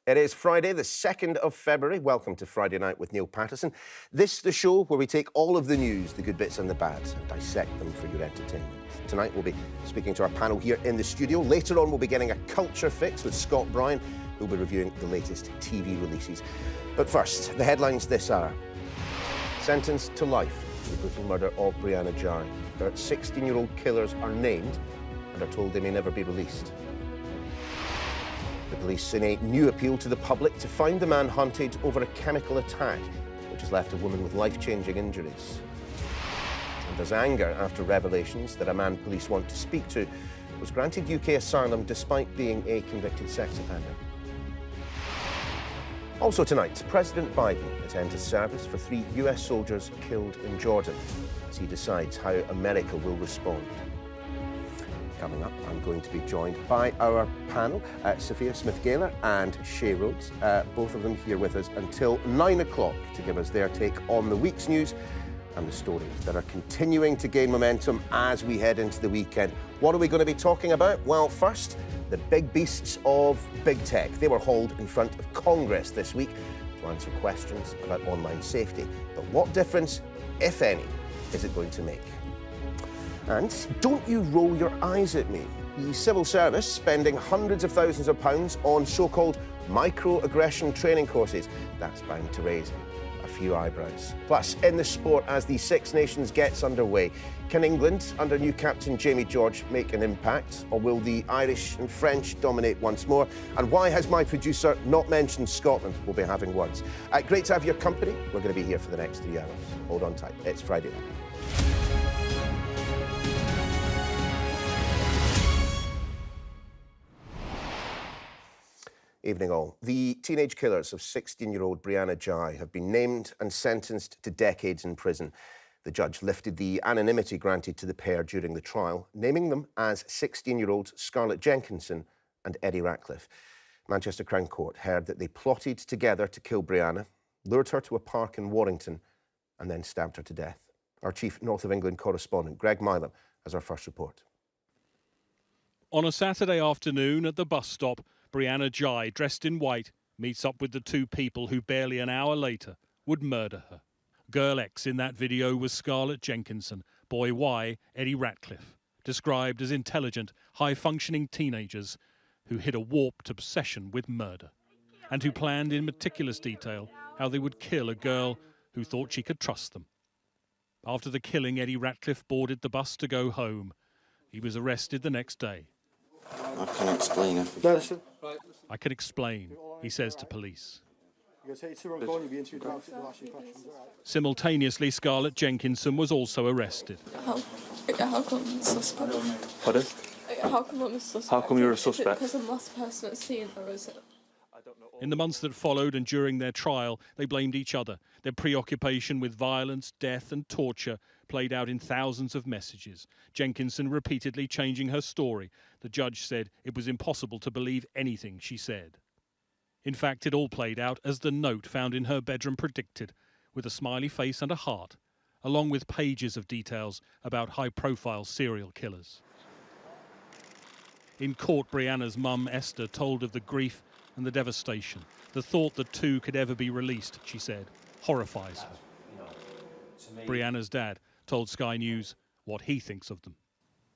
It is Friday, the 2nd of February. Welcome to Friday Night with Niall Paterson. This the show where we take all of the news, the good bits and the bad, and dissect them for your entertainment. Tonight we'll be speaking to our panel here in the studio. Later on we'll be getting a culture fix with Scott Bryan, who'll be reviewing the latest TV releases. But first, the headlines this hour. Sentenced to life for the brutal murder of Brianna Ghey. Her 16-year-old killers are named and are told they may never be released. The police in a new appeal to the public to find the man hunted over a chemical attack, which has left a woman with life-changing injuries. And there's anger after revelations that a man police want to speak to was granted UK asylum despite being a convicted sex offender. Also tonight, President Biden attended service for 3 US soldiers killed in Jordan as he decides how America will respond. Coming up, I'm going to be joined by our panel, Sophia Smith-Galer and Seyi Rhodes, both of them here with us until 9 o'clock to give us their take on the week's news and the stories that are continuing to gain momentum as we head into the weekend. What are we going to be talking about? Well, first, the big beasts of big tech. They were hauled in front of Congress this week to answer questions about online safety. But what difference, if any, is it going to make? And don't you roll your eyes at me. The civil service spending hundreds of thousands of pounds on so-called microaggression training courses. That's bound to raise a few eyebrows. Plus, in the sport, as the Six Nations gets underway, can England, under new captain Jamie George, make an impact? Or will the Irish and French dominate once more? And why has my producer not mentioned Scotland? We'll be having words. Great to have your company. We're going to be here for the next 3 hours. Hold on tight. It's Friday night. Evening all. The teenage killers of 16-year-old Brianna Ghey have been named and sentenced to decades in prison. The judge lifted the anonymity granted to the pair during the trial, naming them as 16-year-olds Scarlett Jenkinson and Eddie Ratcliffe. Manchester Crown Court heard that they plotted together to kill Brianna, lured her to a park in Warrington, and then stabbed her to death. Our chief North of England correspondent, Greg Milam, has our first report. On a Saturday afternoon at the bus stop, Brianna Ghey, dressed in white, meets up with the 2 people who barely an hour later would murder her. Girl X in that video was Scarlett Jenkinson, boy Y, Eddie Ratcliffe, described as intelligent, high-functioning teenagers who hid a warped obsession with murder and who planned in meticulous detail how they would kill a girl who thought she could trust them. After the killing, Eddie Ratcliffe boarded the bus to go home. He was arrested the next day. I can explain everything. I can explain, he says to police. Simultaneously, Scarlett Jenkinson was also arrested. How come I'm a suspect? Pardon? How come I'm a suspect? How come you're a suspect? Because I'm the last person at scene, or is it? In the months that followed and during their trial, they blamed each other. Their preoccupation with violence, death and torture played out in thousands of messages. Jenkinson repeatedly changing her story. The judge said it was impossible to believe anything she said. In fact, it all played out as the note found in her bedroom predicted, with a smiley face and a heart, along with pages of details about high-profile serial killers. In court, Brianna's mum, Esther, told of the grief and the devastation. The thought that 2 could ever be released, she said, horrifies her. Brianna's dad told Sky News what he thinks of them.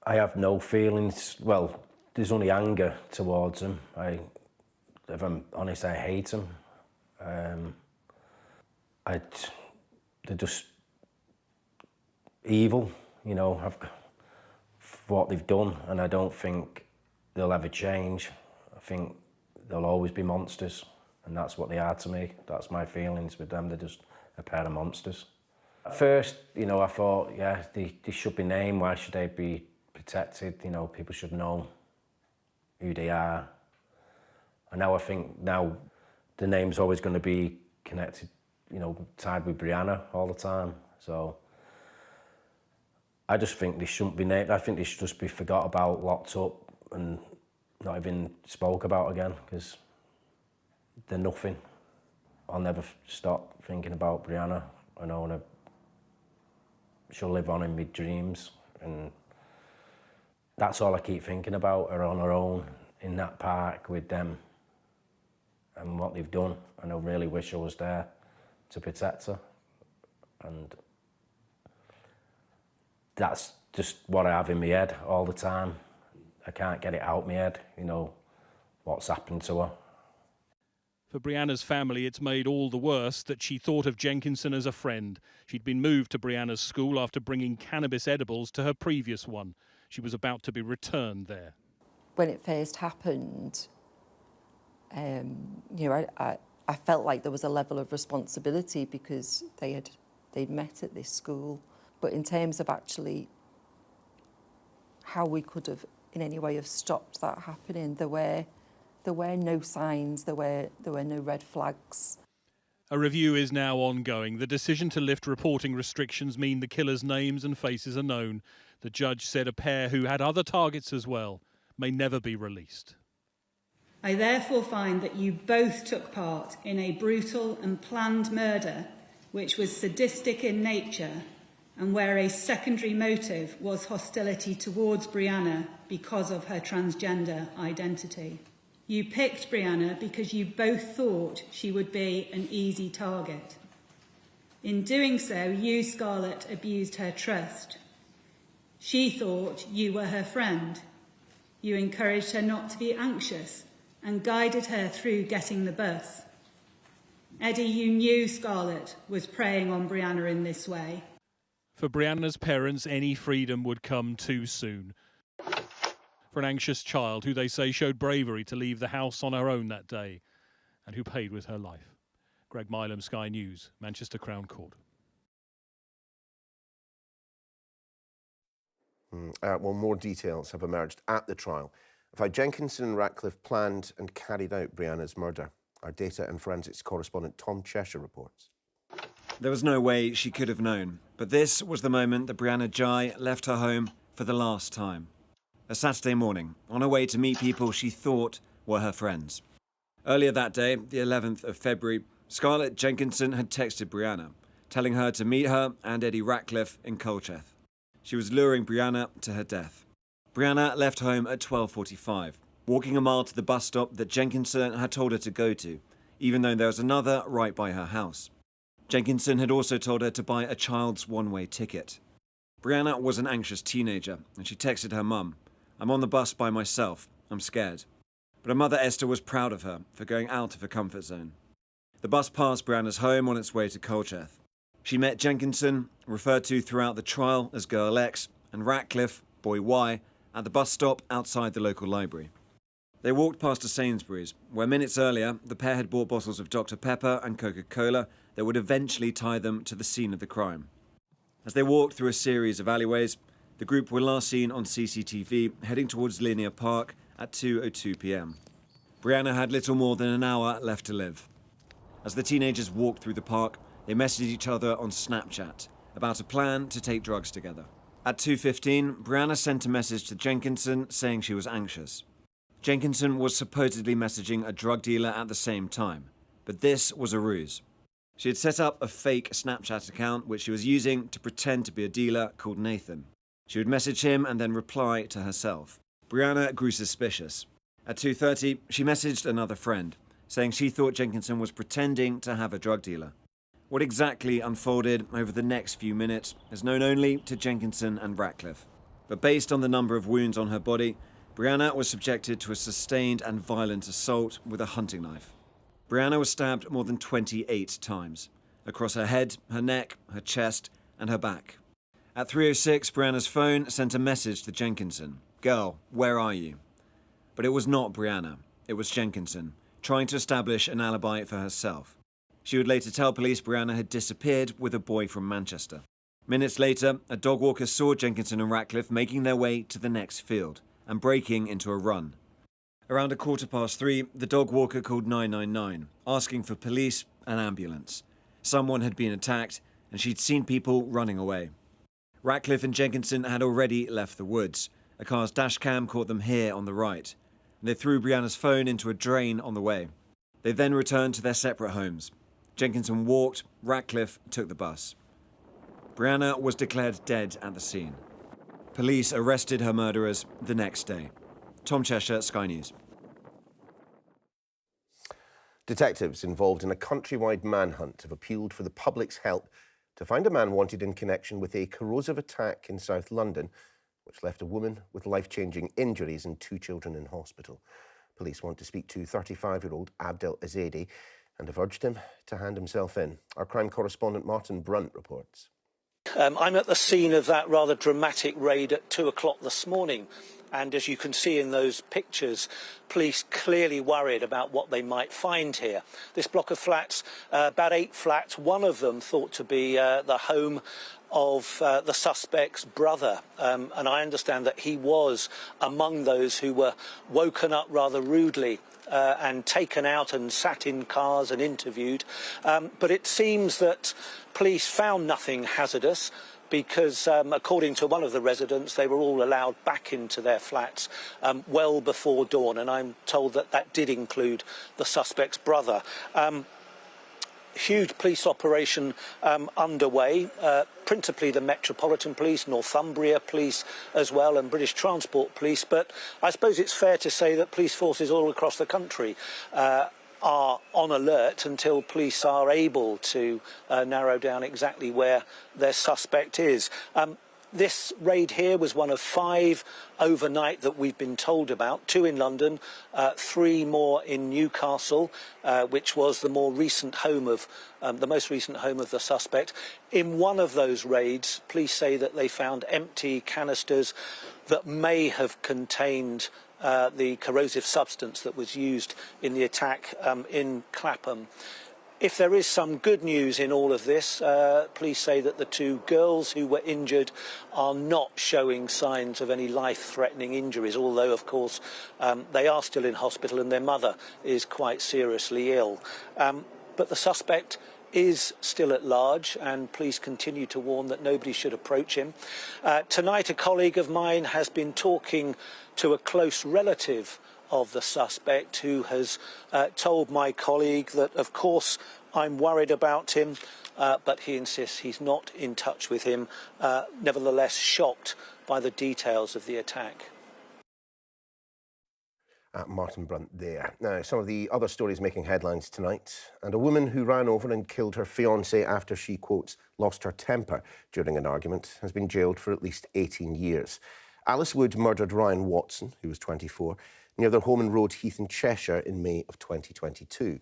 I have no feelings. Well, there's only anger towards them. If I'm honest, I hate them. They're just evil, you know, for what they've done, and I don't think they'll ever change. I think they'll always be monsters, and that's what they are to me. That's my feelings with them. They're just a pair of monsters. At first, you know, I thought, yeah, they should be named. Why should they be protected? You know, people should know who they are. And now I think the name's always going to be connected, you know, tied with Brianna all the time. So I just think they shouldn't be named. I think they should just be forgot about, locked up, and not even spoke about again, because they're nothing. I'll never stop thinking about Brianna. I know she'll live on in my dreams, and that's all I keep thinking about, her on her own in that park with them. and what they've done, and I really wish I was there to protect her. And that's just what I have in my head all the time. I can't get it out of my head, you know, what's happened to her. For Brianna's family, it's made all the worse that she thought of Jenkinson as a friend. She'd been moved to Brianna's school after bringing cannabis edibles to her previous one. She was about to be returned there. When it first happened, you know, I felt like there was a level of responsibility because they'd met at this school. But in terms of actually how we could have in any way have stopped that happening, there were no signs, there were no red flags. A review is now ongoing. The decision to lift reporting restrictions mean the killers' names and faces are known. The judge said a pair who had other targets as well may never be released. I therefore find that you both took part in a brutal and planned murder which was sadistic in nature and where a secondary motive was hostility towards Brianna because of her transgender identity. You picked Brianna because you both thought she would be an easy target. In doing so, you, Scarlett, abused her trust. She thought you were her friend. You encouraged her not to be anxious and guided her through getting the bus. Eddie, you knew Scarlett was preying on Brianna in this way. For Brianna's parents, any freedom would come too soon. For an anxious child who they say showed bravery to leave the house on her own that day and who paid with her life. Greg Milam, Sky News, Manchester Crown Court. Well, more details have emerged at the trial of how Jenkinson and Ratcliffe planned and carried out Brianna's murder. Our data and forensics correspondent Tom Cheshire reports. There was no way she could have known, but this was the moment that Brianna Ghey left her home for the last time. A Saturday morning, on her way to meet people she thought were her friends. Earlier that day, the 11th of February, Scarlett Jenkinson had texted Brianna, telling her to meet her and Eddie Ratcliffe in Colchester. She was luring Brianna to her death. Brianna left home at 12:45, walking a mile to the bus stop that Jenkinson had told her to go to, even though there was another right by her house. Jenkinson had also told her to buy a child's one-way ticket. Brianna was an anxious teenager, and she texted her mum, "I'm on the bus by myself. I'm scared." But her mother Esther was proud of her for going out of her comfort zone. The bus passed Brianna's home on its way to Colchester. She met Jenkinson, referred to throughout the trial as Girl X, and Ratcliffe, Boy Y, at the bus stop outside the local library. They walked past a Sainsbury's, where minutes earlier the pair had bought bottles of Dr. Pepper and Coca-Cola that would eventually tie them to the scene of the crime. As they walked through a series of alleyways, the group were last seen on CCTV heading towards Linear Park at 2:02 p.m. Brianna had little more than an hour left to live. As the teenagers walked through the park, they messaged each other on Snapchat about a plan to take drugs together. At 2:15, Brianna sent a message to Jenkinson saying she was anxious. Jenkinson was supposedly messaging a drug dealer at the same time, but this was a ruse. She had set up a fake Snapchat account which she was using to pretend to be a dealer called Nathan. She would message him and then reply to herself. Brianna grew suspicious. At 2:30, she messaged another friend, saying she thought Jenkinson was pretending to have a drug dealer. What exactly unfolded over the next few minutes is known only to Jenkinson and Ratcliffe. But based on the number of wounds on her body, Brianna was subjected to a sustained and violent assault with a hunting knife. Brianna was stabbed more than 28 times, across her head, her neck, her chest, and her back. At 3:06, Brianna's phone sent a message to Jenkinson. "Girl, where are you?" But it was not Brianna. It was Jenkinson, trying to establish an alibi for herself. She would later tell police Brianna had disappeared with a boy from Manchester. Minutes later, a dog walker saw Jenkinson and Ratcliffe making their way to the next field and breaking into a run. Around 3:15, the dog walker called 999, asking for police and ambulance. Someone had been attacked, and she'd seen people running away. Ratcliffe and Jenkinson had already left the woods. A car's dashcam caught them here on the right. They threw Brianna's phone into a drain on the way. They then returned to their separate homes. Jenkinson walked, Ratcliffe took the bus. Brianna was declared dead at the scene. Police arrested her murderers the next day. Tom Cheshire, Sky News. Detectives involved in a countrywide manhunt have appealed for the public's help to find a man wanted in connection with a corrosive attack in South London, which left a woman with life-changing injuries and 2 children in hospital. Police want to speak to 35-year-old Abdel Azedi and have urged him to hand himself in. Our crime correspondent Martin Brunt reports. I'm at the scene of that rather dramatic raid at 2 o'clock this morning. And as you can see in those pictures, police clearly worried about what they might find here. This block of flats, about 8 flats, one of them thought to be the home of the suspect's brother. And I understand that he was among those who were woken up rather rudely and taken out and sat in cars and interviewed. But it seems that police found nothing hazardous, because according to one of the residents, they were all allowed back into their flats well before dawn, and I'm told that that did include the suspect's brother. Huge police operation underway, principally the Metropolitan Police, Northumbria Police as well, and British Transport Police, but I suppose it's fair to say that police forces all across the country are on alert until police are able to narrow down exactly where their suspect is. This raid here was one of 5 overnight that we've been told about, 2 in London, 3 more in Newcastle, which was the more recent home of, the most recent home of the suspect. In one of those raids, police say that they found empty canisters that may have contained the corrosive substance that was used in the attack in Clapham. If there is some good news in all of this, police say that the 2 girls who were injured are not showing signs of any life-threatening injuries, although, of course, they are still in hospital and their mother is quite seriously ill. But the suspect is still at large, and police continue to warn that nobody should approach him. Tonight, a colleague of mine has been talking to a close relative of the suspect, who has told my colleague that, of course, I'm worried about him, but he insists he's not in touch with him, nevertheless shocked by the details of the attack. Martin Brunt there. Now, some of the other stories making headlines tonight. And a woman who ran over and killed her fiancé after she, quotes, lost her temper during an argument has been jailed for at least 18 years. Alice Wood murdered Ryan Watson, who was 24, near their home in Road Heath in Cheshire in May of 2022.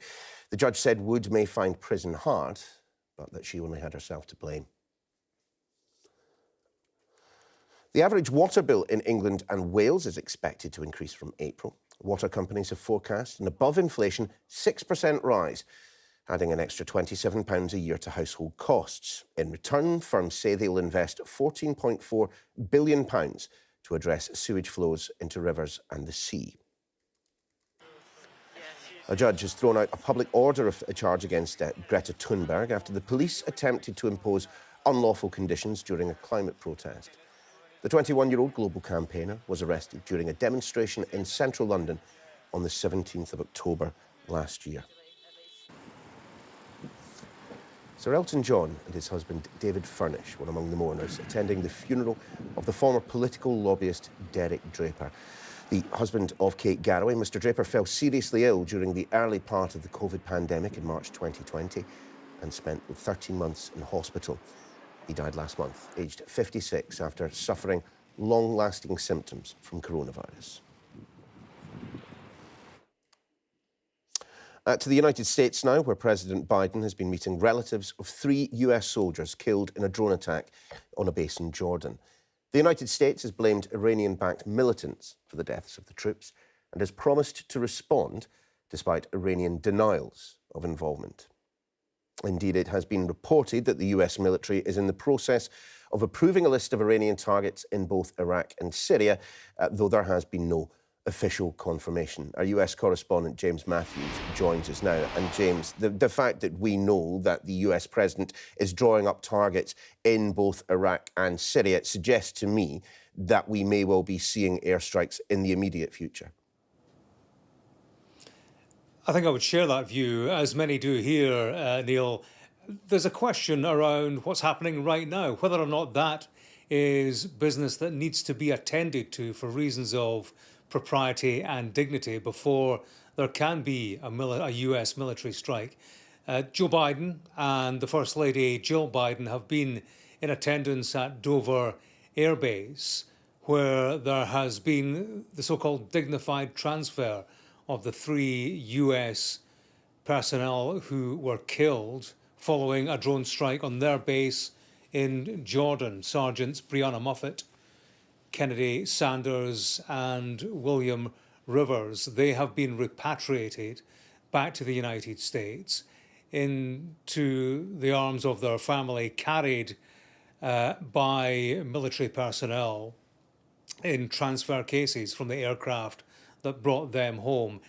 The judge said Wood may find prison hard, but that she only had herself to blame. The average water bill in England and Wales is expected to increase from April. Water companies have forecast an above-inflation 6% rise, adding an extra £27 a year to household costs. In return, firms say they'll invest £14.4 billion to address sewage flows into rivers and the sea. A judge has thrown out a public order of a charge against Greta Thunberg after the police attempted to impose unlawful conditions during a climate protest. The 21-year-old global campaigner was arrested during a demonstration in central London on the 17th of October last year. Sir Elton John and his husband David Furnish were among the mourners attending the funeral of the former political lobbyist Derek Draper. The husband of Kate Garraway, Mr Draper fell seriously ill during the early part of the COVID pandemic in March 2020 and spent 13 months in hospital. He died last month, aged 56, after suffering long-lasting symptoms from coronavirus. To the United States now, where President Biden has been meeting relatives of 3 US soldiers killed in a drone attack on a base in Jordan. The United States has blamed Iranian-backed militants for the deaths of the troops and has promised to respond despite Iranian denials of involvement. Indeed, it has been reported that the US military is in the process of approving a list of Iranian targets in both Iraq and Syria, though there has been no official confirmation. Our US correspondent James Matthews joins us now. And James, the fact that we know that the US president is drawing up targets in both Iraq and Syria suggests to me that we may well be seeing airstrikes in the immediate future. I think I would share that view, as many do here, Neil. There's a question around what's happening right now, whether or not that is business that needs to be attended to for reasons of propriety and dignity before there can be a US military strike. Joe Biden and the First Lady Jill Biden have been in attendance at Dover Air Base, where there has been the so-called dignified transfer of the 3 US personnel who were killed following a drone strike on their base in Jordan. Sergeants Brianna Moffat, Kennedy Sanders and William Rivers. They have been repatriated back to the United States into the arms of their family, carried by military personnel in transfer cases from the aircraft that brought them home.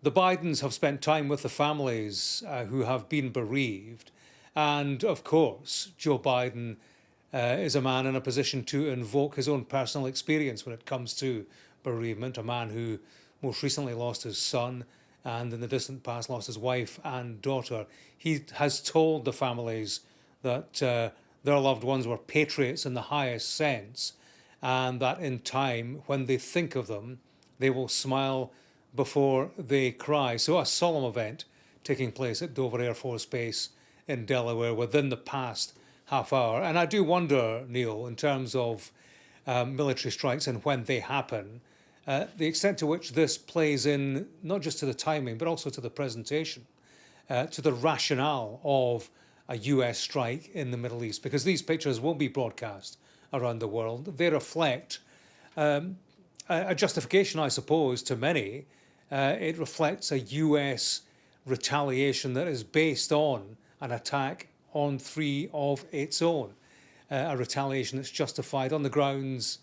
The Bidens have spent time with the families who have been bereaved. And of course, Joe Biden is a man in a position to invoke his own personal experience when it comes to bereavement, a man who most recently lost his son and in the distant past lost his wife and daughter. He has told the families that their loved ones were patriots in the highest sense, and that in time, when they think of them, they will smile before they cry. So a solemn event taking place at Dover Air Force Base in Delaware within the past half hour. And I do wonder, Neil, in terms of military strikes and when they happen, the extent to which this plays in not just to the timing, but also to the presentation, to the rationale of a US strike in the Middle East, because these pictures will be broadcast around the world. They reflect a justification, I suppose, to many. It reflects a US retaliation that is based on an attack on 3 of its own, a retaliation that's justified on the grounds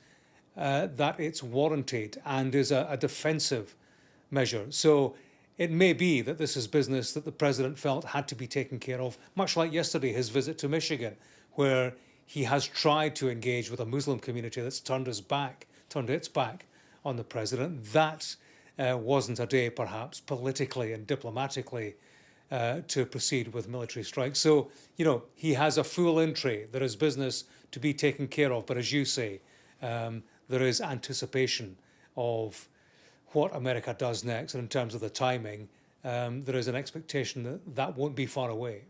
that it's warranted and is a defensive measure. So it may be that this is business that the president felt had to be taken care of, much like yesterday, his visit to Michigan, where he has tried to engage with a Muslim community that's turned its back on the president. That wasn't a day, perhaps, politically and diplomatically to proceed with military strikes. So, you know, he has a full entry. There is business to be taken care of. But as you say, there is anticipation of what America does next. And in terms of the timing, there is an expectation that that won't be far away.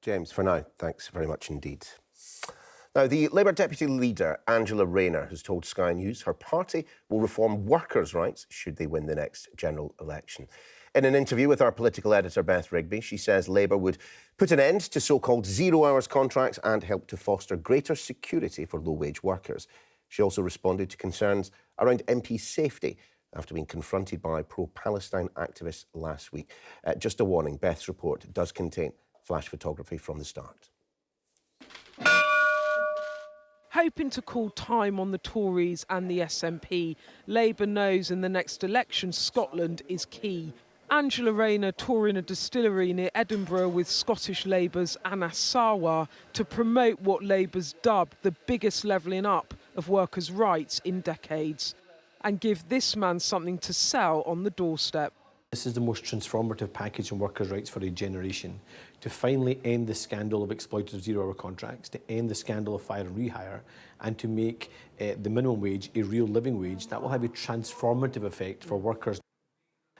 James, for now, thanks very much indeed. Now, the Labour Deputy Leader, Angela Rayner, has told Sky News her party will reform workers' rights should they win the next general election. In an interview with our political editor, Beth Rigby, she says Labour would put an end to so-called zero-hours contracts and help to foster greater security for low-wage workers. She also responded to concerns around MP safety after being confronted by pro-Palestine activists last week. Just a warning, Beth's report does contain flash photography from the start. Hoping to call time on the Tories and the SNP, Labour knows in the next election Scotland is key. Angela Rayner touring a distillery near Edinburgh with Scottish Labour's Anas Sarwar to promote what Labour's dubbed the biggest levelling up of workers' rights in decades, and give this man something to sell on the doorstep. This is the most transformative package on workers' rights for a generation, to finally end the scandal of exploitative zero-hour contracts, to end the scandal of fire and rehire, and to make the minimum wage a real living wage. That will have a transformative effect for workers.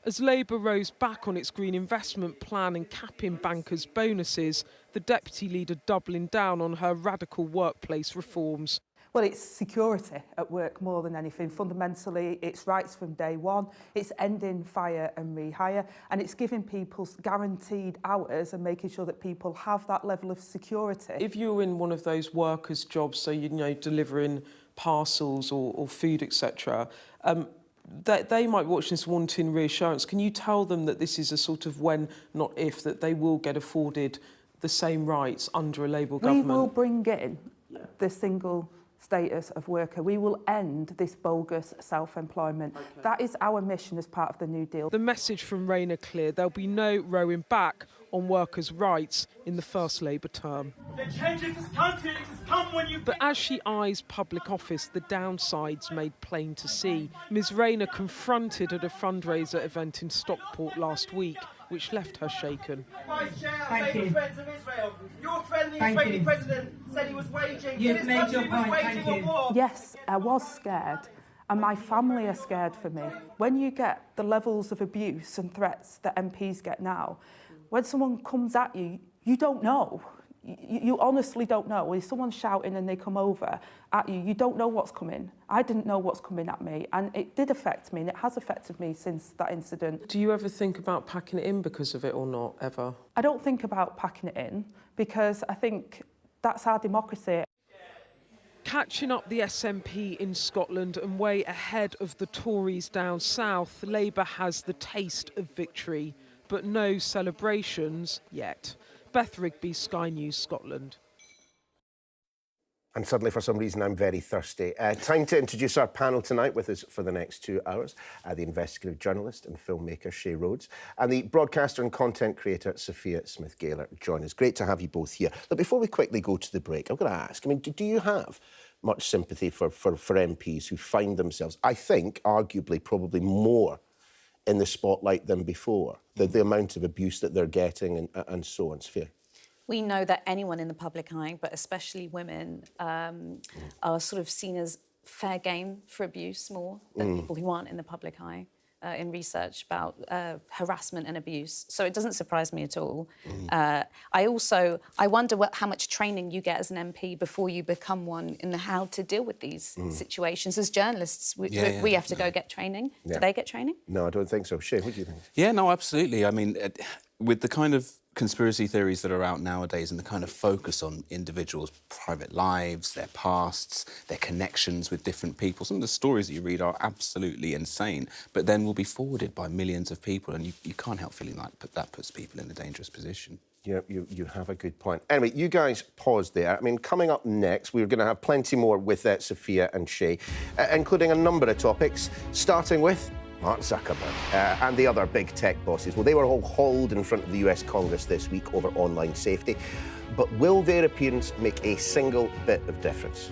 As Labour rose back on its green investment plan and capping bankers' bonuses, the Deputy Leader doubling down on her radical workplace reforms. Well, it's security at work more than anything. Fundamentally, it's rights from day one. It's ending fire and rehire, and it's giving people guaranteed hours and making sure that people have that level of security. If you're in one of those workers' jobs, so you know, delivering parcels or food, etc., they might watch this wanting reassurance. Can you tell them that this is a sort of when, not if, that they will get afforded the same rights under a Labour government? We will bring in the single status of worker. We will end this bogus self-employment. Okay. That is our mission as part of the New Deal. The message from Rayner clear: there'll be no rowing back on workers' rights in the first Labour term. The change in this country has come when you... But as she eyes public office, the downsides made plain to see. Ms Rayner confronted at a fundraiser event in Stockport last week, which left her shaken. Vice Chair, Thank you. Friends of Israel. Your friend, the Israeli president, said he was waging... You've made your point, thank you. War. Yes, I was scared. and my family are scared for me. When you get the levels of abuse and threats that MPs get now, when someone comes at you, you don't know. You honestly don't know. If someone's shouting and they come over at you, you don't know what's coming. I didn't know what's coming at me, and it did affect me, and it has affected me since that incident. Do you ever think about packing it in because of it or not, ever? I don't think about packing it in because I think that's our democracy. Catching up the SNP in Scotland and way ahead of the Tories down south, Labour has the taste of victory, but no celebrations yet. Beth Rigby, Sky News Scotland. And suddenly, for some reason, I'm very thirsty. Time to introduce our panel tonight with us for the next 2 hours. The investigative journalist and filmmaker Seyi Rhodes and the broadcaster and content creator Sophia Smith-Galer join us. Great to have you both here. But before we quickly go to the break, I've got to ask, I mean, do you have much sympathy for MPs who find themselves, I think, arguably, probably more in the spotlight than before? The amount of abuse that they're getting and so on. Sophia? We know that anyone in the public eye, but especially women, are sort of seen as fair game for abuse more than people who aren't in the public eye in research about harassment and abuse. So it doesn't surprise me at all. I wonder how much training you get as an MP before you become one in how to deal with these situations. As journalists, we have to go get training. Do they get training? No, I don't think so. Seyi, what do you think? Yeah, no, absolutely. I mean, with the kind of conspiracy theories that are out nowadays and the kind of focus on individuals' private lives, their pasts, their connections with different people. Some of the stories that you read are absolutely insane, but then will be forwarded by millions of people, and you can't help feeling like that puts people in a dangerous position. Yeah, you have a good point. Anyway, you guys pause there. I mean, coming up next, we're going to have plenty more with Sophia and Seyi, including a number of topics, starting with Mark Zuckerberg and the other big tech bosses. Well, they were all hauled in front of the US Congress this week over online safety. But will their appearance make a single bit of difference?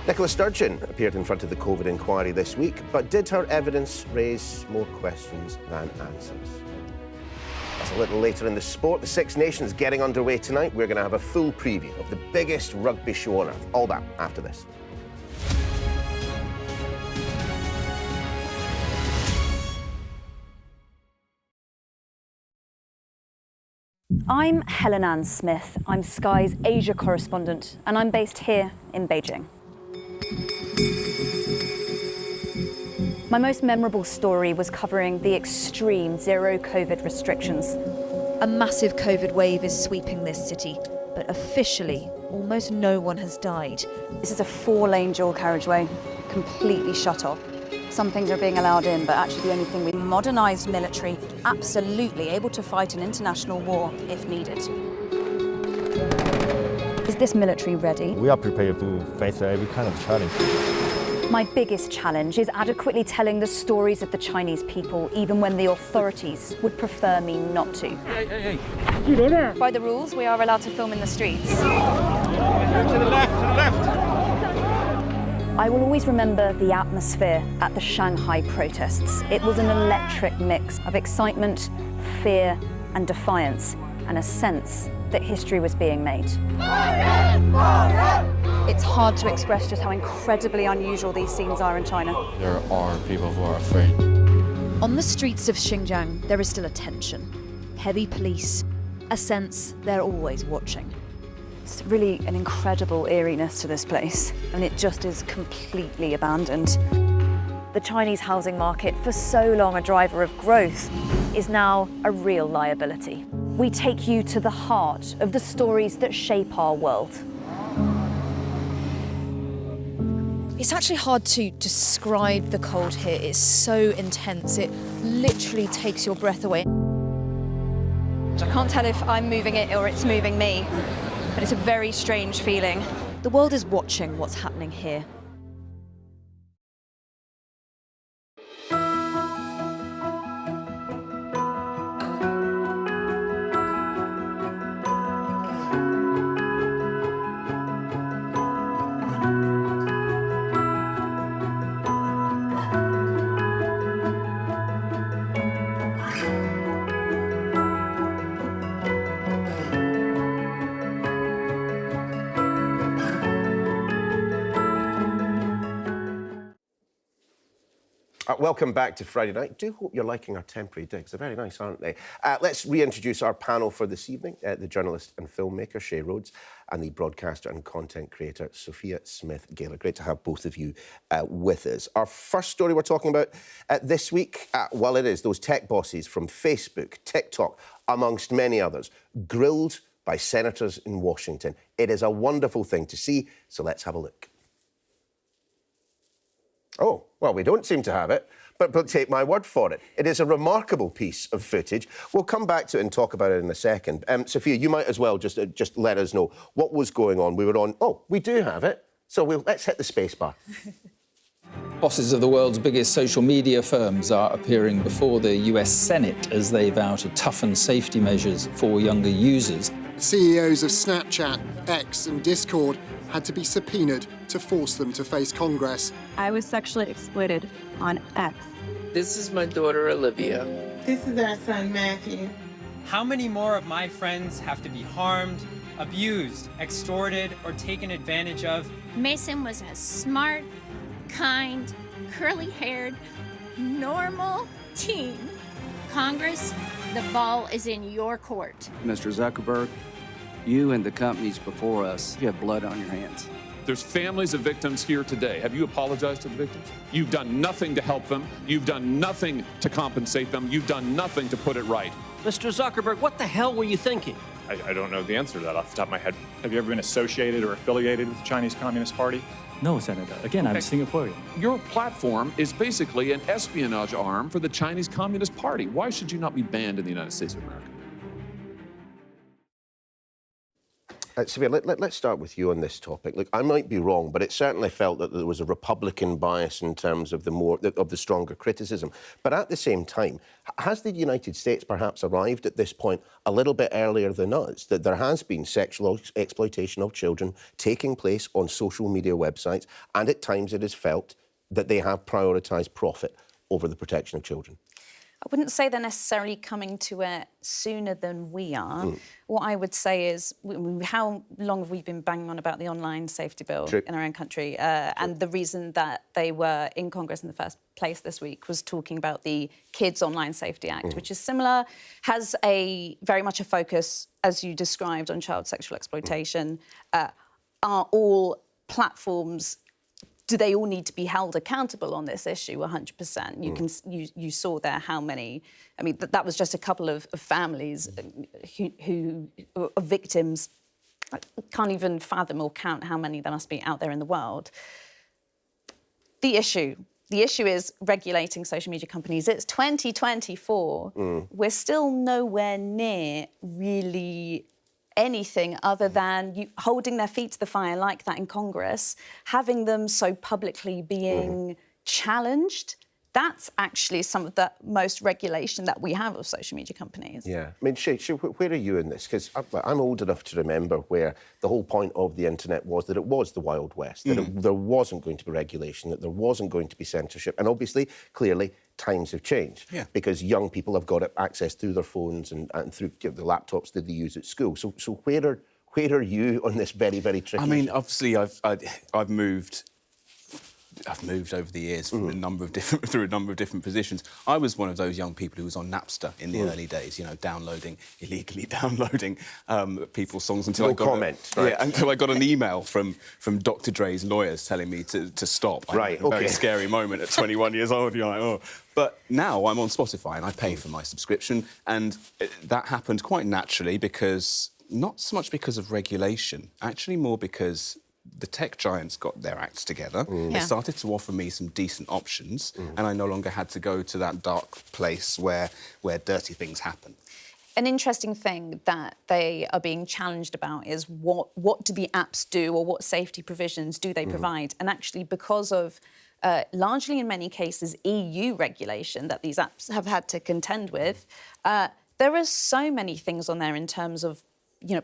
Nicola Sturgeon appeared in front of the COVID inquiry this week, but did her evidence raise more questions than answers? That's a little later in the sport. The Six Nations getting underway tonight. We're going to have a full preview of the biggest rugby show on earth. All that after this. I'm Helen Ann Smith. I'm Sky's Asia correspondent, and I'm based here in Beijing. My most memorable story was covering the extreme zero COVID restrictions. A massive COVID wave is sweeping this city, but officially, almost no one has died. This is a 4-lane dual carriageway, completely shut off. Some things are being allowed in, but actually the only thing we... Modernised military, absolutely able to fight an international war if needed. Is this military ready? We are prepared to face every kind of challenge. My biggest challenge is adequately telling the stories of the Chinese people, even when the authorities would prefer me not to. Hey. By the rules, we are allowed to film in the streets. To the left. I will always remember the atmosphere at the Shanghai protests. It was an electric mix of excitement, fear, and defiance, and a sense that history was being made. It's hard to express just how incredibly unusual these scenes are in China. There are people who are afraid. On the streets of Xinjiang, there is still a tension. Heavy police, a sense they're always watching. It's really an incredible eeriness to this place, and it just is completely abandoned. The Chinese housing market, for so long a driver of growth, is now a real liability. We take you to the heart of the stories that shape our world. It's actually hard to describe the cold here. It's so intense. It literally takes your breath away. I can't tell if I'm moving it or it's moving me, but it's a very strange feeling. The world is watching what's happening here. Welcome back to Friday night. Do hope you're liking our temporary digs. They're very nice, aren't they? Let's reintroduce our panel for this evening. The journalist and filmmaker, Seyi Rhodes, and the broadcaster and content creator, Sophia Smith-Galer. Great to have both of you with us. Our first story we're talking about this week, well, it is those tech bosses from Facebook, TikTok, amongst many others, grilled by senators in Washington. It is a wonderful thing to see, so let's have a look. Oh, well, we don't seem to have it, but take my word for it. It is a remarkable piece of footage. We'll come back to it and talk about it in a second. Sophia, you might as well just let us know what was going on. We were on... Oh, we do have it. So let's hit the space bar. Bosses of the world's biggest social media firms are appearing before the US Senate as they vow to toughen safety measures for younger users. CEOs of Snapchat, X and Discord had to be subpoenaed to force them to face Congress. I was sexually exploited on X. This is my daughter, Olivia. This is our son, Matthew. How many more of my friends have to be harmed, abused, extorted, or taken advantage of? Mason was a smart, kind, curly-haired, normal teen. Congress, the ball is in your court. Mr. Zuckerberg, you and the companies before us, you have blood on your hands. There's families of victims here today. Have you apologized to the victims? You've done nothing to help them. You've done nothing to compensate them. You've done nothing to put it right. Mr. Zuckerberg, what the hell were you thinking? I don't know the answer to that off the top of my head. Have you ever been associated or affiliated with the Chinese Communist Party? No, Senator. Again, I'm Singaporean. Your platform is basically an espionage arm for the Chinese Communist Party. Why should you not be banned in the United States of America? Sophia, let's start with you on this topic. Look, I might be wrong, but it certainly felt that there was a Republican bias in terms of the stronger criticism. But at the same time, has the United States perhaps arrived at this point a little bit earlier than us, that there has been sexual exploitation of children taking place on social media websites, and at times it is felt that they have prioritised profit over the protection of children? I wouldn't say they're necessarily coming to it sooner than we are. What I would say is, how long have we been banging on about the online safety bill in our own country? And the reason that they were in Congress in the first place this week was talking about the Kids Online Safety Act, which is similar, has very much a focus, as you described, on child sexual exploitation. Are all platforms... Do they all need to be held accountable on this issue? 100%. You saw there how many. I mean, that was just a couple of families who are victims. I can't even fathom or count how many there must be out there in the world. The issue is regulating social media companies. It's 2024. We're still nowhere near really anything other than holding their feet to the fire like that in Congress, having them so publicly being challenged. That's actually some of the most regulation that we have of social media companies. Yeah. I mean, Seyi, where are you in this? Because I'm old enough to remember where the whole point of the internet was that it was the Wild West, that there wasn't going to be regulation, that there wasn't going to be censorship. And obviously, clearly, times have changed because young people have got access through their phones and through the laptops that they use at school. So where are you on this very, very tricky issue? I mean, obviously, I've moved over the years from a number of different positions. I was one of those young people who was on Napster in the early days, you know, illegally downloading people's songs until until I got an email from Dr. Dre's lawyers telling me to stop. A very scary moment at 21 years old. You're like, oh. But now I'm on Spotify and I pay for my subscription, and that happened quite naturally because not so much because of regulation, actually more because the tech giants got their acts together. They started to offer me some decent options, and I no longer had to go to that dark place where dirty things happen. An interesting thing that they are being challenged about is what do the apps do, or what safety provisions do they provide? And actually, because of largely in many cases EU regulation that these apps have had to contend with, there are so many things on there in terms of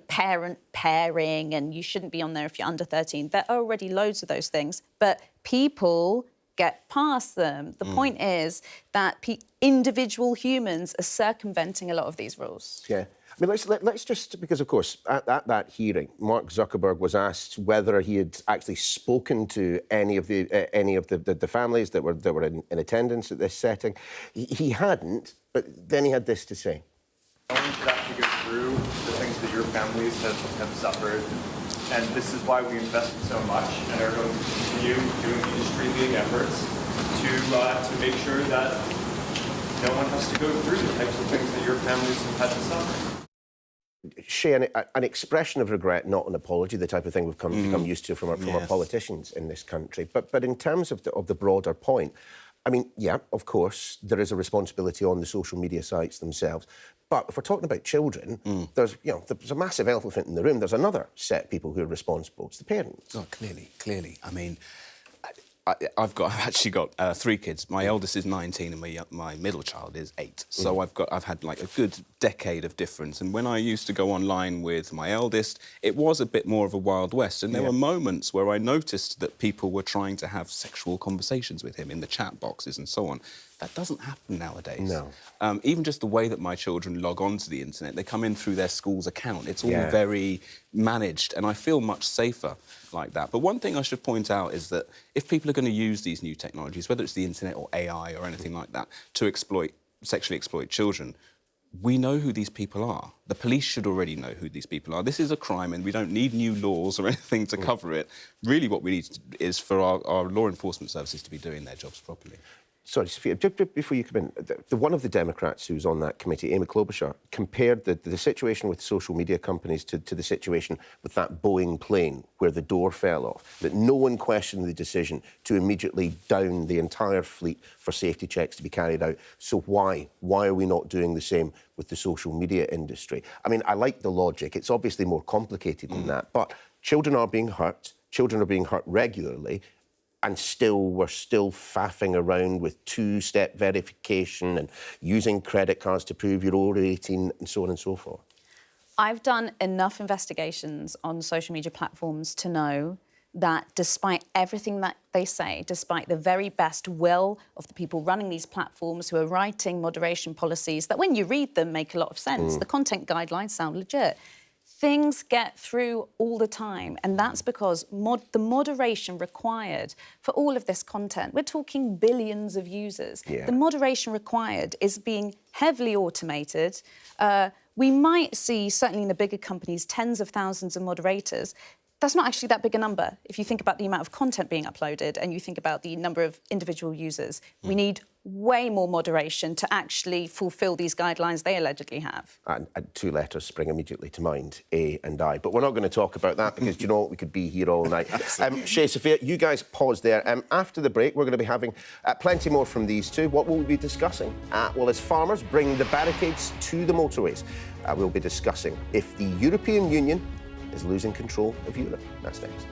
parent pairing, and you shouldn't be on there if you're under 13. There are already loads of those things, but people get past them. The point is that individual humans are circumventing a lot of these rules. Yeah. I mean, let's just, because of course at that hearing, Mark Zuckerberg was asked whether he had actually spoken to any of the families that were in attendance at this setting. He hadn't, but then he had this to say. No one should have to go through the things that your families have suffered, and this is why we invested so much and are going to continue doing industry-leading efforts to make sure that no one has to go through the types of things that your families have had to suffer. Seyi, an expression of regret, not an apology, the type of thing we've become used to from our politicians in this country. But in terms of the broader point, I mean, yeah, of course, there is a responsibility on the social media sites themselves. But if we're talking about children, there's a massive elephant in the room. There's another set of people who are responsible. It's the parents. Oh, clearly. I mean, I've actually got 3 kids. My eldest is 19 and my middle child is 8. So I've had like a good decade of difference. And when I used to go online with my eldest, it was a bit more of a Wild West. And there were moments where I noticed that people were trying to have sexual conversations with him in the chat boxes and so on. That doesn't happen nowadays. No. Even just the way that my children log on to the internet, they come in through their school's account. It's all very managed, and I feel much safer like that. But one thing I should point out is that if people are going to use these new technologies, whether it's the internet or AI or anything like that, to sexually exploit children, we know who these people are. The police should already know who these people are. This is a crime, and we don't need new laws or anything to cover it. Really what we need is for our law enforcement services to be doing their jobs properly. Sorry, Sophia, just before you come in, one of the Democrats who was on that committee, Amy Klobuchar, compared the situation with social media companies to the situation with that Boeing plane where the door fell off, that no one questioned the decision to immediately down the entire fleet for safety checks to be carried out. So why are we not doing the same with the social media industry? I mean, I like the logic. It's obviously more complicated than that, but children are being hurt. Children are being hurt regularly. And we're still faffing around with 2-step verification and using credit cards to prove you're over 18 and so on and so forth. I've done enough investigations on social media platforms to know that despite everything that they say, despite the very best will of the people running these platforms who are writing moderation policies that when you read them make a lot of sense, the content guidelines sound legit, things get through all the time, and that's because the moderation required for all of this content, we're talking billions of users, the moderation required is being heavily automated. We might see, certainly in the bigger companies, tens of thousands of moderators. That's not actually that big a number. If you think about the amount of content being uploaded and you think about the number of individual users, we need way more moderation to actually fulfil these guidelines they allegedly have. And 2 letters spring immediately to mind, A and I. But we're not going to talk about that because, you know, we could be here all night. Seyi, Sophia, you guys pause there. After the break, we're going to be having plenty more from these two. What will we be discussing? Well, as farmers bring the barricades to the motorways, we'll be discussing if the European Union is losing control of Europe. That's next.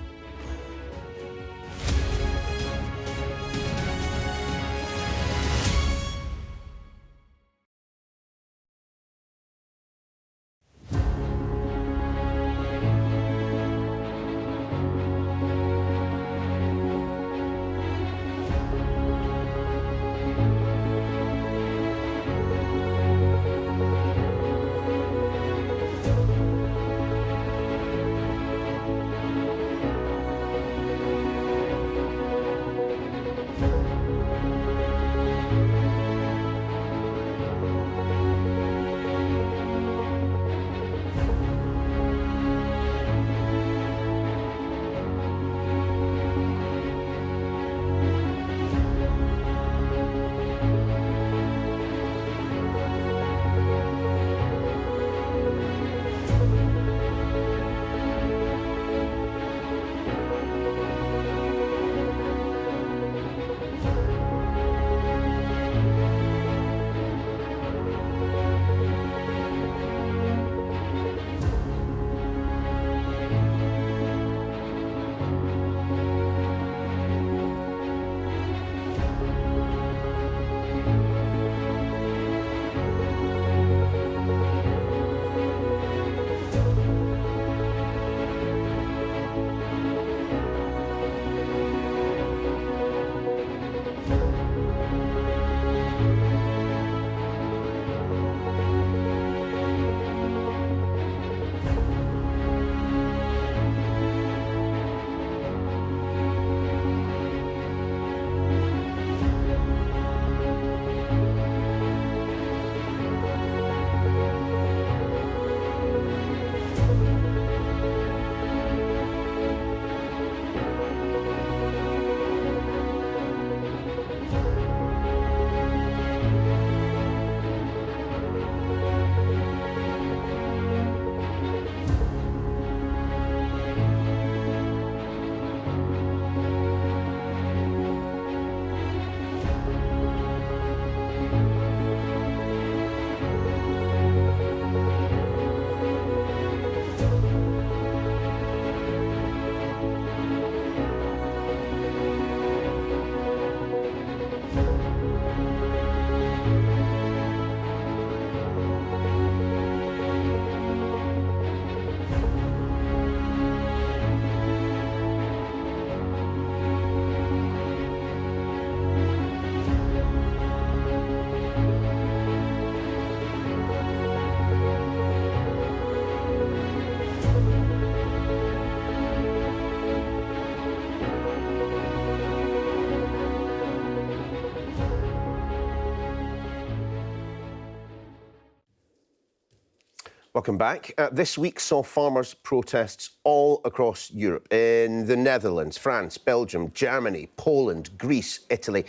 Welcome back. This week saw farmers' protests all across Europe, in the Netherlands, France, Belgium, Germany, Poland, Greece, Italy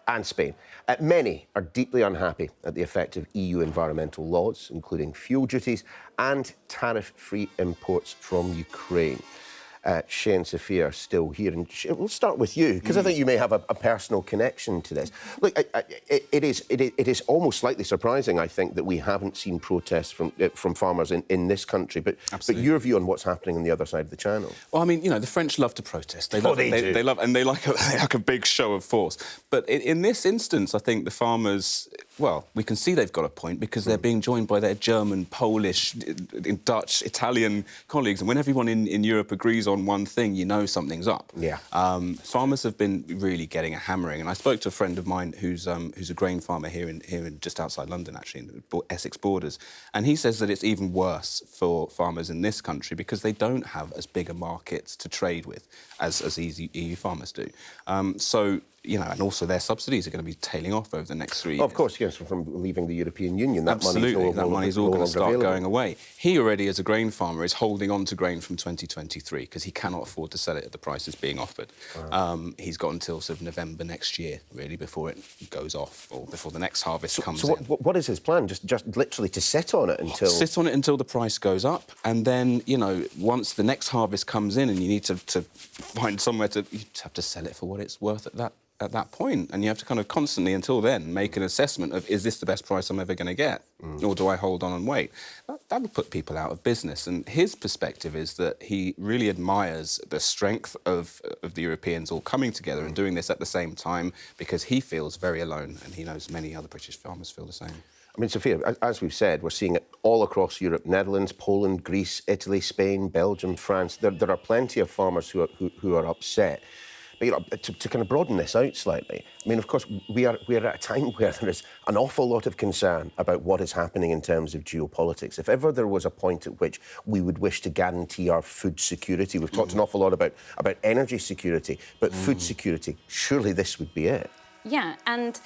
and Spain. Many are deeply unhappy at the effect of EU environmental laws, including fuel duties and tariff-free imports from Ukraine. Shay and Sophia are still here. And we'll start with you, because I think you may have a personal connection to this. Look, it is almost slightly surprising, I think, that we haven't seen protests from farmers in this country. But your view on what's happening on the other side of the channel? Well, I mean, you know, the French love to protest. They love, they love, and they like a big show of force. But in this instance, I think the farmers, well, we can see they've got a point because they're being joined by their German, Polish, Dutch, Italian colleagues. And when everyone in Europe agrees on one thing, you know something's up. Yeah. Farmers have been really getting a hammering. And I spoke to a friend of mine who's a grain farmer here in just outside London, actually, in the Essex borders. And he says that it's even worse for farmers in this country because they don't have as big a markets to trade with as EU farmers do. So, you know, and also their subsidies are going to be tailing off over the next 3 years. Of course, yes, from leaving the European Union. That money's all going to start going away. He already, as a grain farmer, is holding on to grain from 2023 because he cannot afford to sell it at the prices being offered. He's got until sort of November next year, really, before it goes off or before the next harvest comes in. So what is his plan? Just literally to sit on it until... Sit on it until the price goes up, and then, you know, once the next harvest comes in and you need to find somewhere to... You have to sell it for what it's worth at that point, and you have to kind of constantly, until then, make an assessment of, is this the best price I'm ever going to get, or do I hold on and wait? That would put people out of business, and his perspective is that he really admires the strength of the Europeans all coming together and doing this at the same time, because he feels very alone, and he knows many other British farmers feel the same. I mean, Sophia, as we've said, we're seeing it all across Europe: Netherlands, Poland, Greece, Italy, Spain, Belgium, France. There are plenty of farmers who are upset. But, you know, to kind of broaden this out slightly, I mean, of course, we're at a time where there is an awful lot of concern about what is happening in terms of geopolitics. If ever there was a point at which we would wish to guarantee our food security, we've talked an awful lot about energy security, but food security, surely this would be it. Yeah, and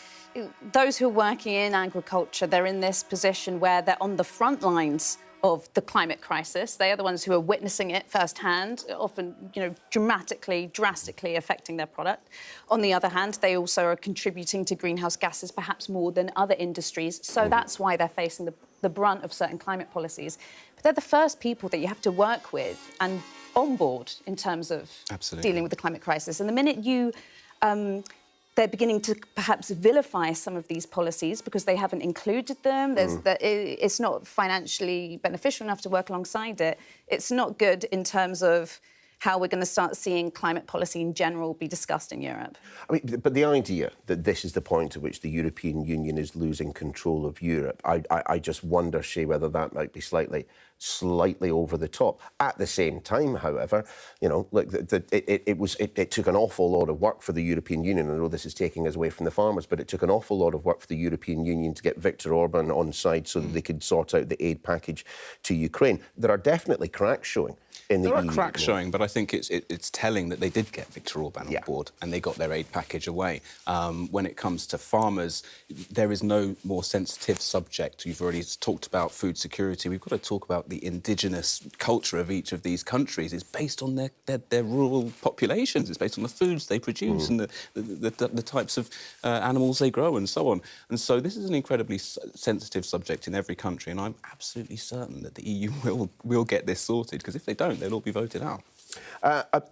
those who are working in agriculture, they're in this position where they're on the front lines of the climate crisis. They are the ones who are witnessing it firsthand, often, you know, drastically affecting their product. On the other hand, they also are contributing to greenhouse gases perhaps more than other industries. So that's why they're facing the brunt of certain climate policies. But they're the first people that you have to work with and on board in terms of dealing with the climate crisis. And the minute you... they're beginning to perhaps vilify some of these policies because they haven't included them. It's not financially beneficial enough to work alongside it. It's not good in terms of how we're going to start seeing climate policy in general be discussed in Europe. I mean, but the idea that this is the point at which the European Union is losing control of Europe, I just wonder, Shay, whether that might be slightly over the top. At the same time, however, you know, look, it took an awful lot of work for the European Union. I know this is taking us away from the farmers, but it took an awful lot of work for the European Union to get Viktor Orban on side so that they could sort out the aid package to Ukraine. There are definitely cracks showing in the EU. There are cracks showing, but I think it's telling that they did get Viktor Orban on board and they got their aid package away. When it comes to farmers, there is no more sensitive subject. You've already talked about food security. We've got to talk about the indigenous culture of each of these countries. It's based on their rural populations. It's based on the foods they produce and the types of animals they grow and so on. And so this is an incredibly sensitive subject in every country, and I'm absolutely certain that the EU will get this sorted, because if they don't, they'll all be voted out.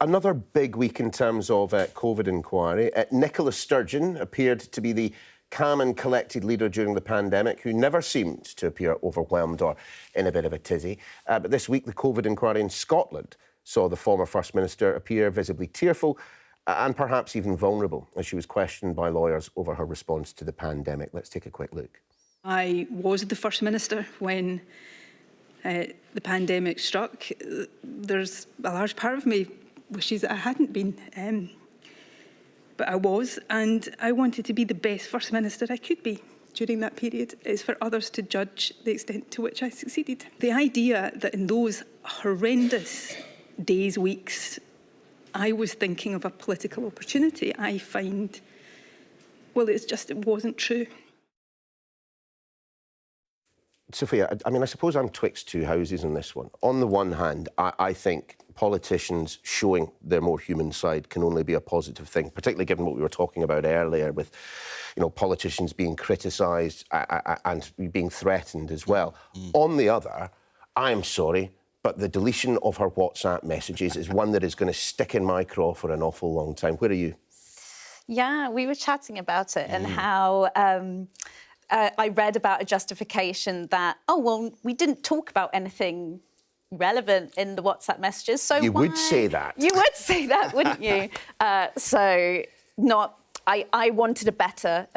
Another big week in terms of COVID inquiry. Nicola Sturgeon appeared to be the calm and collected leader during the pandemic, who never seemed to appear overwhelmed or in a bit of a tizzy. But this week, the COVID inquiry in Scotland saw the former First Minister appear visibly tearful and perhaps even vulnerable as she was questioned by lawyers over her response to the pandemic. Let's take a quick look. I was the First Minister when the pandemic struck. There's a large part of me wishes that I hadn't been, but I was, and I wanted to be the best First Minister I could be during that period. It's for others to judge the extent to which I succeeded. The idea that in those horrendous days, weeks, I was thinking of a political opportunity, I find, well, it wasn't true. Sophia, I mean, I suppose I'm twixt two houses on this one. On the one hand, I think politicians showing their more human side can only be a positive thing, particularly given what we were talking about earlier with, you know, politicians being criticised and being threatened as well. On the other, I'm sorry, but the deletion of her WhatsApp messages is one that is going to stick in my craw for an awful long time. Where are you? Yeah, we were chatting about it and how I read about a justification that, oh, well, we didn't talk about anything relevant in the WhatsApp messages, so You would say that. You would say that, wouldn't you? I wanted a better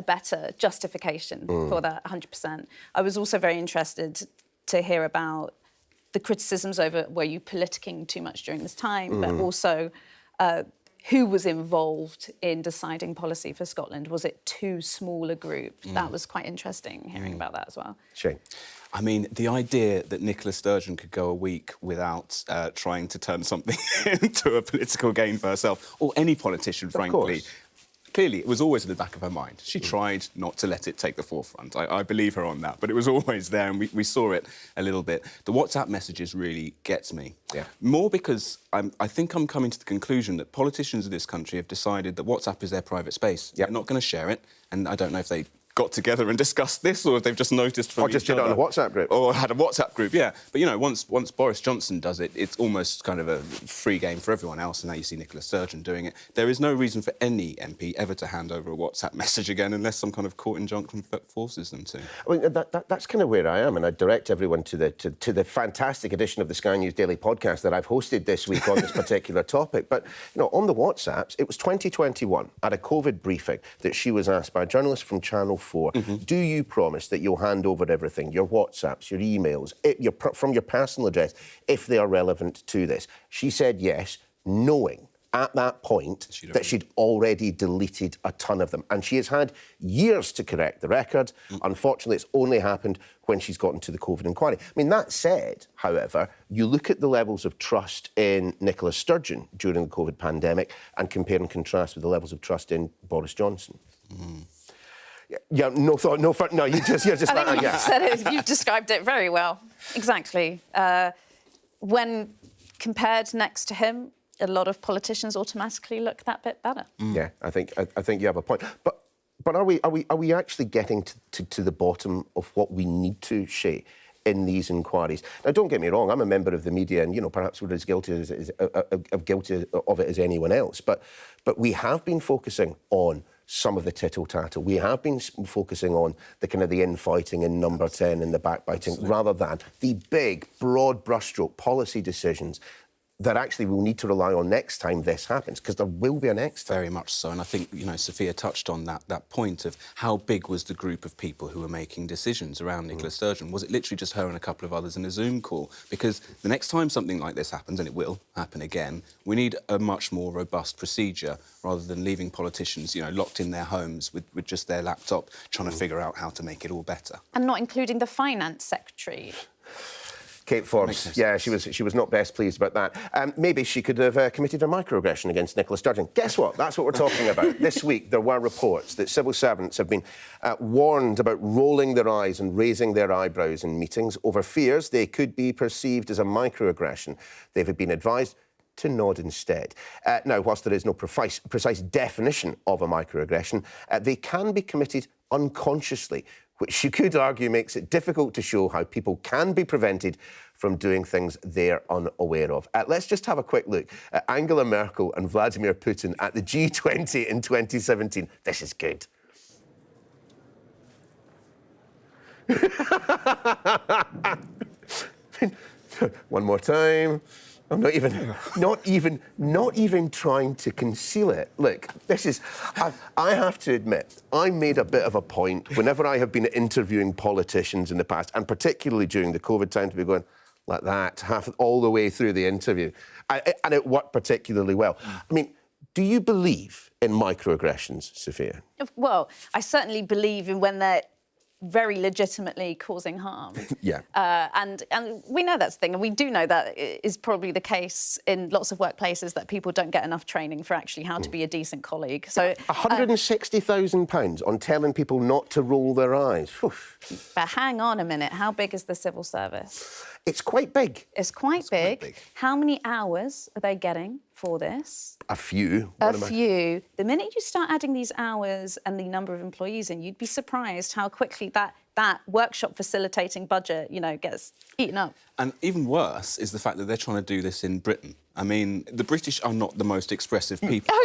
justification for that, 100%. I was also very interested to hear about the criticisms over were you politicking too much during this time, but also who was involved in deciding policy for Scotland? Was it too small a group? That was quite interesting, hearing about that as well. Shane? I mean, the idea that Nicola Sturgeon could go a week without trying to turn something into a political gain for herself, or any politician, frankly, clearly it was always in the back of her mind. She tried not to let it take the forefront. I believe her on that, but it was always there, and we saw it a little bit. The WhatsApp messages really gets me. Yeah. More because I think I'm coming to the conclusion that politicians in this country have decided that WhatsApp is their private space. They're not going to share it, and I don't know if they got together and discussed this, or if they've just noticed from Or just did it on a WhatsApp group. Or had a WhatsApp group, yeah. But, you know, once Boris Johnson does it, it's almost kind of a free game for everyone else, and now you see Nicola Sturgeon doing it. There is no reason for any MP ever to hand over a WhatsApp message again unless some kind of court injunction forces them to. I mean, that's kind of where I am, and I direct everyone to the fantastic edition of the Sky News Daily podcast that I've hosted this week on this particular topic. But, you know, on the WhatsApps, it was 2021, at a COVID briefing, that she was asked by a journalist from Channel 4, do you promise that you'll hand over everything, your WhatsApps, your emails, from your personal address, if they are relevant to this? She said yes, knowing at that point that she'd already deleted a ton of them. And she has had years to correct the record. Unfortunately, it's only happened when she's gotten to the COVID inquiry. I mean, that said, however, you look at the levels of trust in Nicola Sturgeon during the COVID pandemic and compare and contrast with the levels of trust in Boris Johnson. Yeah, no thought, no. No, you're just. I think you've said it. You've described it very well. Exactly. When compared next to him, a lot of politicians automatically look that bit better. Yeah, I think you have a point. But are we actually getting to the bottom of what we need to, Shay, in these inquiries? Now, don't get me wrong. I'm a member of the media, and, you know, perhaps we're as guilty of it as anyone else. But we have been focusing on some of the tittle-tattle. We have been focusing on the kind of the infighting in Number 10 and the backbiting, rather than the big, broad brushstroke policy decisions that actually we'll need to rely on next time this happens, because there will be a next time. Very much so, and I think, you know, Sophia touched on that point of how big was the group of people who were making decisions around Nicola Sturgeon. Was it literally just her and a couple of others in a Zoom call? Because the next time something like this happens, and it will happen again, we need a much more robust procedure rather than leaving politicians, you know, locked in their homes with just their laptop trying to figure out how to make it all better. And not including the finance secretary. Kate Forbes, yeah, she was not best pleased about that. Maybe she could have committed a microaggression against Nicola Sturgeon. Guess what? That's what we're talking about. This week, there were reports that civil servants have been warned about rolling their eyes and raising their eyebrows in meetings over fears they could be perceived as a microaggression. They've been advised to nod instead. Now, whilst there is no precise definition of a microaggression, they can be committed unconsciously, which you could argue makes it difficult to show how people can be prevented from doing things they're unaware of. Let's just have a quick look at Angela Merkel and Vladimir Putin at the G20 in 2017. This is good. One more time. I'm not even trying to conceal it. Look, this is. I have to admit, I made a bit of a point whenever I have been interviewing politicians in the past, and particularly during the COVID time, to be going like that, all the way through the interview, and it worked particularly well. I mean, do you believe in microaggressions, Sophia? Well, I certainly believe in when they're very legitimately causing harm. Yeah. And we know that's the thing, and we do know that is probably the case in lots of workplaces, that people don't get enough training for actually how to be a decent colleague. So £160,000 on telling people not to roll their eyes. But hang on a minute, how big is the civil service? It's quite big. It's quite big. How many hours are they getting for this? A few. A few. The minute you start adding these hours and the number of employees in, you'd be surprised how quickly that workshop facilitating budget, you know, gets eaten up. And even worse is the fact that they're trying to do this in Britain. I mean, the British are not the most expressive people.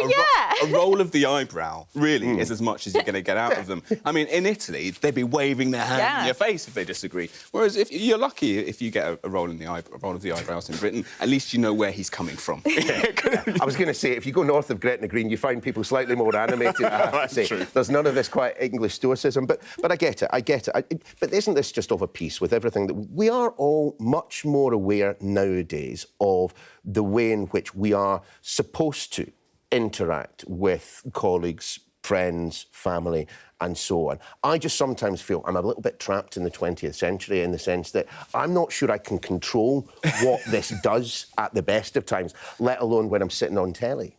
A roll of the eyebrow, really, is as much as you're going to get out of them. I mean, in Italy, they'd be waving their hand in your face if they disagree. Whereas if you're lucky if you get a roll of the eyebrows in Britain, at least you know where he's coming from. I was going to say, if you go north of Gretna Green, you find people slightly more animated, I have to say. True. There's none of this quite English stoicism, but I get it. But isn't this just of a piece with everything that we are all much more aware nowadays of the way in which we are supposed to interact with colleagues, friends, family, and so on. I just sometimes feel I'm a little bit trapped in the 20th century in the sense that I'm not sure I can control what this does at the best of times, let alone when I'm sitting on telly.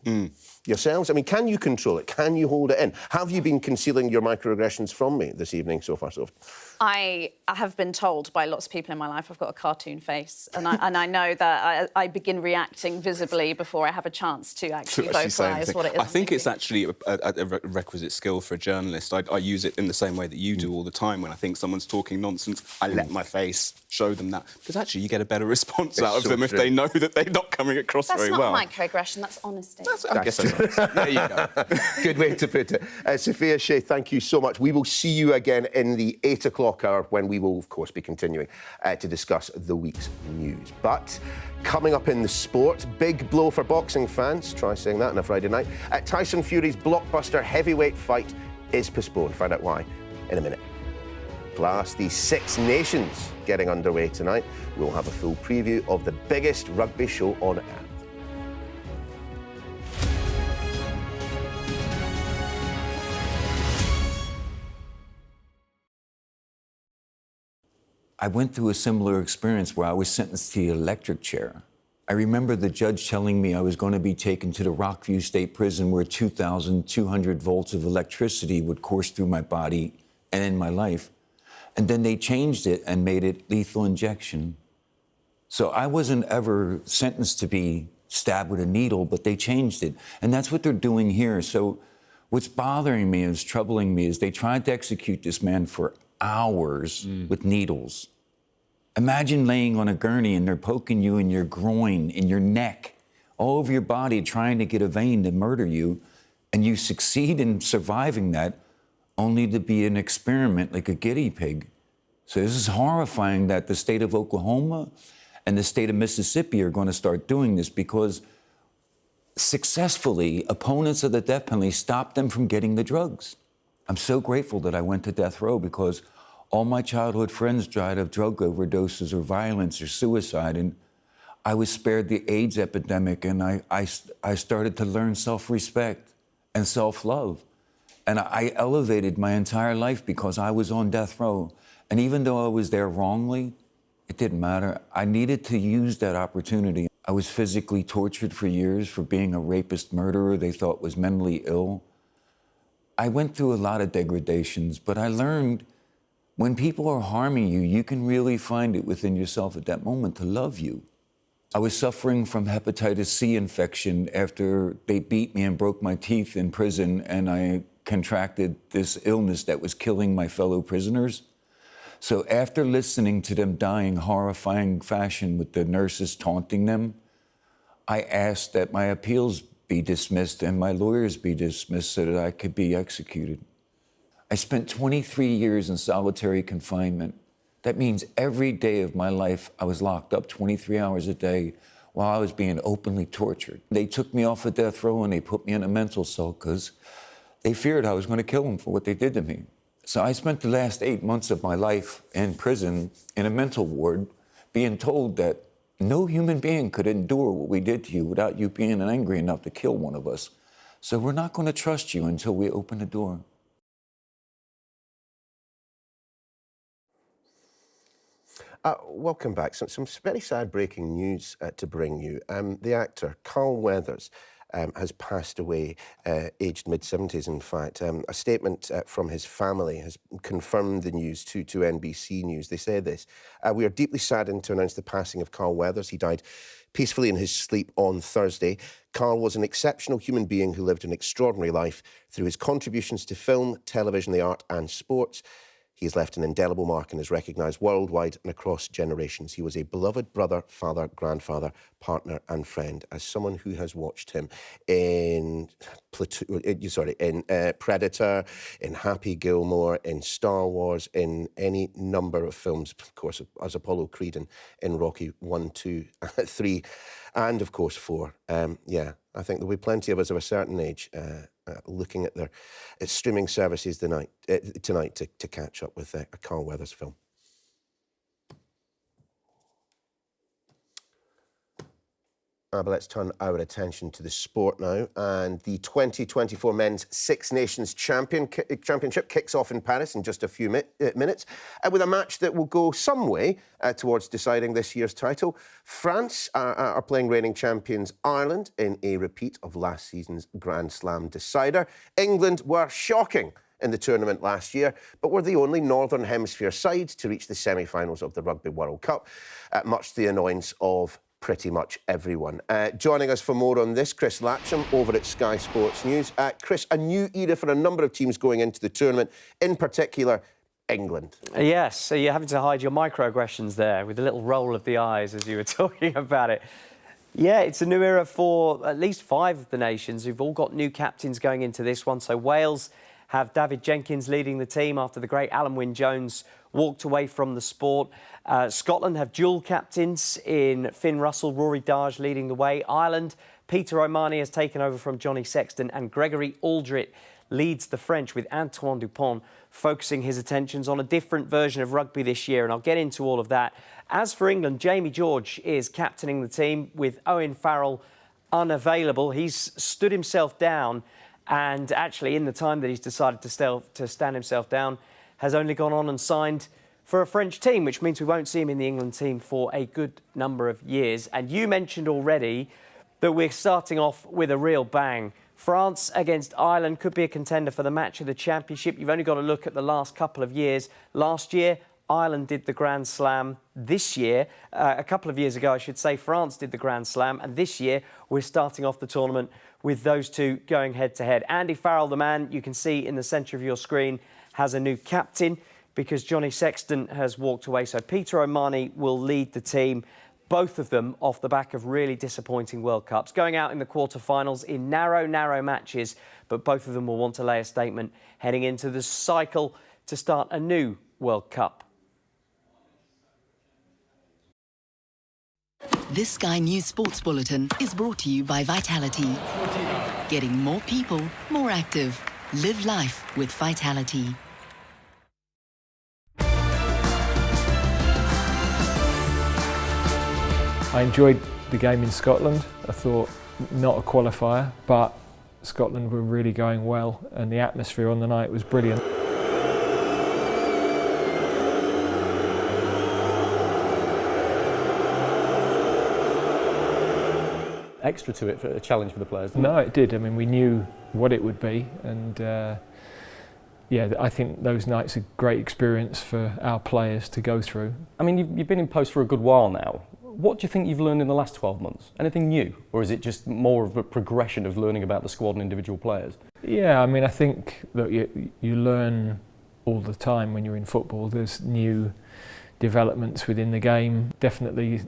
Yourselves? I mean, can you control it? Can you hold it in? Have you been concealing your microaggressions from me this evening so far, Sophie? I have been told by lots of people in my life I've got a cartoon face, and I know that I begin reacting visibly before I have a chance to actually vocalise what it is. I think it's actually a requisite skill for a journalist. I use it in the same way that you do all the time. When I think someone's talking nonsense, I let my face show them that. Because actually you get a better response out of them if they know that they're not coming across very well. That's not microaggression, that's honesty. I guess that's right. There you go. Good way to put it. Sophia, Shay, thank you so much. We will see you again in the 8 o'clock hour when we will, of course, be continuing to discuss the week's news. But coming up in the sport, big blow for boxing fans. Try saying that on a Friday night. Tyson Fury's blockbuster heavyweight fight is postponed. Find out why in a minute. Plus, the Six Nations getting underway tonight. We'll have a full preview of the biggest rugby show on earth. I went through a similar experience where I was sentenced to the electric chair. I remember the judge telling me I was going to be taken to the Rockview State Prison where 2,200 volts of electricity would course through my body and end my life. And then they changed it and made it lethal injection. So I wasn't ever sentenced to be stabbed with a needle, but they changed it. And that's what they're doing here. So what's bothering me, is troubling me, is they tried to execute this man for hours with needles. Imagine laying on a gurney and they're poking you in your groin, in your neck, all over your body, trying to get a vein to murder you, and you succeed in surviving that, only to be an experiment like a guinea pig. So this is horrifying that the state of Oklahoma and the state of Mississippi are going to start doing this, because successfully, opponents of the death penalty stopped them from getting the drugs. I'm so grateful that I went to death row, because all my childhood friends died of drug overdoses or violence or suicide, and I was spared the AIDS epidemic, and I started to learn self-respect and self-love. And I elevated my entire life because I was on death row. And even though I was there wrongly, it didn't matter. I needed to use that opportunity. I was physically tortured for years for being a rapist murderer they thought was mentally ill. I went through a lot of degradations, but I learned when people are harming you, you can really find it within yourself at that moment to love you. I was suffering from hepatitis C infection after they beat me and broke my teeth in prison, and I contracted this illness that was killing my fellow prisoners. So after listening to them die in horrifying fashion with the nurses taunting them, I asked that my appeals be dismissed and my lawyers be dismissed so that I could be executed. I spent 23 years in solitary confinement. That means every day of my life I was locked up 23 hours a day while I was being openly tortured. They took me off of death row and they put me in a mental cell because they feared I was going to kill them for what they did to me. So I spent the last 8 months of my life in prison in a mental ward being told that no human being could endure what we did to you without you being angry enough to kill one of us. So we're not going to trust you until we open the door. Welcome back. Some very sad breaking news to bring you. The actor Carl Weathers has passed away, aged mid-70s, in fact. A statement from his family has confirmed the news to NBC News. They say this: "We are deeply saddened to announce the passing of Carl Weathers. He died peacefully in his sleep on Thursday. Carl was an exceptional human being who lived an extraordinary life. Through his contributions to film, television, the art and sports, he has left an indelible mark and is recognised worldwide and across generations. He was a beloved brother, father, grandfather, partner and friend." As someone who has watched him in Predator, in Happy Gilmore, in Star Wars, in any number of films, of course, as Apollo Creed in Rocky 1, 2, 3, and of course 4. I think there'll be plenty of us of a certain age looking at their streaming services tonight to catch up with a Carl Weathers film. But let's turn our attention to the sport now. And the 2024 Men's Six Nations Championship kicks off in Paris in just a few minutes with a match that will go some way towards deciding this year's title. France are playing reigning champions Ireland in a repeat of last season's Grand Slam decider. England were shocking in the tournament last year, but were the only Northern Hemisphere side to reach the semi-finals of the Rugby World Cup, much to the annoyance of pretty much everyone. Joining us for more on this, Chris Latcham over at Sky Sports News. Chris, a new era for a number of teams going into the tournament, in particular England. Yes, so you're having to hide your microaggressions there with a little roll of the eyes as you were talking about it. Yeah, it's a new era for at least 5 of the nations who've all got new captains going into this one. So Wales have David Jenkins leading the team after the great Alan Wynne-Jones walked away from the sport. Scotland have dual captains in Finn Russell, Rory Darge leading the way. Ireland, Peter O'Mahony has taken over from Johnny Sexton, and Gregory Aldrit leads the French, with Antoine Dupont focusing his attentions on a different version of rugby this year, and I'll get into all of that. As for England, Jamie George is captaining the team with Owen Farrell unavailable. He's stood himself down, and actually in the time that he's decided to stand himself down, has only gone on and signed for a French team, which means we won't see him in the England team for a good number of years. And you mentioned already that we're starting off with a real bang. France against Ireland could be a contender for the match of the championship. You've only got to look at the last couple of years. Last year, Ireland did the Grand Slam. This year, a couple of years ago, I should say, France did the Grand Slam. And this year, we're starting off the tournament with those two going head-to-head. Andy Farrell, the man you can see in the centre of your screen, has a new captain because Johnny Sexton has walked away. So Peter O'Mahony will lead the team, both of them off the back of really disappointing World Cups, going out in the quarter-finals in narrow matches, but both of them will want to lay a statement heading into the cycle to start a new World Cup. This Sky News Sports Bulletin is brought to you by Vitality. Getting more people more active. Live life with Vitality. I enjoyed the game in Scotland. I thought not a qualifier, but Scotland were really going well and the atmosphere on the night was brilliant. Extra to it for a challenge for the players? No, it did. I mean, we knew what it would be, and yeah, I think those nights are a great experience for our players to go through. I mean, you've been in post for a good while now. What do you think you've learned in the last 12 months? Anything new? Or is it just more of a progression of learning about the squad and individual players? Yeah, I mean, I think that you learn all the time when you're in football. There's new developments within the game. Definitely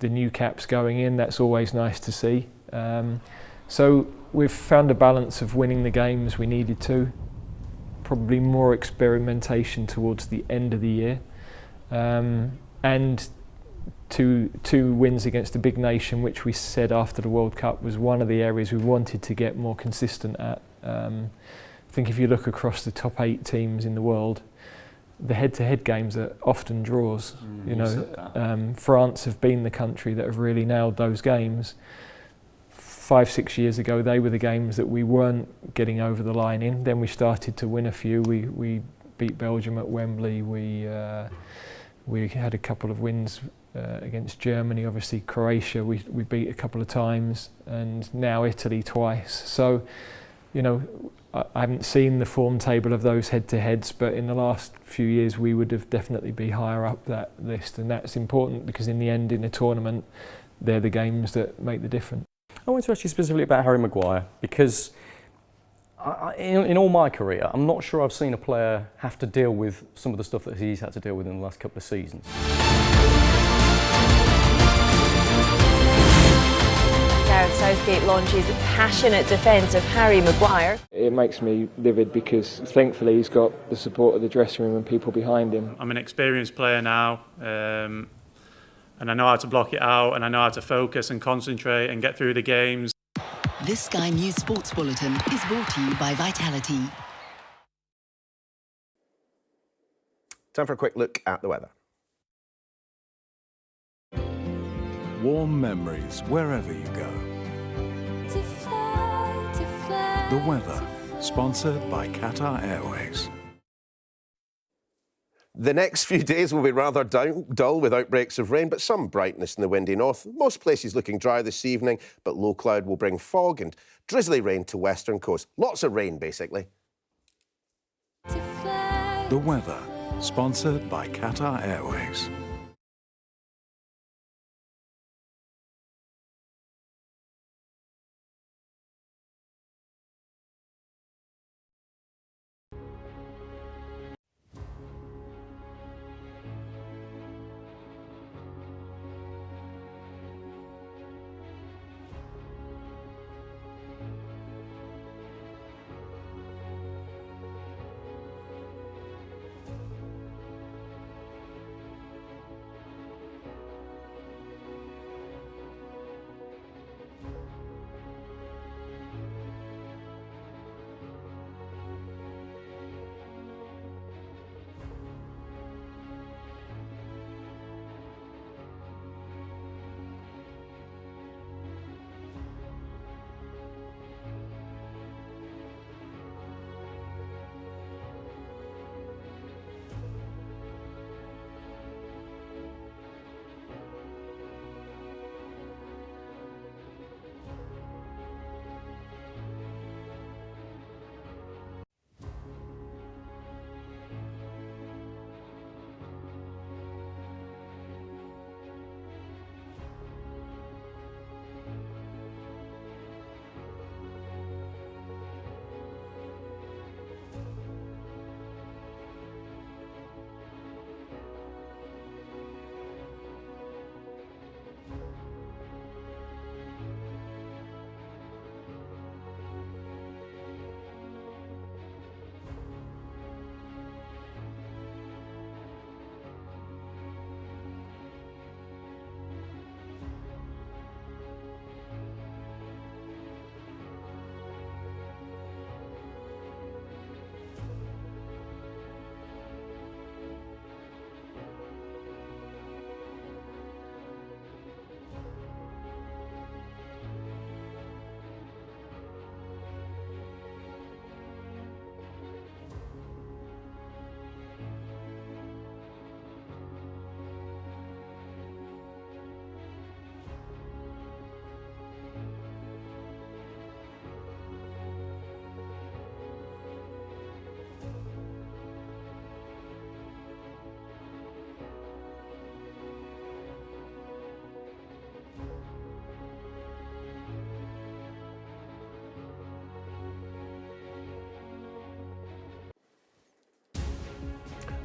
the new caps going in, that's always nice to see. So we've found a balance of winning the games we needed to. Probably more experimentation towards the end of the year. And two wins against a big nation, which we said after the World Cup was one of the areas we wanted to get more consistent at. I think if you look across the top 8 teams in the world, the head-to-head games are often draws. You know, France have been the country that have really nailed those games. 5-6 years ago, they were the games that we weren't getting over the line in. Then we started to win a few. We beat Belgium at Wembley. We We had a couple of wins against Germany, obviously Croatia we beat a couple of times, and now Italy twice. So, you know, I haven't seen the form table of those head-to-heads, but in the last few years we would have definitely be higher up that list, and that's important because in the end, in a tournament, they're the games that make the difference. I want to ask you specifically about Harry Maguire, because in all my career, I'm not sure I've seen a player have to deal with some of the stuff that he's had to deal with in the last couple of seasons. Gareth Southgate launches a passionate defence of Harry Maguire. It makes me livid because thankfully he's got the support of the dressing room and people behind him. I'm an experienced player now, and I know how to block it out, and I know how to focus and concentrate and get through the games. This Sky News Sports Bulletin is brought to you by Vitality. Time for a quick look at the weather. Warm memories wherever you go. The weather, sponsored by Qatar Airways. The next few days will be rather dull with outbreaks of rain, but some brightness in the windy north. Most places looking dry this evening, but low cloud will bring fog and drizzly rain to western coast. Lots of rain, basically. The weather, sponsored by Qatar Airways.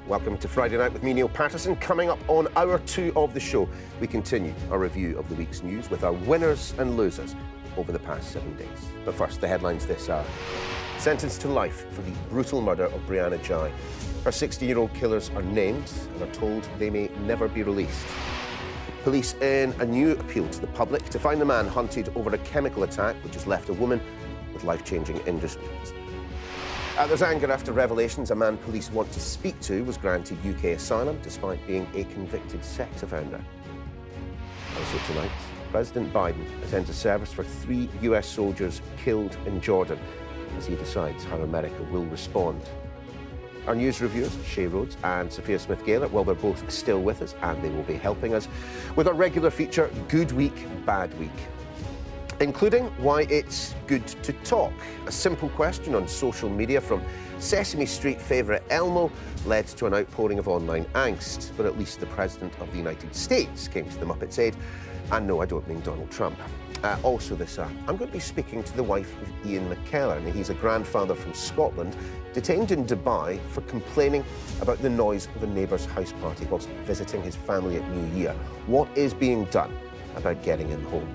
Welcome to Friday Night with me, Niall Paterson. Coming up on hour 2 of the show, we continue our review of the week's news with our winners and losers over the past 7 days. But first, the headlines this hour. Sentenced to life for the brutal murder of Brianna Ghey. Her 16-year-old killers are named and are told they may never be released. Police in a new appeal to the public to find the man hunted over a chemical attack which has left a woman with life-changing injuries. There's anger after revelations a man police want to speak to was granted UK asylum despite being a convicted sex offender. Also tonight, President Biden attends a service for 3 US soldiers killed in Jordan as he decides how America will respond. Our news reviewers, Seyi Rhodes and Sophia Smith-Galer, well, they're both still with us and they will be helping us with our regular feature, Good Week, Bad Week, including why it's good to talk. A simple question on social media from Sesame Street favourite Elmo led to an outpouring of online angst, but at least the President of the United States came to the Muppets' aid. And no, I don't mean Donald Trump. Also this I'm going to be speaking to the wife of Ian McKellar. Now, he's a grandfather from Scotland, detained in Dubai for complaining about the noise of a neighbour's house party whilst visiting his family at New Year. What is being done about getting him home?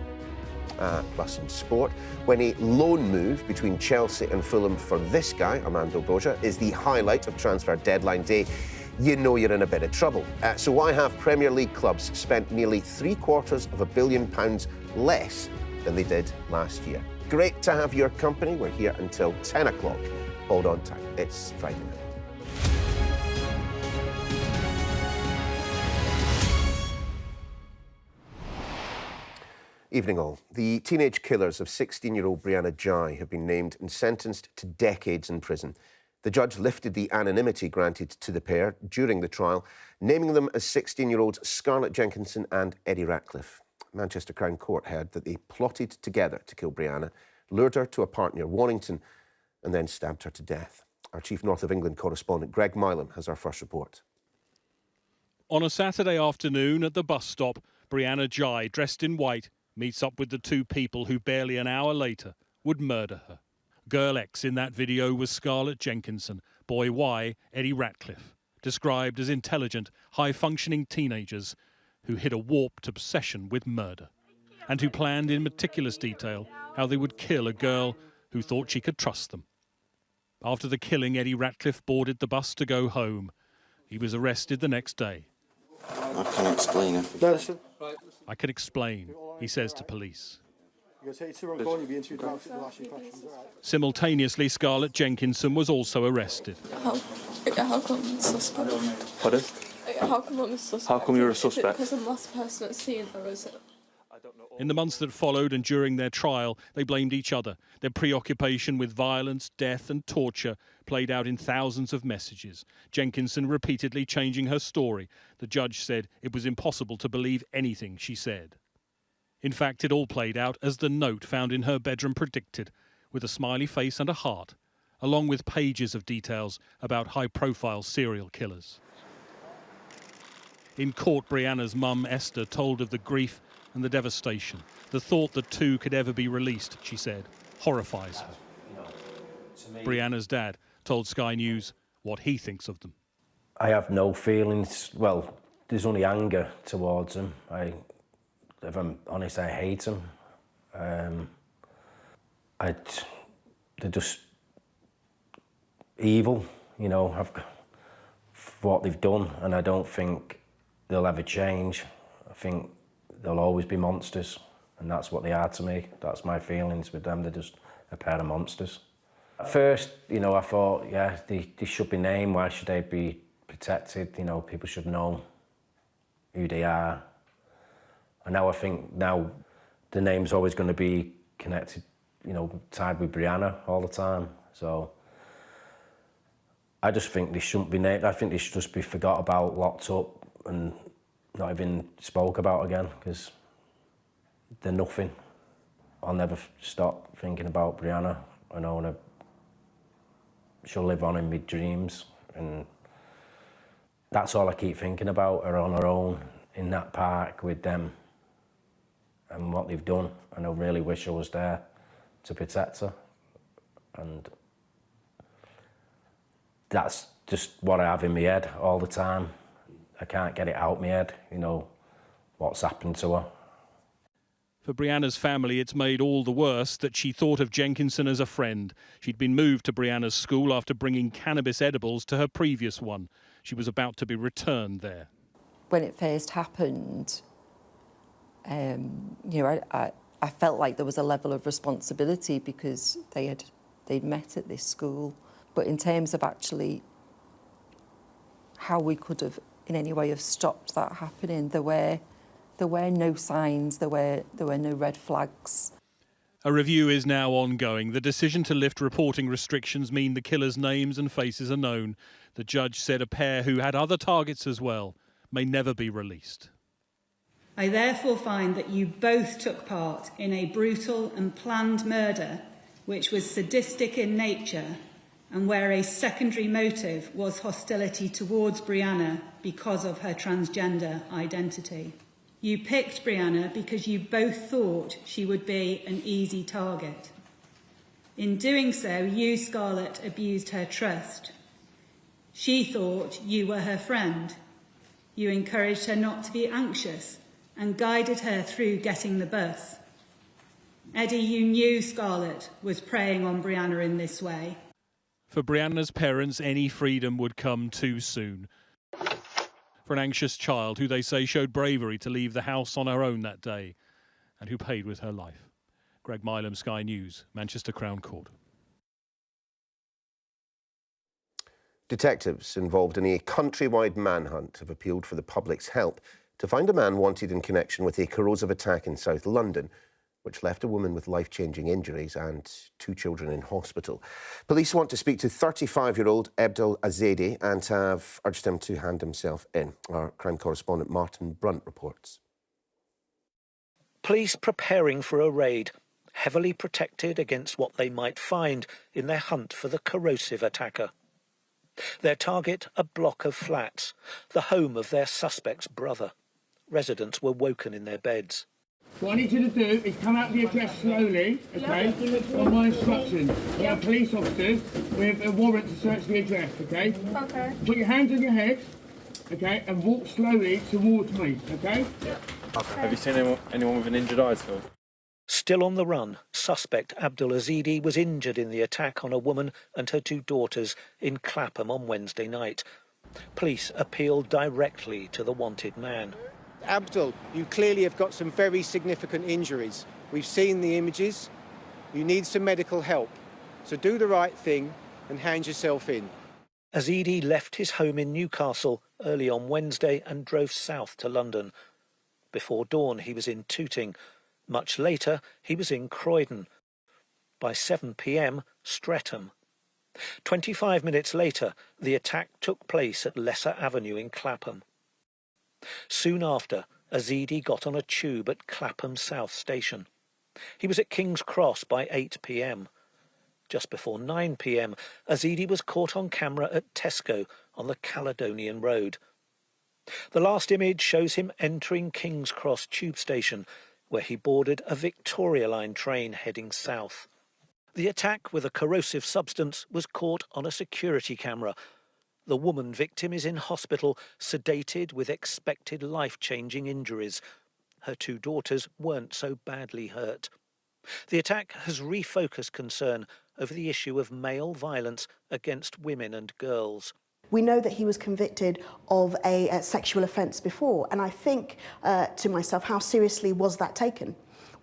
Plus in sport, when a loan move between Chelsea and Fulham for this guy, Armando Broja, is the highlight of transfer deadline day, you know you're in a bit of trouble. So why have Premier League clubs spent nearly £750 million less than they did last year? Great to have your company. We're here until 10 o'clock. Hold on tight. It's Friday night. Evening all. The teenage killers of 16-year-old Brianna Ghey have been named and sentenced to decades in prison. The judge lifted the anonymity granted to the pair during the trial, naming them as 16-year-olds Scarlett Jenkinson and Eddie Ratcliffe. Manchester Crown Court heard that they plotted together to kill Brianna, lured her to a park near Warrington, and then stabbed her to death. Our Chief North of England correspondent Greg Milam has our first report. On a Saturday afternoon at the bus stop, Brianna Ghey, dressed in white, meets up with the two people who barely an hour later would murder her. Girl X in that video was Scarlett Jenkinson, boy Y, Eddie Ratcliffe, described as intelligent, high-functioning teenagers who hid a warped obsession with murder and who planned in meticulous detail how they would kill a girl who thought she could trust them. After the killing, Eddie Ratcliffe boarded the bus to go home. He was arrested the next day. I can explain it. I can explain, he says to police. Simultaneously, Scarlett Jenkinson was also arrested. How come I'm a suspect? Pardon? How come I'm a suspect? How come you're a suspect? Because I'm the last person that's seen her, is it? In the months that followed and during their trial, they blamed each other. Their preoccupation with violence, death and torture played out in thousands of messages. Jenkinson repeatedly changing her story. The judge said it was impossible to believe anything she said. In fact, it all played out as the note found in her bedroom predicted, with a smiley face and a heart, along with pages of details about high-profile serial killers. In court, Brianna's mum, Esther, told of the grief and the devastation. The thought that two could ever be released, she said, horrifies her. Brianna's dad told Sky News what he thinks of them. I have no feelings. Well, there's only anger towards them. If I'm honest, I hate them. They're just evil, you know, for what they've done, and I don't think they'll ever change. I think they'll always be monsters, and that's what they are to me. That's my feelings with them. They're just a pair of monsters. At first, you know, I thought, yeah, they should be named. Why should they be protected? You know, people should know who they are. And now I think now the name's always going to be connected, you know, tied with Brianna all the time. So I just think they shouldn't be named. I think they should just be forgot about, locked up, and not even spoke about again, because they're nothing. I'll never stop thinking about Brianna. I know she'll live on in my dreams, and that's all I keep thinking about, her on her own in that park with them and what they've done. And I really wish I was there to protect her. And that's just what I have in my head all the time. I can't get it out of my head, you know, what's happened to her. For Brianna's family, it's made all the worse that she thought of Jenkinson as a friend. She'd been moved to Brianna's school after bringing cannabis edibles to her previous one. She was about to be returned there. When it first happened, you know, I felt like there was a level of responsibility because they'd met at this school. But in terms of actually how we could have in any way have stopped that happening, there were no signs, there were no red flags. A review is now ongoing. The decision to lift reporting restrictions mean the killers' names and faces are known. The judge said a pair who had other targets as well may never be released. I therefore find that you both took part in a brutal and planned murder which was sadistic in nature and where a secondary motive was hostility towards Brianna because of her transgender identity. You picked Brianna because you both thought she would be an easy target. In doing so, you, Scarlett, abused her trust. She thought you were her friend. You encouraged her not to be anxious and guided her through getting the bus. Eddie, you knew Scarlett was preying on Brianna in this way. For Brianna's parents, any freedom would come too soon. For an anxious child who they say showed bravery to leave the house on her own that day and who paid with her life. Greg Milam, Sky News, Manchester Crown Court. Detectives involved in a countrywide manhunt have appealed for the public's help to find a man wanted in connection with a corrosive attack in South London, which left a woman with life-changing injuries and 2 children in hospital. Police want to speak to 35-year-old Abdul Azedi and have urged him to hand himself in. Our crime correspondent Martin Brunt reports. Police preparing for a raid, heavily protected against what they might find in their hunt for the corrosive attacker. Their target, a block of flats, the home of their suspect's brother. Residents were woken in their beds. What I need you to do is come out of the address slowly, okay, on my instructions. We are police officers with a warrant to search the address, okay? Okay. Put your hands on your head, okay, and walk slowly towards me, okay? Okay. Have you seen anyone with an injured eye still? Still on the run, suspect Abdul Azedi was injured in the attack on a woman and her 2 daughters in Clapham on Wednesday night. Police appealed directly to the wanted man. Abdul, you clearly have got some very significant injuries. We've seen the images. You need some medical help. So do the right thing and hand yourself in. Azedi left his home in Newcastle early on Wednesday and drove south to London. Before dawn, he was in Tooting. Much later, he was in Croydon. By 7 p.m, Streatham. 25 minutes later, the attack took place at Lesser Avenue in Clapham. Soon after, Azedi got on a tube at Clapham South Station. He was at King's Cross by 8 p.m. Just before 9 p.m, Azedi was caught on camera at Tesco on the Caledonian Road. The last image shows him entering King's Cross tube station, where he boarded a Victoria Line train heading south. The attack with a corrosive substance was caught on a security camera. The woman victim is in hospital, sedated with expected life-changing injuries. Her 2 daughters weren't so badly hurt. The attack has refocused concern over the issue of male violence against women and girls. We know that he was convicted of a sexual offence before, and I think to myself, how seriously was that taken?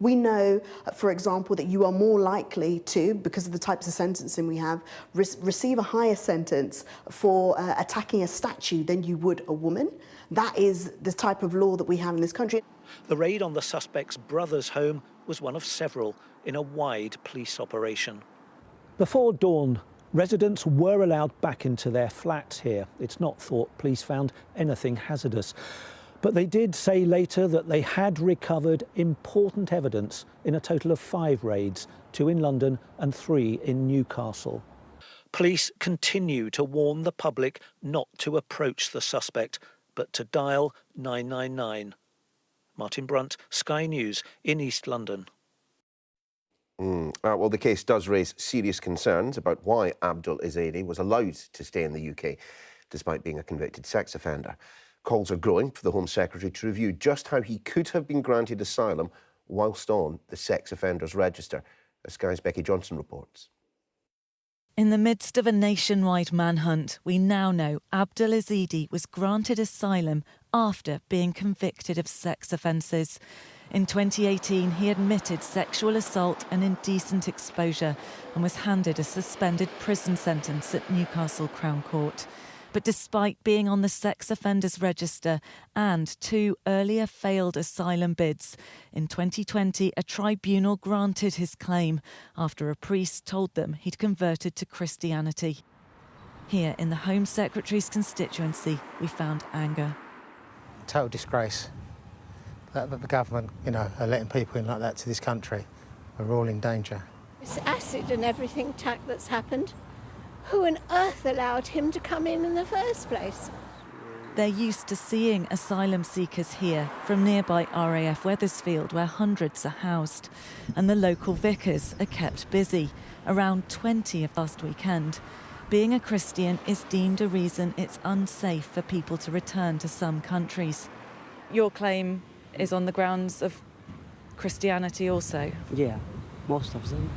We know, for example, that you are more likely to, because of the types of sentencing we have, receive a higher sentence for attacking a statue than you would a woman. That is the type of law that we have in this country. The raid on the suspect's brother's home was one of several in a wide police operation. Before dawn, residents were allowed back into their flats here. It's not thought police found anything hazardous. But they did say later that they had recovered important evidence in a total of 5 raids, 2 in London and 3 in Newcastle. Police continue to warn the public not to approach the suspect, but to dial 999. Martin Brunt, Sky News in East London. Well, the case does raise serious concerns about why Abdul Azedi was allowed to stay in the UK, despite being a convicted sex offender. Calls are growing for the Home Secretary to review just how he could have been granted asylum whilst on the sex offenders register, as Sky's Becky Johnson reports. In the midst of a nationwide manhunt, we now know Abdul Azedi was granted asylum after being convicted of sex offences. In 2018, he admitted sexual assault and indecent exposure and was handed a suspended prison sentence at Newcastle Crown Court. But despite being on the sex offenders register and 2 earlier failed asylum bids, in 2020 a tribunal granted his claim after a priest told them he'd converted to Christianity. Here in the Home Secretary's constituency, we found anger. Total disgrace that the government, are letting people in like that to this country. We're all in danger. It's acid and everything that's happened. Who on earth allowed him to come in the first place? They're used to seeing asylum seekers here from nearby RAF Wethersfield, where hundreds are housed. And the local vicars are kept busy, around 20 last weekend. Being a Christian is deemed a reason it's unsafe for people to return to some countries. Your claim is on the grounds of Christianity also? Yeah, most of them.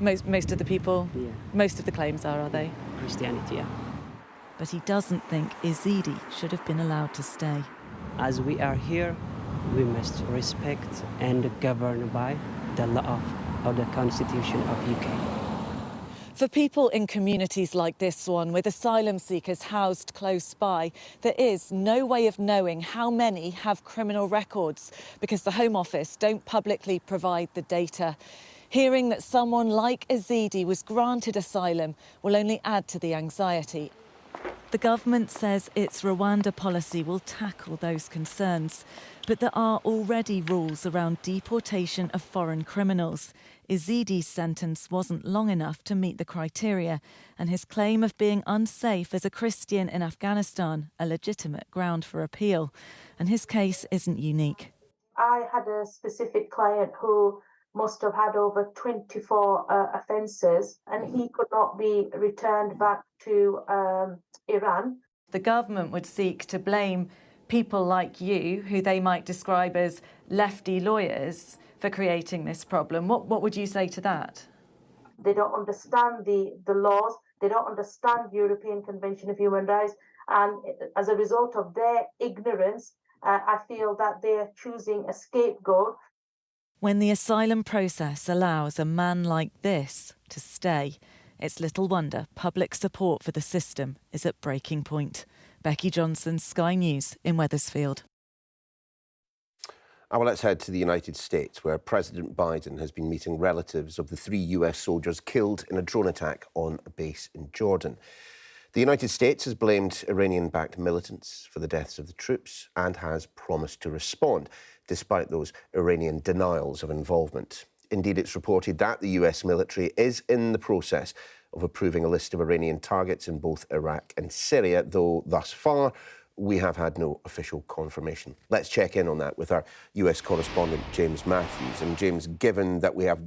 Most of the people? Yeah. Most of the claims are they? Christianity, yeah. But he doesn't think Ezidi should have been allowed to stay. As we are here, we must respect and govern by the law of the Constitution of UK. For people in communities like this one, with asylum seekers housed close by, there is no way of knowing how many have criminal records because the Home Office don't publicly provide the data. Hearing that someone like Ezidi was granted asylum will only add to the anxiety. The government says its Rwanda policy will tackle those concerns, but there are already rules around deportation of foreign criminals. Ezidi's sentence wasn't long enough to meet the criteria, and his claim of being unsafe as a Christian in Afghanistan a legitimate ground for appeal. And his case isn't unique. I had a specific client who must have had over 24 offences, and he could not be returned back to Iran. The government would seek to blame people like you, who they might describe as lefty lawyers, for creating this problem. What would you say to that? They don't understand the laws, they don't understand European Convention of Human Rights, and as a result of their ignorance, I feel that they're choosing a scapegoat. When the asylum process allows a man like this to stay, it's little wonder public support for the system is at breaking point. Becky Johnson, Sky News in Wethersfield. Well, let's head to the United States, where President Biden has been meeting relatives of the 3 US soldiers killed in a drone attack on a base in Jordan. The United States has blamed Iranian-backed militants for the deaths of the troops and has promised to respond, despite those Iranian denials of involvement. Indeed, it's reported that the US military is in the process of approving a list of Iranian targets in both Iraq and Syria, though thus far we have had no official confirmation. Let's check in on that with our US correspondent, James Matthews. And James, given that we have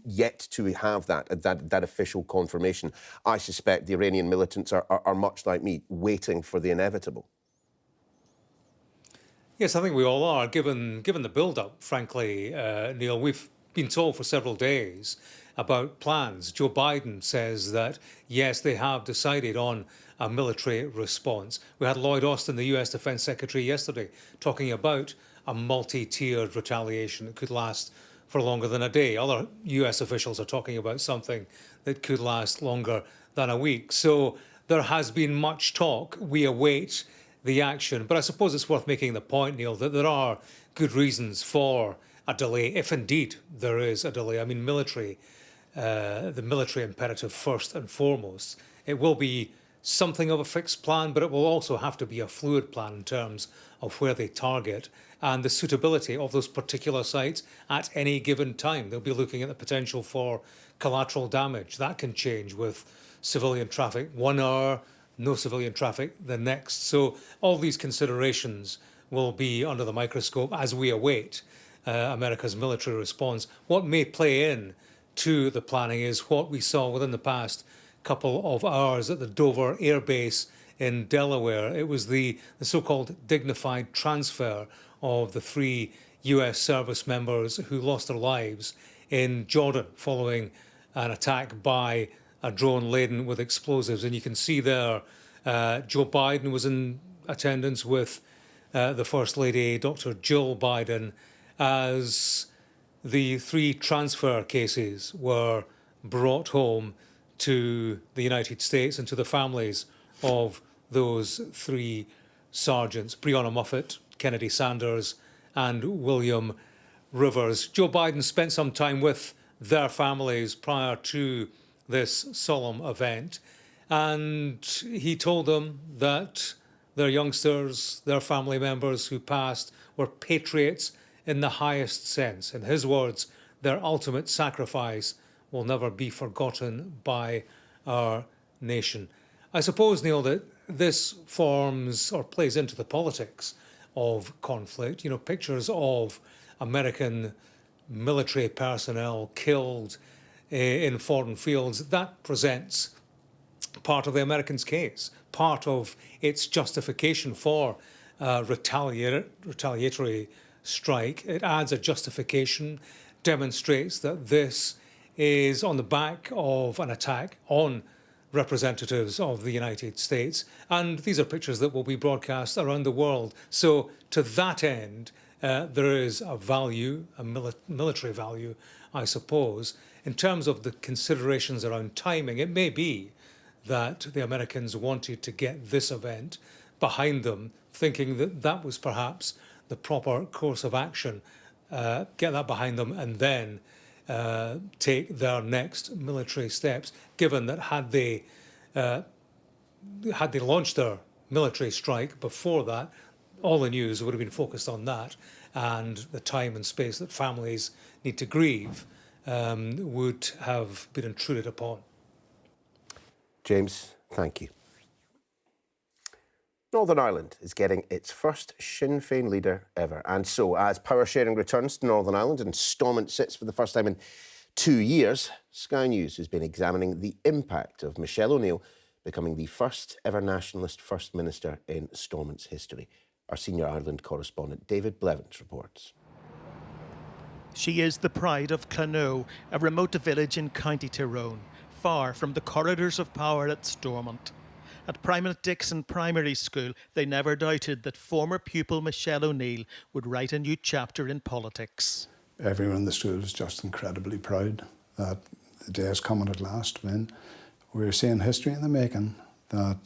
yet to have that official confirmation, I suspect the Iranian militants are much like me, waiting for the inevitable. Yes, I think we all are, given the build-up, frankly, Neil. We've been told for several days about plans. Joe Biden says that, yes, they have decided on a military response. We had Lloyd Austin, the US Defense Secretary, yesterday talking about a multi-tiered retaliation that could last for longer than a day. Other US officials are talking about something that could last longer than a week. So there has been much talk. We await the action. But I suppose it's worth making the point, Neil, that there are good reasons for a delay, if indeed there is a delay. I mean, the military imperative first and foremost. It will be something of a fixed plan, but it will also have to be a fluid plan in terms of where they target and the suitability of those particular sites at any given time. They'll be looking at the potential for collateral damage. That can change with civilian traffic 1 hour, no civilian traffic the next. So all these considerations will be under the microscope as we await America's military response. What may play in to the planning is what we saw within the past couple of hours at the Dover Air Base in Delaware. It was the so-called dignified transfer of the 3 US service members who lost their lives in Jordan following an attack by a drone laden with explosives. And you can see there Joe Biden was in attendance with the First Lady, Dr. Jill Biden, as the 3 transfer cases were brought home to the United States and to the families of those three sergeants, Breonna Moffat, Kennedy Sanders and William Rivers. Joe Biden spent some time with their families prior to this solemn event, and he told them that their youngsters, their family members who passed, were patriots in the highest sense. In his words, their ultimate sacrifice will never be forgotten by our nation. I suppose, Neil, that this forms or plays into the politics of conflict. You know, pictures of American military personnel killed in foreign fields, that presents part of the Americans' case, part of its justification for retaliatory strike. It adds a justification, demonstrates that this is on the back of an attack on representatives of the United States. And these are pictures that will be broadcast around the world. So to that end, there is a value, a military value, I suppose. In terms of the considerations around timing, it may be that the Americans wanted to get this event behind them, thinking that that was perhaps the proper course of action, get that behind them and then take their next military steps, given that had they launched their military strike before that, all the news would have been focused on that, and the time and space that families need to grieve would have been intruded upon. James, thank you. Northern Ireland is getting its first Sinn Féin leader ever. And so, as power sharing returns to Northern Ireland and Stormont sits for the first time in 2 years, Sky News has been examining the impact of Michelle O'Neill becoming the first ever nationalist First Minister in Stormont's history. Our senior Ireland correspondent David Blevins reports. She is the pride of Clonoe, a remote village in County Tyrone, far from the corridors of power at Stormont. At Primate Dixon Primary School, they never doubted that former pupil Michelle O'Neill would write a new chapter in politics. Everyone in the school is just incredibly proud that the day is coming at last when we're seeing history in the making, that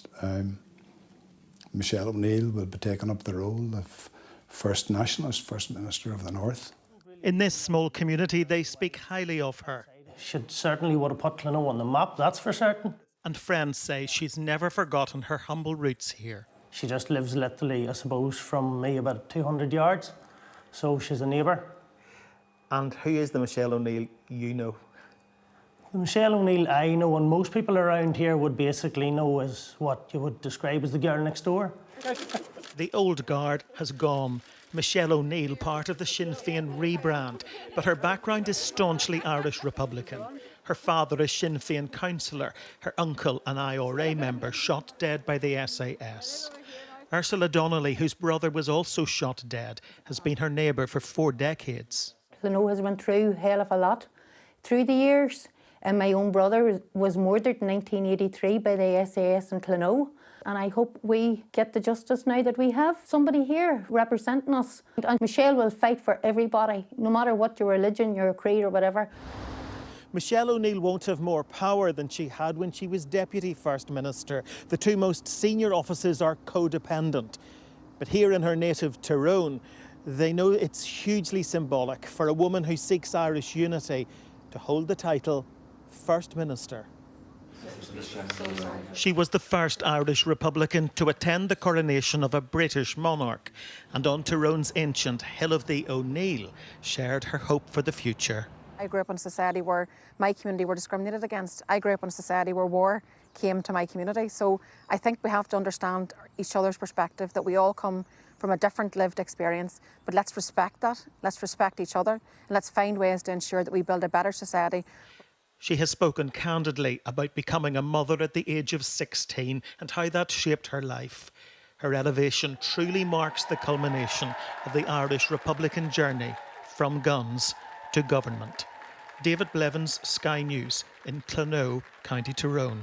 Michelle O'Neill will be taking up the role of first nationalist First Minister of the North. In this small community, they speak highly of her. She certainly would have put Clonoe on the map, that's for certain. And friends say she's never forgotten her humble roots here. She just lives literally, I suppose, from me about 200 yards. So she's a neighbour. And who is the Michelle O'Neill you know? The Michelle O'Neill I know, and most people around here would basically know as what you would describe as the girl next door. The old guard has gone. Michelle O'Neill, part of the Sinn Féin rebrand, but her background is staunchly Irish Republican. Her father, a Sinn Féin councillor, her uncle, an IRA member, shot dead by the SAS. Ursula Donnelly, whose brother was also shot dead, has been her neighbour for 4 decades. Clonoe has went through a hell of a lot through the years, and my own brother was murdered in 1983 by the SAS in Clonoe. And I hope we get the justice now that we have somebody here representing us. And Michelle will fight for everybody, no matter what your religion, your creed or whatever. Michelle O'Neill won't have more power than she had when she was Deputy First Minister. The two most senior offices are codependent. But here in her native Tyrone, they know it's hugely symbolic for a woman who seeks Irish unity to hold the title First Minister. She was the first Irish Republican to attend the coronation of a British monarch, and on Tyrone's ancient Hill of the O'Neill shared her hope for the future. I grew up in a society where my community were discriminated against. I grew up in a society where war came to my community. So I think we have to understand each other's perspective, that we all come from a different lived experience, but let's respect that, let's respect each other, and let's find ways to ensure that we build a better society. She has spoken candidly about becoming a mother at the age of 16 and how that shaped her life. Her elevation truly marks the culmination of the Irish Republican journey from guns to government. David Blevins, Sky News, in Clonoe, County Tyrone.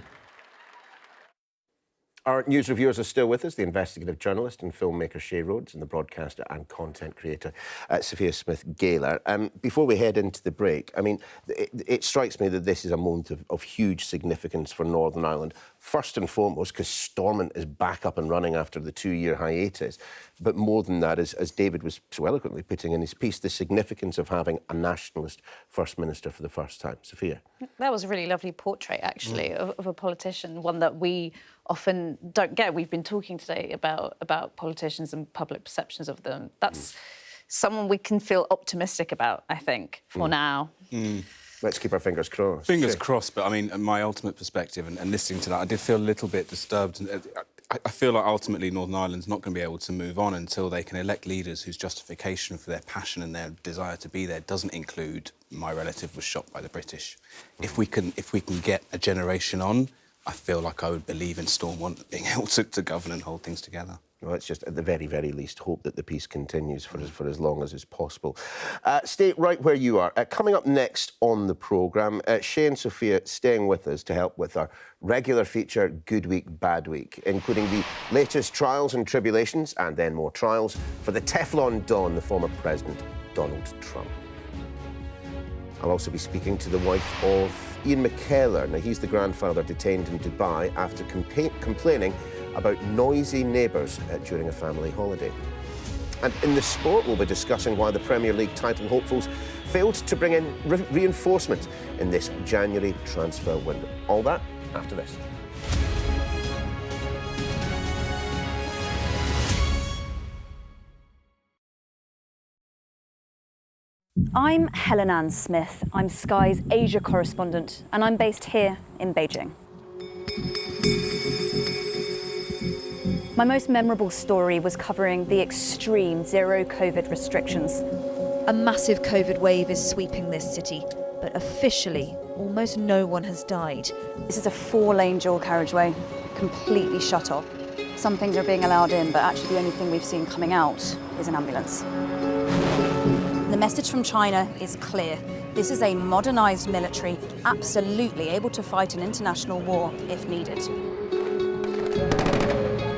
Our news reviewers are still with us, the investigative journalist and filmmaker Seyi Rhodes and the broadcaster and content creator Sophia Smith-Galer. Before we head into the break, I mean, it strikes me that this is a moment of huge significance for Northern Ireland. First and foremost, because Stormont is back up and running after the 2-year hiatus. But more than that, as David was so eloquently putting in his piece, the significance of having a nationalist First Minister for the first time. Sophia? That was a really lovely portrait, actually, of a politician, one that we often don't get. We've been talking today about politicians and public perceptions of them. That's someone we can feel optimistic about, I think, for now. Let's keep our fingers crossed. Fingers crossed, but I mean, my ultimate perspective and listening to that, I did feel a little bit disturbed. I feel like ultimately Northern Ireland's not going to be able to move on until they can elect leaders whose justification for their passion and their desire to be there doesn't include my relative was shot by the British. If we can get a generation on, I feel like I would believe in Stormont being able to govern and hold things together. Well, let's just, at the very, very least, hope that the peace continues for as long as is possible. Stay right where you are. Coming up next on the programme, Seyi and Sophia staying with us to help with our regular feature, Good Week, Bad Week, including the latest trials and tribulations, and then more trials, for the Teflon Don, the former President, Donald Trump. I'll also be speaking to the wife of Ian McKellar. Now, he's the grandfather detained in Dubai after complaining about noisy neighbours during a family holiday. And in the sport, we'll be discussing why the Premier League title hopefuls failed to bring in reinforcement in this January transfer window. All that after this. I'm Helen Ann Smith. I'm Sky's Asia correspondent, and I'm based here in Beijing. My most memorable story was covering the extreme zero COVID restrictions. A massive COVID wave is sweeping this city, but officially, almost no one has died. This is a 4-lane dual carriageway, completely shut off. Some things are being allowed in, but actually the only thing we've seen coming out is an ambulance. The message from China is clear. This is a modernised military, absolutely able to fight an international war if needed.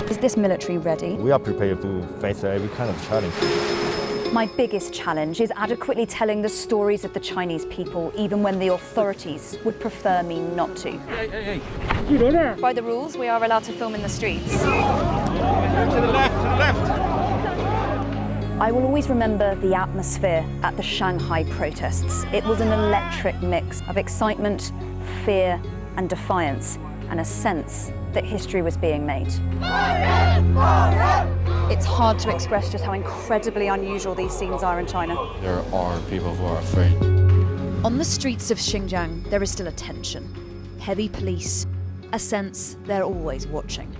Is this military ready? We are prepared to face every kind of challenge. My biggest challenge is adequately telling the stories of the Chinese people, even when the authorities would prefer me not to. Hey. By the rules, we are allowed to film in the streets. To the left. I will always remember the atmosphere at the Shanghai protests. It was an electric mix of excitement, fear, and defiance, and a sense that history was being made. It's hard to express just how incredibly unusual these scenes are in China. There are people who are afraid. On the streets of Xinjiang, there is still a tension. Heavy police, a sense they're always watching.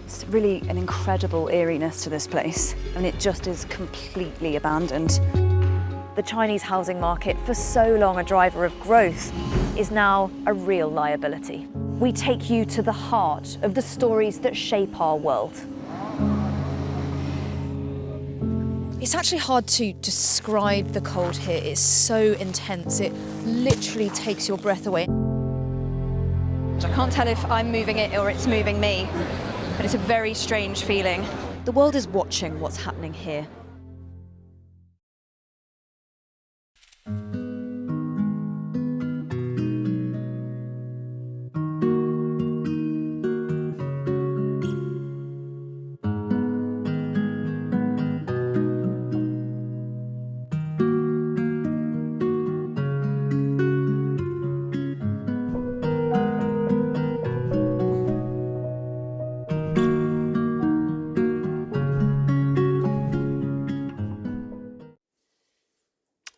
It's really an incredible eeriness to this place, and it just is completely abandoned. The Chinese housing market, for so long a driver of growth, is now a real liability. We take you to the heart of the stories that shape our world. It's actually hard to describe the cold here. It's so intense. It literally takes your breath away. I can't tell if I'm moving it or it's moving me, but it's a very strange feeling. The world is watching what's happening here.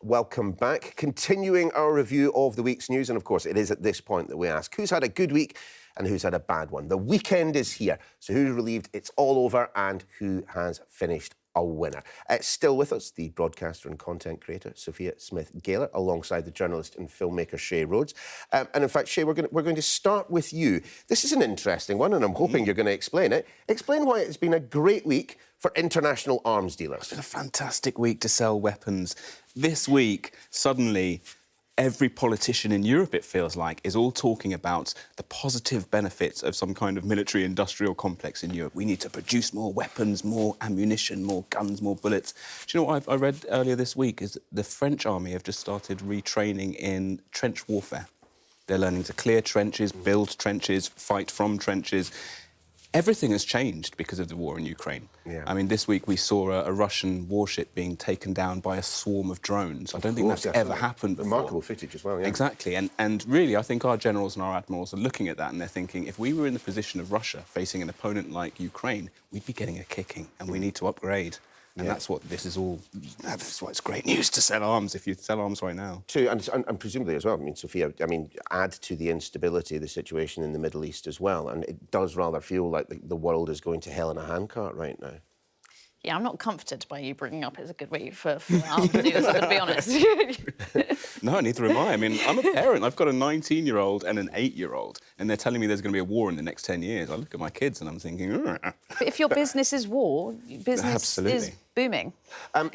Welcome back. Continuing our review of the week's news, and of course it is at this point that we ask who's had a good week and who's had a bad one. The weekend is here, so who's relieved it's all over and who has finished a winner. Still with us, the broadcaster and content creator, Sophia Smith-Galer, alongside the journalist and filmmaker, Seyi Rhodes. And in fact, Seyi, we're going to start with you. This is an interesting one, and I'm hoping you're going to explain it. Explain why it's been a great week for international arms dealers. It's been a fantastic week to sell weapons. This week, suddenly, every politician in Europe, it feels like, is all talking about the positive benefits of some kind of military-industrial complex in Europe. We need to produce more weapons, more ammunition, more guns, more bullets. Do you know what I read earlier this week is that the French army have just started retraining in trench warfare. They're learning to clear trenches, build trenches, fight from trenches. Everything has changed because of the war in Ukraine. Yeah. I mean, this week we saw a Russian warship being taken down by a swarm of drones. I don't think that's ever happened before. Remarkable footage as well, yeah. Exactly, and really, I think our generals and our admirals are looking at that and they're thinking, if we were in the position of Russia facing an opponent like Ukraine, we'd be getting a kicking, and we need to upgrade. And that's what this is all... That's why it's great news to sell arms, if you sell arms right now. True, and presumably as well, I mean, Sophia, add to the instability of the situation in the Middle East as well, and it does rather feel like the world is going to hell in a handcart right now. Yeah, I'm not comforted by you bringing up it's a good week for arms deals, I'm going to be honest. No, neither am I. I mean, I'm a parent. I've got a 19-year-old and an 8-year-old, and they're telling me there's going to be a war in the next 10 years. I look at my kids and I'm thinking... Ugh. But if your business is war, business Absolutely. is booming.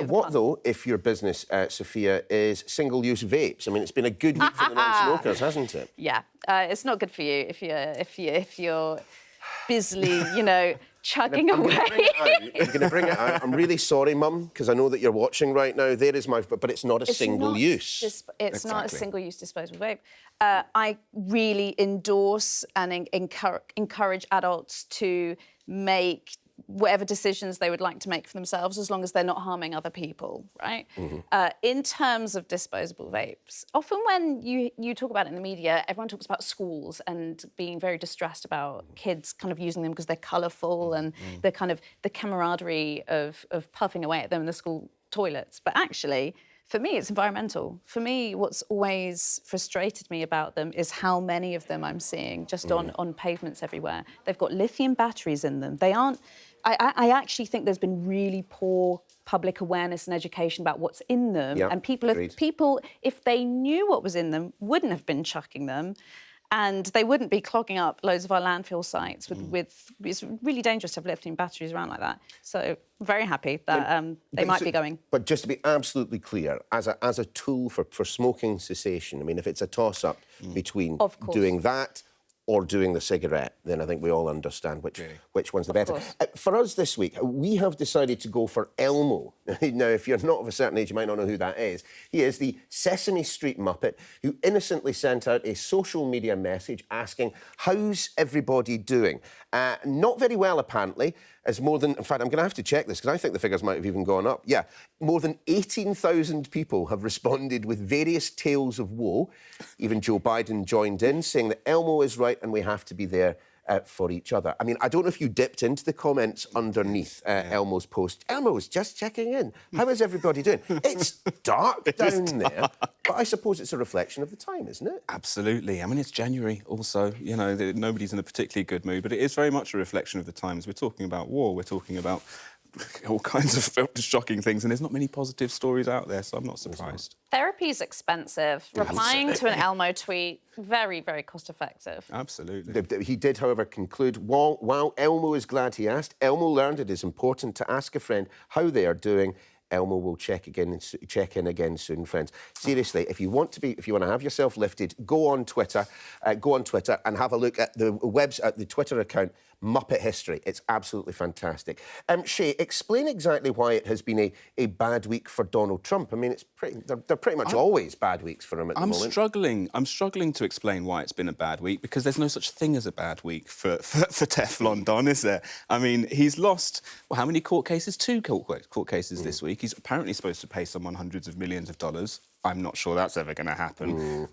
What, though, if your business, Sophia, is single-use vapes? I mean, it's been a good week for the non-smokers, hasn't it? Yeah, it's not good for you if you're busily, you know, chugging away. I'm going to bring it out. I'm really sorry, Mum, because I know that you're watching right now. There is my... But it's not a single use. It's not a single-use disposable vape. I really endorse and encourage adults to make whatever decisions they would like to make for themselves, as long as they're not harming other people, right? In terms of disposable vapes, often when you talk about it in the media, everyone talks about schools and being very distressed about kids kind of using them because they're colourful and the kind of the camaraderie of puffing away at them in the school toilets. But actually, for me, it's environmental. For me, what's always frustrated me about them is how many of them I'm seeing just on pavements everywhere. They've got lithium batteries in them. They aren't... I actually think there's been really poor public awareness and education about what's in them. Yep, and people, if they knew what was in them, wouldn't have been chucking them. And they wouldn't be clogging up loads of our landfill sites with it's really dangerous to have lithium batteries around like that. So I'm very happy that they might be going. But just to be absolutely clear, as a tool for smoking cessation, I mean, if it's a toss-up between doing that or doing the cigarette, then I think we all understand which one's the better. For us this week, we have decided to go for Elmo. Now, if you're not of a certain age, you might not know who that is. He is the Sesame Street Muppet who innocently sent out a social media message asking, how's everybody doing? Not very well, apparently, as more than... In fact, I'm going to have to check this, because I think the figures might have even gone up. Yeah, more than 18,000 people have responded with various tales of woe. Even Joe Biden joined in, saying that Elmo is right and we have to be there for each other. I mean, I don't know if you dipped into the comments underneath Elmo's post. Elmo's just checking in. How is everybody doing? It's dark down there, but I suppose it's a reflection of the time, isn't it? Absolutely. I mean, it's January also. You know, nobody's in a particularly good mood, but it is very much a reflection of the times. We're talking about war, we're talking about all kinds of shocking things, and there's not many positive stories out there, so I'm not surprised. Therapy's expensive. Replying to an Elmo tweet, very, very cost-effective. Absolutely. He did, however, conclude, while Elmo is glad he asked, Elmo learned it is important to ask a friend how they are doing. Elmo will check in again soon, friends. Seriously, if you want to have yourself lifted, go on Twitter and have a look at the Twitter account Muppet History. It's absolutely fantastic. Seyi, explain exactly why it has been a bad week for Donald Trump. I mean, they're pretty much always bad weeks for him at the moment. I'm struggling to explain why it's been a bad week, because there's no such thing as a bad week for Teflon Don, is there? I mean, he's lost, well, how many court cases? 2 court cases this week. He's apparently supposed to pay someone hundreds of millions of dollars. I'm not sure that's ever going to happen.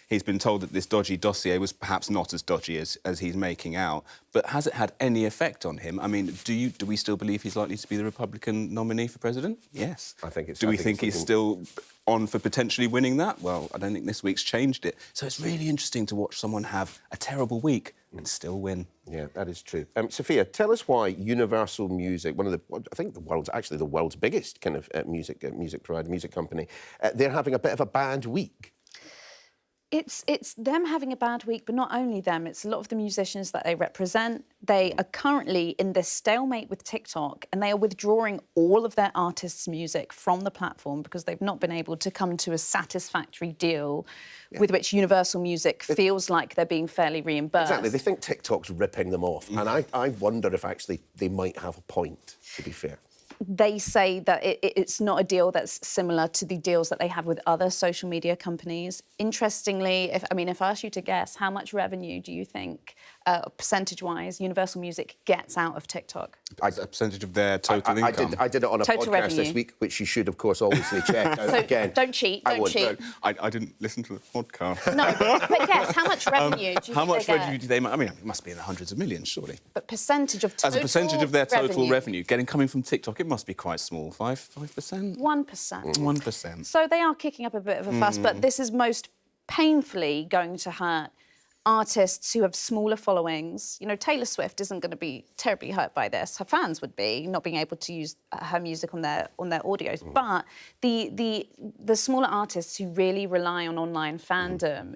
He's been told that this dodgy dossier was perhaps not as dodgy as he's making out. But has it had any effect on him? I mean, do we still believe he's likely to be the Republican nominee for president? Yes. I think it's... Do we think he's still on for potentially winning that? Well, I don't think this week's changed it. So it's really interesting to watch someone have a terrible week and still win. Yeah, that is true. Sophia, tell us why Universal Music, I think the world's biggest kind of music provider, music company, they're having a bit of a bad week. It's them having a bad week, but not only them, it's a lot of the musicians that they represent. They are currently in this stalemate with TikTok, and they are withdrawing all of their artists' music from the platform because they've not been able to come to a satisfactory deal with which Universal Music feels like they're being fairly reimbursed. Exactly. They think TikTok's ripping them off, and I wonder if actually they might have a point, to be fair. They say that it's not a deal that's similar to the deals that they have with other social media companies. Interestingly, if I ask you to guess, how much revenue do you think, percentage-wise, Universal Music gets out of TikTok? A percentage of their total income. I did it on a Total podcast revenue. this week, which you should, of course, obviously check out So again. don't cheat, don't cheat. I didn't listen to the podcast. No, but guess, how much revenue do you How think much they revenue get? do they make? I mean, it must be in the hundreds of millions, surely. But percentage of total As a percentage of their total revenue coming from TikTok, it must be quite small. 5%? 1%. 1%. So they are kicking up a bit of a fuss, but this is most painfully going to hurt artists who have smaller followings. You know, Taylor Swift isn't going to be terribly hurt by this. Her fans would be, not being able to use her music on their audios. But the smaller artists who really rely on online fandom,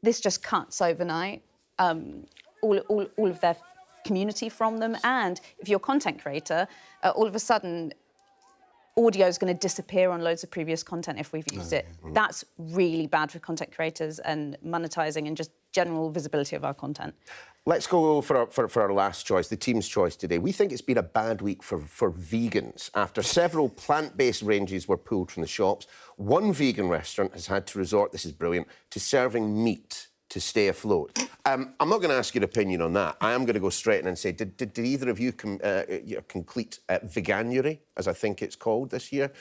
this just cuts overnight all of their community from them. And if you're a content creator, all of a sudden, audio is going to disappear on loads of previous content if we've used it. That's really bad for content creators and monetising and just general visibility of our content. Let's go for our last choice, the team's choice today. We think it's been a bad week for vegans. After several plant-based ranges were pulled from the shops, one vegan restaurant has had to resort, this is brilliant, to serving meat to stay afloat. I'm not going to ask your opinion on that. I am going to go straight in and say, did either of you complete veganuary, as I think it's called this year?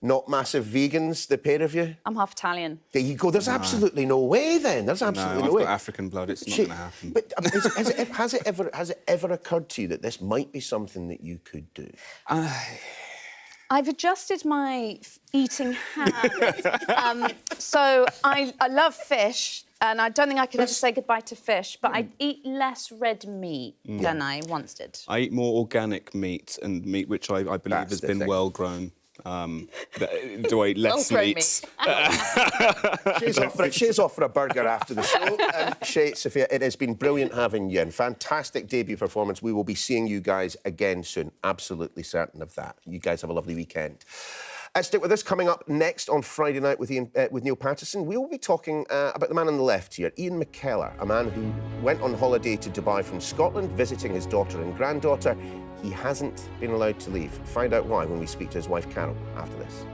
Not massive vegans, the pair of you? I'm half Italian. There you go. There's absolutely no way then. There's absolutely no way. I've got African blood. It's not going to happen. But has it ever occurred to you that this might be something that you could do? I've adjusted my eating habits. So I love fish, and I don't think I could ever say goodbye to fish, but I eat less red meat than I once did. I eat more organic meat and meat which I believe has been well grown. Do I eat less meat? Shay's off for a burger after the show. Shay, Sophia, it has been brilliant having you and fantastic debut performance. We will be seeing you guys again soon. Absolutely certain of that. You guys have a lovely weekend. Stick with us. Coming up next on Friday night with Niall Paterson, we will be talking about the man on the left here, Ian McKellar, a man who went on holiday to Dubai from Scotland, visiting his daughter and granddaughter. He hasn't been allowed to leave. Find out why when we speak to his wife, Carol, after this.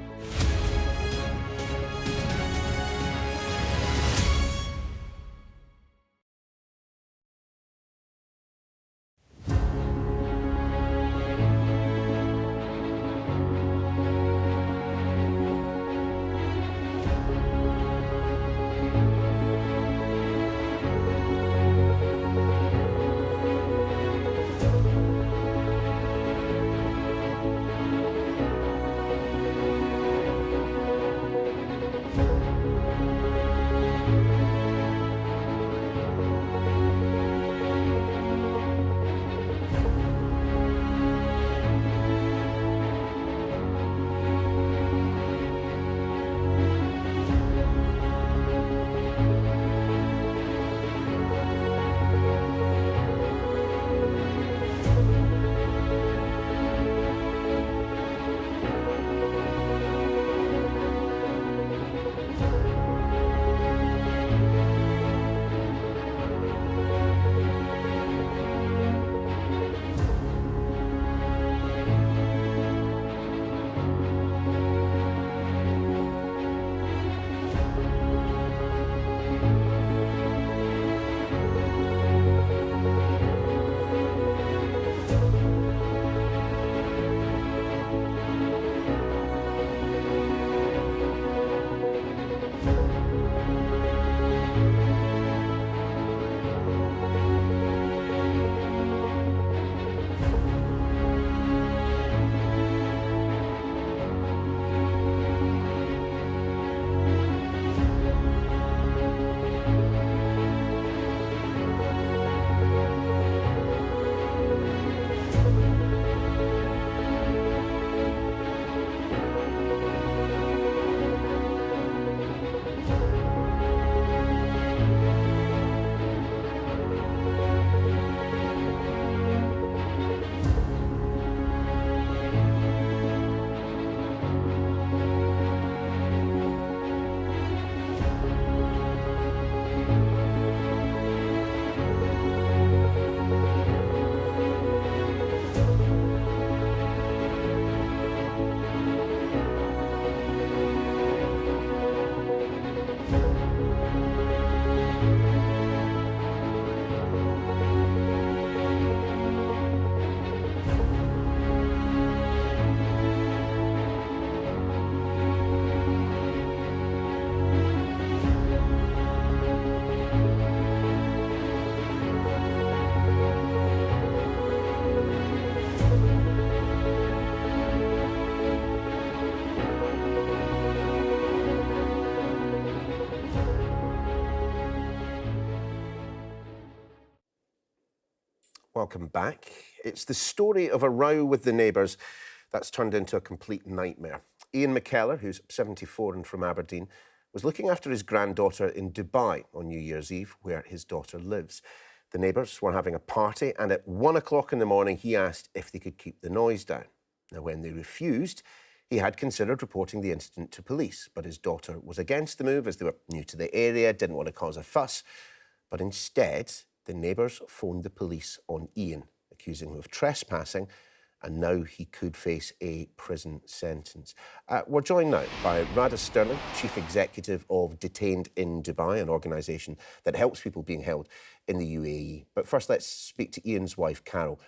Welcome back. It's the story of a row with the neighbours that's turned into a complete nightmare. Ian McKellar, who's 74 and from Aberdeen, was looking after his granddaughter in Dubai on New Year's Eve, where his daughter lives. The neighbours were having a party, and at 1 o'clock in the morning, he asked if they could keep the noise down. Now, when they refused, he had considered reporting the incident to police, but his daughter was against the move as they were new to the area, didn't want to cause a fuss. But instead, the neighbours phoned the police on Ian, accusing him of trespassing, and now he could face a prison sentence. We're joined now by Rada Sterling, Chief Executive of Detained in Dubai, an organisation that helps people being held in the UAE. But first, let's speak to Ian's wife, Carol,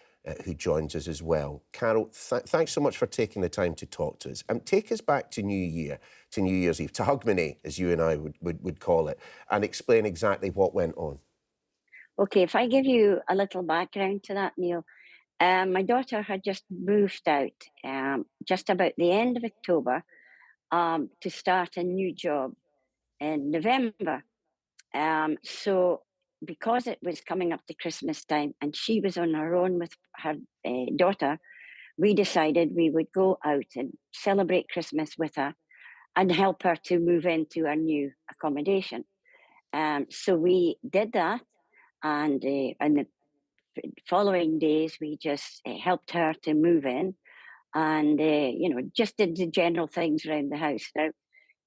who joins us as well. Carol, thanks so much for taking the time to talk to us. Take us back to New Year's Eve, to Hogmanay, as you and I would call it, and explain exactly what went on. OK, if I give you a little background to that, Neil, my daughter had just moved out just about the end of October to start a new job in November. So because it was coming up to Christmas time and she was on her own with her daughter, we decided we would go out and celebrate Christmas with her and help her to move into her new accommodation. So we did that, and the following days we just helped her to move in and, just did the general things around the house. Now,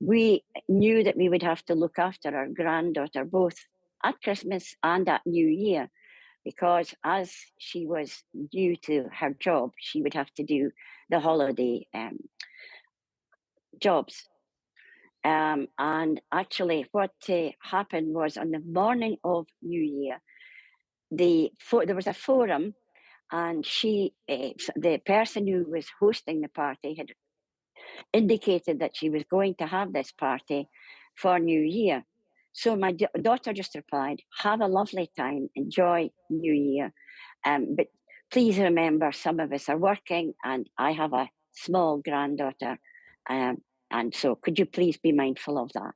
we knew that we would have to look after our granddaughter both at Christmas and at New Year, because as she was new to her job, she would have to do the holiday jobs. And actually what happened was on the morning of New Year, there was a forum, and the person who was hosting the party had indicated that she was going to have this party for New Year. So my daughter just replied, "Have a lovely time, enjoy New Year. But please remember, some of us are working and I have a small granddaughter. And so could you please be mindful of that?"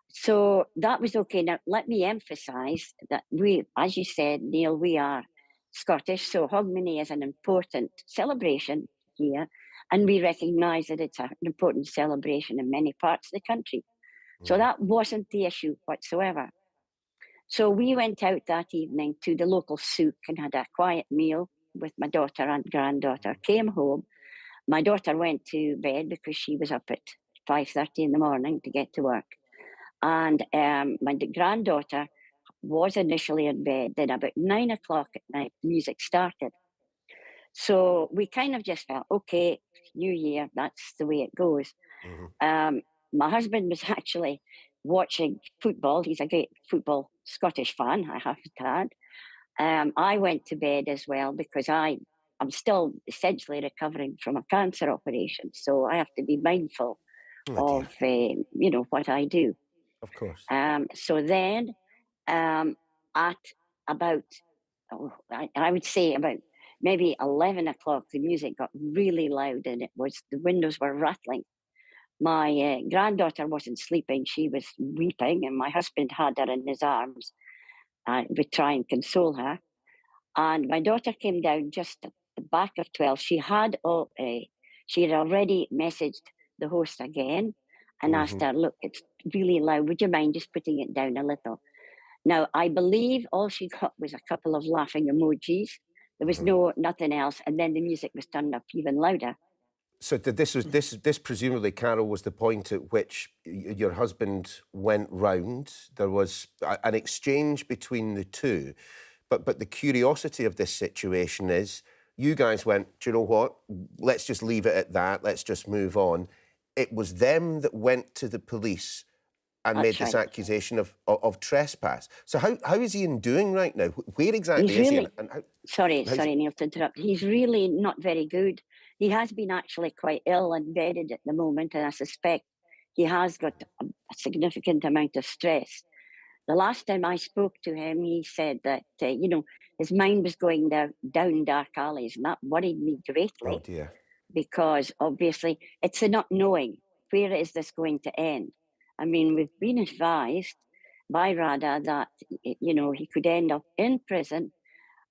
So that was okay. Now, let me emphasise that we, as you said, Neil, we are Scottish, so Hogmanay is an important celebration here, and we recognise that it's an important celebration in many parts of the country. So that wasn't the issue whatsoever. So we went out that evening to the local souk and had a quiet meal with my daughter and granddaughter, came home. My daughter went to bed because she was up at 5:30 in the morning to get to work. And my granddaughter was initially in bed. Then about 9 o'clock at night, music started. So we kind of just felt, okay, New Year, that's the way it goes. My husband was actually watching football. He's a great football Scottish fan, I have to add. I went to bed as well because I'm still essentially recovering from a cancer operation. So I have to be mindful of, what I do. Of course. So then at about, I would say about maybe 11 o'clock, the music got really loud and the windows were rattling. My granddaughter wasn't sleeping, she was weeping, and my husband had her in his arms. Would try and console her. And my daughter came down just at the back of 12. She had already messaged the host again and asked her, "Look, it's really loud. Would you mind just putting it down a little?" Now, I believe all she got was a couple of laughing emojis. There was nothing else. And then the music was turned up even louder. So this presumably, Carol, was the point at which your husband went round. There was an exchange between the two. But the curiosity of this situation is you guys went, "Do you know what? Let's just leave it at that. Let's just move on." It was them that went to the police and made this accusation of trespass. So how is Ian doing right now? Where exactly is he? Sorry, Neil, to interrupt. He's really not very good. He has been actually quite ill and bedded at the moment, and I suspect he has got a significant amount of stress. The last time I spoke to him, he said that, his mind was going down dark alleys, and that worried me greatly. Oh, dear. Because obviously it's a not knowing, where is this going to end? I mean, we've been advised by Rada that, he could end up in prison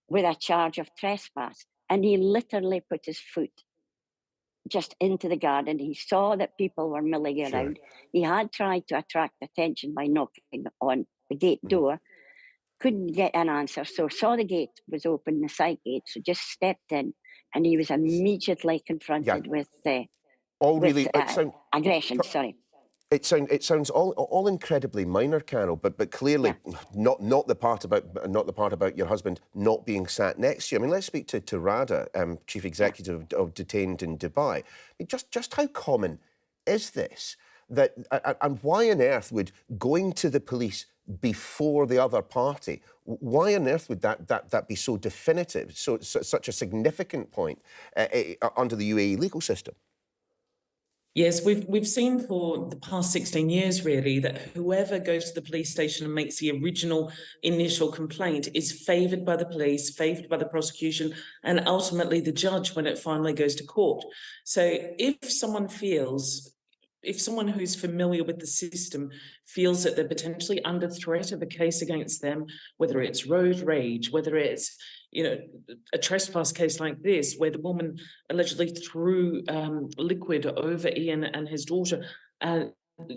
with a charge of trespass. And he literally put his foot just into the garden. He saw that people were milling around. He had tried to attract attention by knocking on the gate door, couldn't get an answer, so saw the gate was open, the side gate, so just stepped in, and he was immediately confronted with aggression. Sorry. It sounds all incredibly minor, Carol, but clearly not the part about your husband not being sat next to you. I mean, let's speak to Rada, Chief Executive of Detained in Dubai. I mean, just how common is this? And why on earth would going to the police before the other party, why on earth would that be so definitive, such a significant point under the UAE legal system? Yes, we've seen for the past 16 years, really, that whoever goes to the police station and makes the original initial complaint is favoured by the police, favoured by the prosecution, and ultimately the judge when it finally goes to court. So if someone who's familiar with the system feels that they're potentially under threat of a case against them, whether it's road rage, whether it's a trespass case like this, where the woman allegedly threw liquid over Ian and his daughter,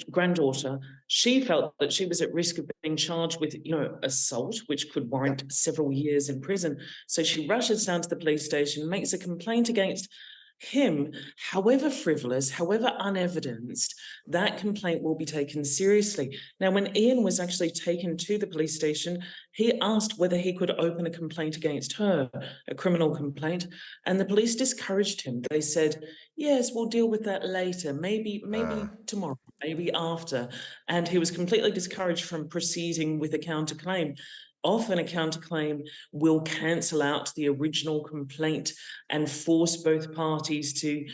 granddaughter, she felt that she was at risk of being charged with, assault, which could warrant several years in prison. So she rushes down to the police station, makes a complaint against him, however frivolous, however unevidenced, that complaint will be taken seriously. Now, when Ian was actually taken to the police station, he asked whether he could open a complaint against her, a criminal complaint, and the police discouraged him. They said, yes, we'll deal with that later, maybe tomorrow, maybe after. And he was completely discouraged from proceeding with a counterclaim. Often a counterclaim will cancel out the original complaint and force both parties to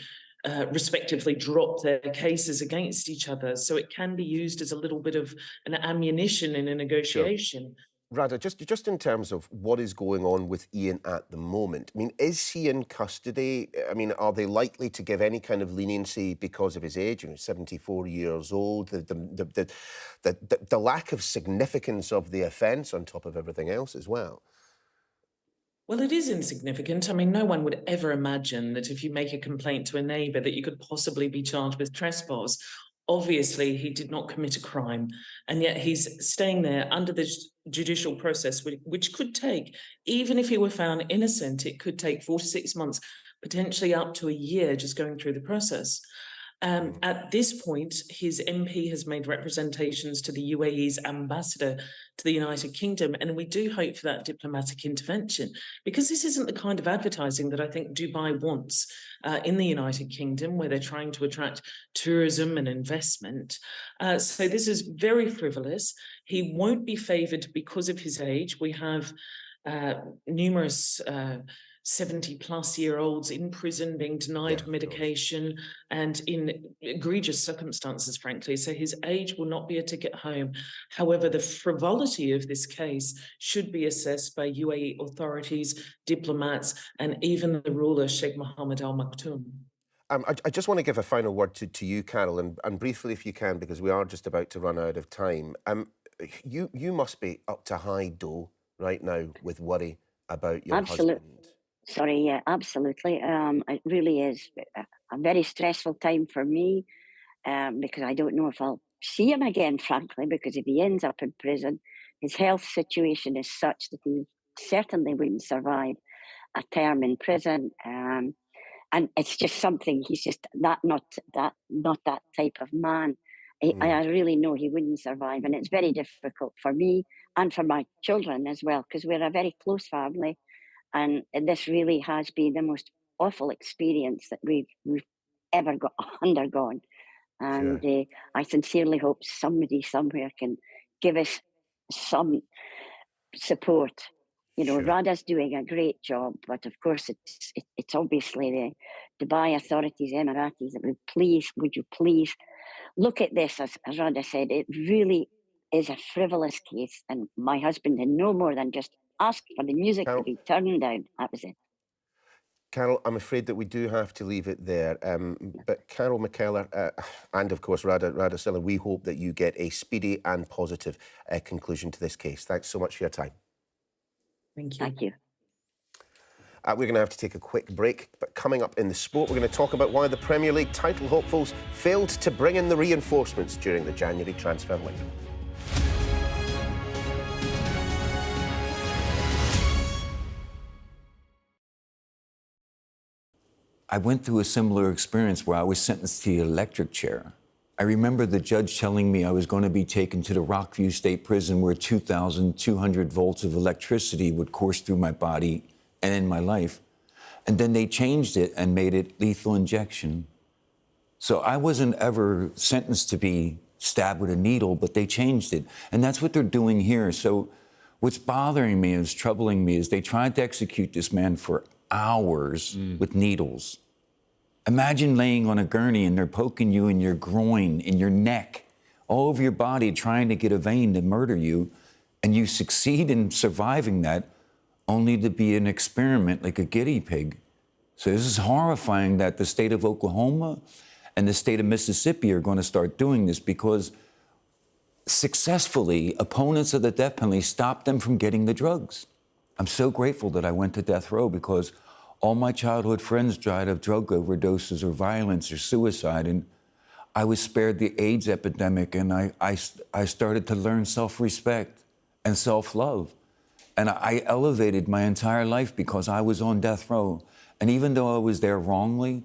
respectively drop their cases against each other. So it can be used as a little bit of an ammunition in a negotiation. Sure. Rada, just in terms of what is going on with Ian at the moment, I mean, is he in custody? I mean, are they likely to give any kind of leniency because of his age? 74 years old, the lack of significance of the offence on top of everything else as well. Well, it is insignificant. I mean, no one would ever imagine that if you make a complaint to a neighbour that you could possibly be charged with trespass. Obviously, he did not commit a crime, and yet he's staying there under this judicial process, which could take, even if he were found innocent, it could take 4 to 6 months, potentially up to a year just going through the process. At this point, his MP has made representations to the UAE's ambassador to the United Kingdom, and we do hope for that diplomatic intervention, because this isn't the kind of advertising that I think Dubai wants in the United Kingdom, where they're trying to attract tourism and investment. So this is very frivolous. He won't be favoured because of his age. We have numerous 70-plus-year-olds in prison being denied medication and in egregious circumstances, frankly. So his age will not be a ticket home. However, the frivolity of this case should be assessed by UAE authorities, diplomats, and even the ruler, Sheikh Mohammed Al Maktoum. I just want to give a final word to you, Carol, and briefly, if you can, because we are just about to run out of time. You must be up to high dough right now with worry about your husband. Sorry, yeah, absolutely. It really is a very stressful time for me because I don't know if I'll see him again, frankly, because if he ends up in prison, his health situation is such that he certainly wouldn't survive a term in prison. And it's just something, he's just not that type of man. I really know he wouldn't survive, and it's very difficult for me and for my children as well, because we're a very close family. And this really has been the most awful experience that we've ever undergone. And I sincerely hope somebody somewhere can give us some support. Rada's doing a great job, but of course it's obviously the Dubai authorities, Emiratis, that would you please look at this, as Rada said. It really is a frivolous case, and my husband did no more than just ask for the music to be turned down. That was it. Carol, I'm afraid that we do have to leave it there. But Carol McKellar and, of course, Rada Silla, we hope that you get a speedy and positive conclusion to this case. Thanks so much for your time. Thank you. Thank you. We're going to have to take a quick break, but coming up in the sport, we're going to talk about why the Premier League title hopefuls failed to bring in the reinforcements during the January transfer window. I went through a similar experience where I was sentenced to the electric chair. I remember the judge telling me I was going to be taken to the Rockview State Prison where 2,200 volts of electricity would course through my body and end my life. And then they changed it and made it lethal injection. So I wasn't ever sentenced to be stabbed with a needle, but they changed it. And that's what they're doing here. So what's bothering me, is troubling me, is they tried to execute this man for hours with needles. Imagine laying on a gurney and they're poking you in your groin, in your neck, all over your body, trying to get a vein to murder you, and you succeed in surviving that, only to be an experiment like a guinea pig. So this is horrifying that the state of Oklahoma and the state of Mississippi are going to start doing this, because successfully, opponents of the death penalty stopped them from getting the drugs. I'm so grateful that I went to death row, because all my childhood friends died of drug overdoses or violence or suicide, and I was spared the AIDS epidemic, and I started to learn self-respect and self-love. And I elevated my entire life because I was on death row. And even though I was there wrongly,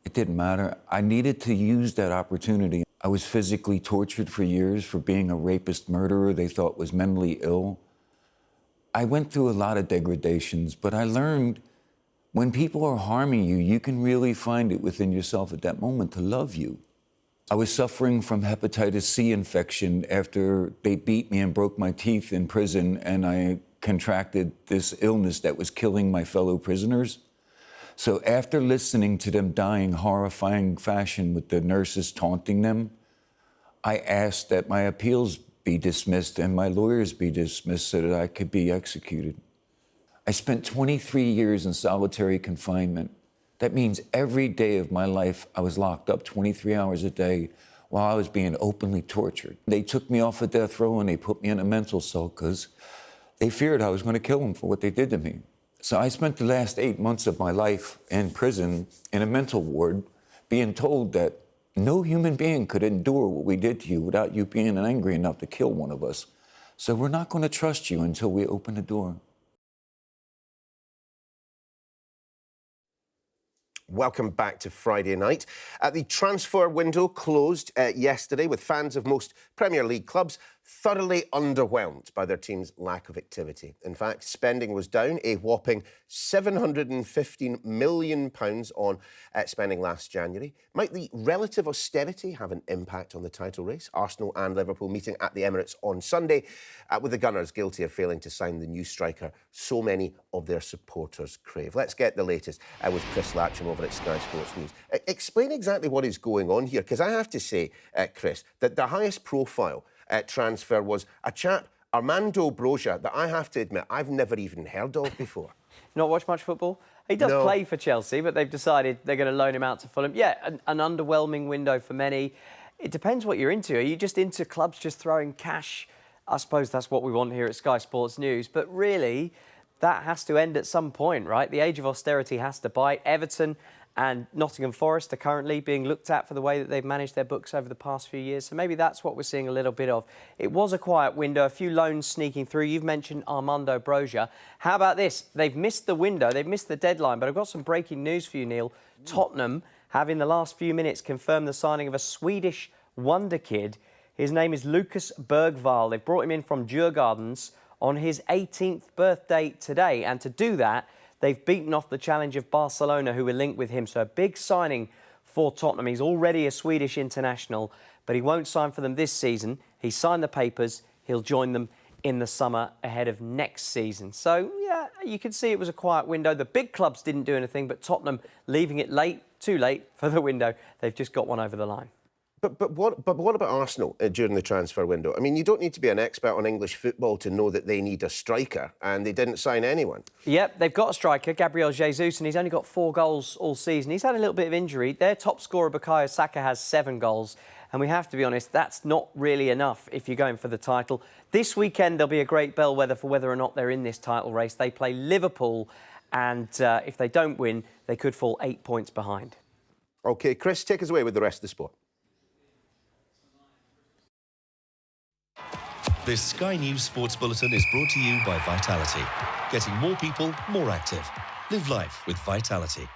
it didn't matter. I needed to use that opportunity. I was physically tortured for years for being a rapist murderer they thought was mentally ill. I went through a lot of degradations, but I learned when people are harming you, you can really find it within yourself at that moment to love you. I was suffering from hepatitis C infection after they beat me and broke my teeth in prison, and I contracted this illness that was killing my fellow prisoners. So after listening to them die in horrifying fashion with the nurses taunting them, I asked that my appeals be dismissed and my lawyers be dismissed so that I could be executed. I spent 23 years in solitary confinement. That means every day of my life I was locked up 23 hours a day while I was being openly tortured. They took me off of death row and they put me in a mental cell because they feared I was going to kill them for what they did to me. So I spent the last 8 months of my life in prison in a mental ward being told that no human being could endure what we did to you without you being angry enough to kill one of us. So we're not going to trust you until we open the door. Welcome back to Friday night. The transfer window closed yesterday, with fans of most Premier League clubs thoroughly underwhelmed by their team's lack of activity. In fact, spending was down a whopping £715 million on spending last January. Might the relative austerity have an impact on the title race? Arsenal and Liverpool meeting at the Emirates on Sunday, with the Gunners guilty of failing to sign the new striker so many of their supporters crave. Let's get the latest with Chris Latcham over at Sky Sports News. Explain exactly what is going on here, because I have to say, Chris, that the highest profile transfer was a chap, Armando Broja, that I have to admit I've never even heard of before. Not watch much football? He does play for Chelsea, but they've decided they're going to loan him out to Fulham. Yeah, an underwhelming window for many. It depends what you're into. Are you just into clubs just throwing cash? I suppose that's what we want here at Sky Sports News. But really, that has to end at some point, right? The age of austerity has to bite. Everton and Nottingham Forest are currently being looked at for the way that they've managed their books over the past few years. So maybe that's what we're seeing a little bit of. It was a quiet window, a few loans sneaking through. You've mentioned Armando Broja. How about this? They've missed the window, they've missed the deadline, but I've got some breaking news for you, Neil. Tottenham have in the last few minutes confirmed the signing of a Swedish wonder kid. His name is Lucas Bergvall. They've brought him in from Djurgårdens on his 18th birthday today. And to do that, they've beaten off the challenge of Barcelona, who were linked with him. So a big signing for Tottenham. He's already a Swedish international, but he won't sign for them this season. He signed the papers. He'll join them in the summer ahead of next season. So, yeah, you can see it was a quiet window. The big clubs didn't do anything, but Tottenham leaving it late, too late for the window. They've just got one over the line. But what about Arsenal during the transfer window? I mean, you don't need to be an expert on English football to know that they need a striker, and they didn't sign anyone. Yep, they've got a striker, Gabriel Jesus, and he's only got 4 goals all season. He's had a little bit of injury. Their top scorer, Bukayo Saka, has 7 goals. And we have to be honest, that's not really enough if you're going for the title. This weekend, there'll be a great bellwether for whether or not they're in this title race. They play Liverpool And if they don't win, they could fall 8 points behind. OK, Chris, take us away with the rest of the sport. This Sky News Sports Bulletin is brought to you by Vitality. Getting more people more active. Live life with Vitality.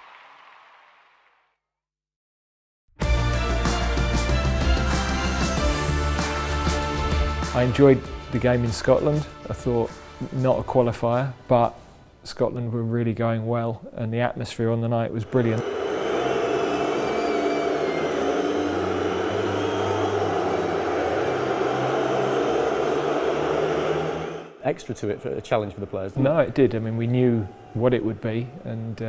I enjoyed the game in Scotland. I thought not a qualifier, but Scotland were really going well and the atmosphere on the night was brilliant. Extra to it for a challenge for the players? No, it did. I mean, we knew what it would be, and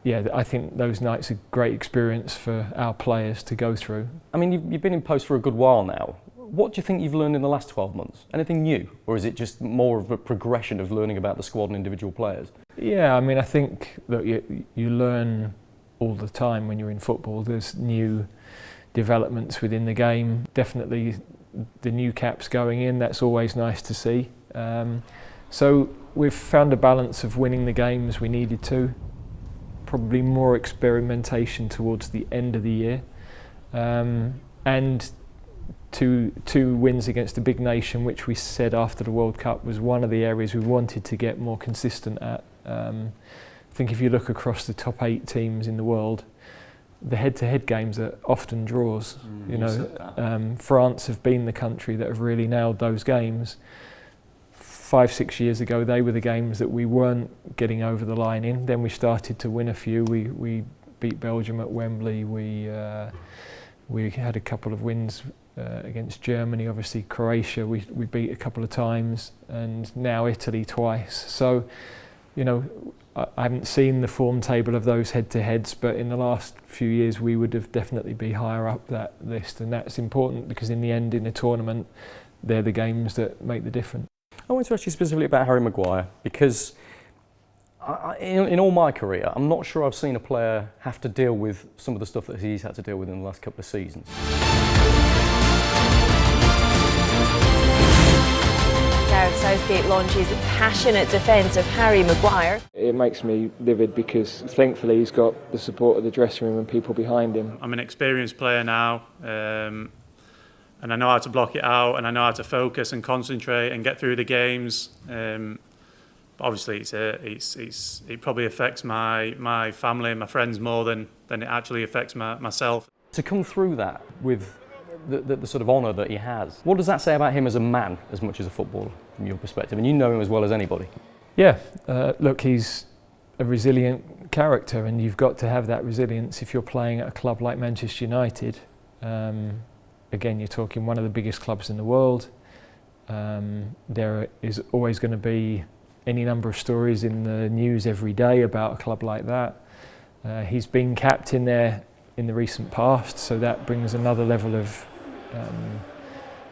yeah, I think those nights are a great experience for our players to go through. I mean, you've been in post for a good while now. What do you think you've learned in the last 12 months? Anything new? Or is it just more of a progression of learning about the squad and individual players? Yeah, I mean, I think that you learn all the time when you're in football. There's new developments within the game. Definitely the new caps going in, that's always nice to see. So we've found a balance of winning the games we needed to. Probably more experimentation towards the end of the year. And two wins against a big nation, which we said after the World Cup was one of the areas we wanted to get more consistent at. I think if you look across the top 8 teams in the world, the head-to-head games are often draws. You know, France have been the country that have really nailed those games. 5-6 years ago, they were the games that we weren't getting over the line in. Then we started to win a few. We beat Belgium at Wembley. We had a couple of wins against Germany, obviously Croatia we beat a couple of times, and now Italy twice. So, you know, I haven't seen the form table of those head-to-heads, but in the last few years we would have definitely be higher up that list, and that's important because in the end, in a tournament, they're the games that make the difference. I want to ask you specifically about Harry Maguire, because in all my career, I'm not sure I've seen a player have to deal with some of the stuff that he's had to deal with in the last couple of seasons. Gareth Southgate launches passionate defence of Harry Maguire. It makes me livid because thankfully he's got the support of the dressing room and people behind him. I'm an experienced player now, and I know how to block it out, and I know how to focus and concentrate and get through the games. Obviously, it probably affects my family and my friends more than it actually affects myself. To come through that with the sort of honour that he has, what does that say about him as a man as much as a footballer from your perspective? And you know him as well as anybody. Yeah, look, he's a resilient character, and you've got to have that resilience if you're playing at a club like Manchester United. Again, you're talking one of the biggest clubs in the world. There is always going to be any number of stories in the news every day about a club like that. He's been captain there in the recent past, so that brings another level of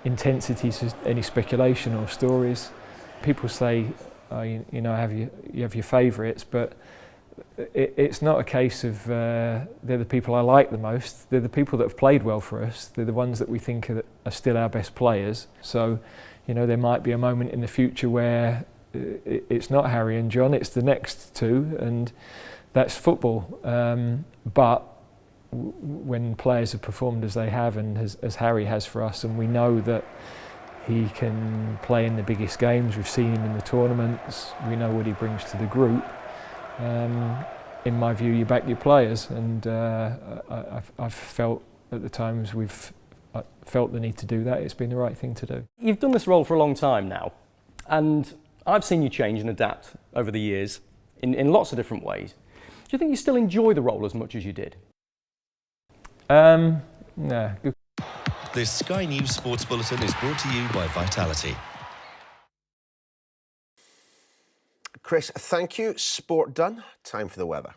intensity to any speculation or stories. People say, you have your favourites, but it's not a case of they're the people I like the most. They're the people that have played well for us. They're the ones that we think are still our best players. So, you know, there might be a moment in the future where it's not Harry and John, it's the next two, and that's football. But when players have performed as they have, and as Harry has for us, and we know that he can play in the biggest games, we've seen him in the tournaments, we know what he brings to the group. In my view, you back your players, and I've felt at the times we've felt the need to do that. It's been the right thing to do. You've done this role for a long time now, and I've seen you change and adapt over the years in lots of different ways. Do you think you still enjoy the role as much as you did? No. This Sky News Sports Bulletin is brought to you by Vitality. Chris, thank you. Sport done. Time for the weather.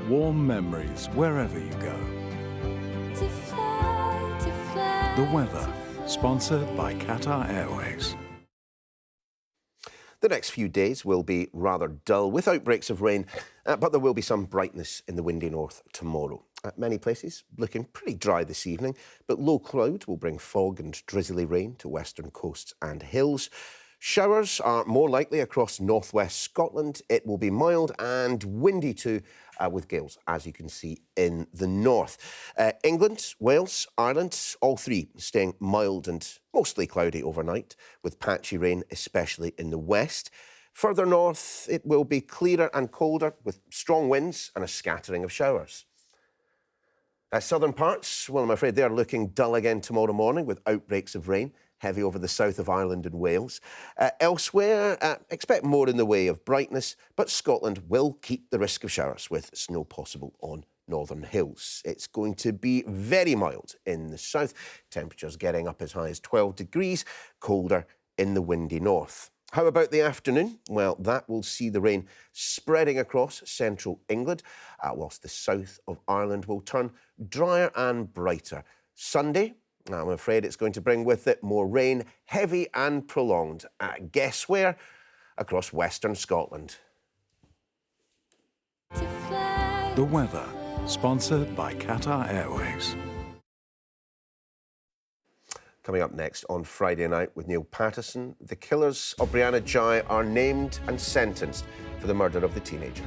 Warm memories wherever you go. The weather, sponsored by Qatar Airways. The next few days will be rather dull with outbreaks of rain, but there will be some brightness in the windy north tomorrow. Many places looking pretty dry this evening, but low cloud will bring fog and drizzly rain to western coasts and hills. Showers are more likely across northwest Scotland. It will be mild and windy too, with gales, as you can see in the north. England, Wales, Ireland, all three staying mild and mostly cloudy overnight, with patchy rain, especially in the west. Further north, it will be clearer and colder, with strong winds and a scattering of showers. Southern parts, well, I'm afraid they're looking dull again tomorrow morning, with outbreaks of rain, heavy over the south of Ireland and Wales. Elsewhere, expect more in the way of brightness, but Scotland will keep the risk of showers, with snow possible on northern hills. It's going to be very mild in the south, temperatures getting up as high as 12 degrees, colder in the windy north. How about the afternoon? Well, that will see the rain spreading across central England, whilst the south of Ireland will turn drier and brighter. Sunday, I'm afraid it's going to bring with it more rain, heavy and prolonged. Guess where? Across western Scotland. The weather, sponsored by Qatar Airways. Coming up next on Friday night with Niall Paterson, the killers of Brianna Ghey are named and sentenced for the murder of the teenager.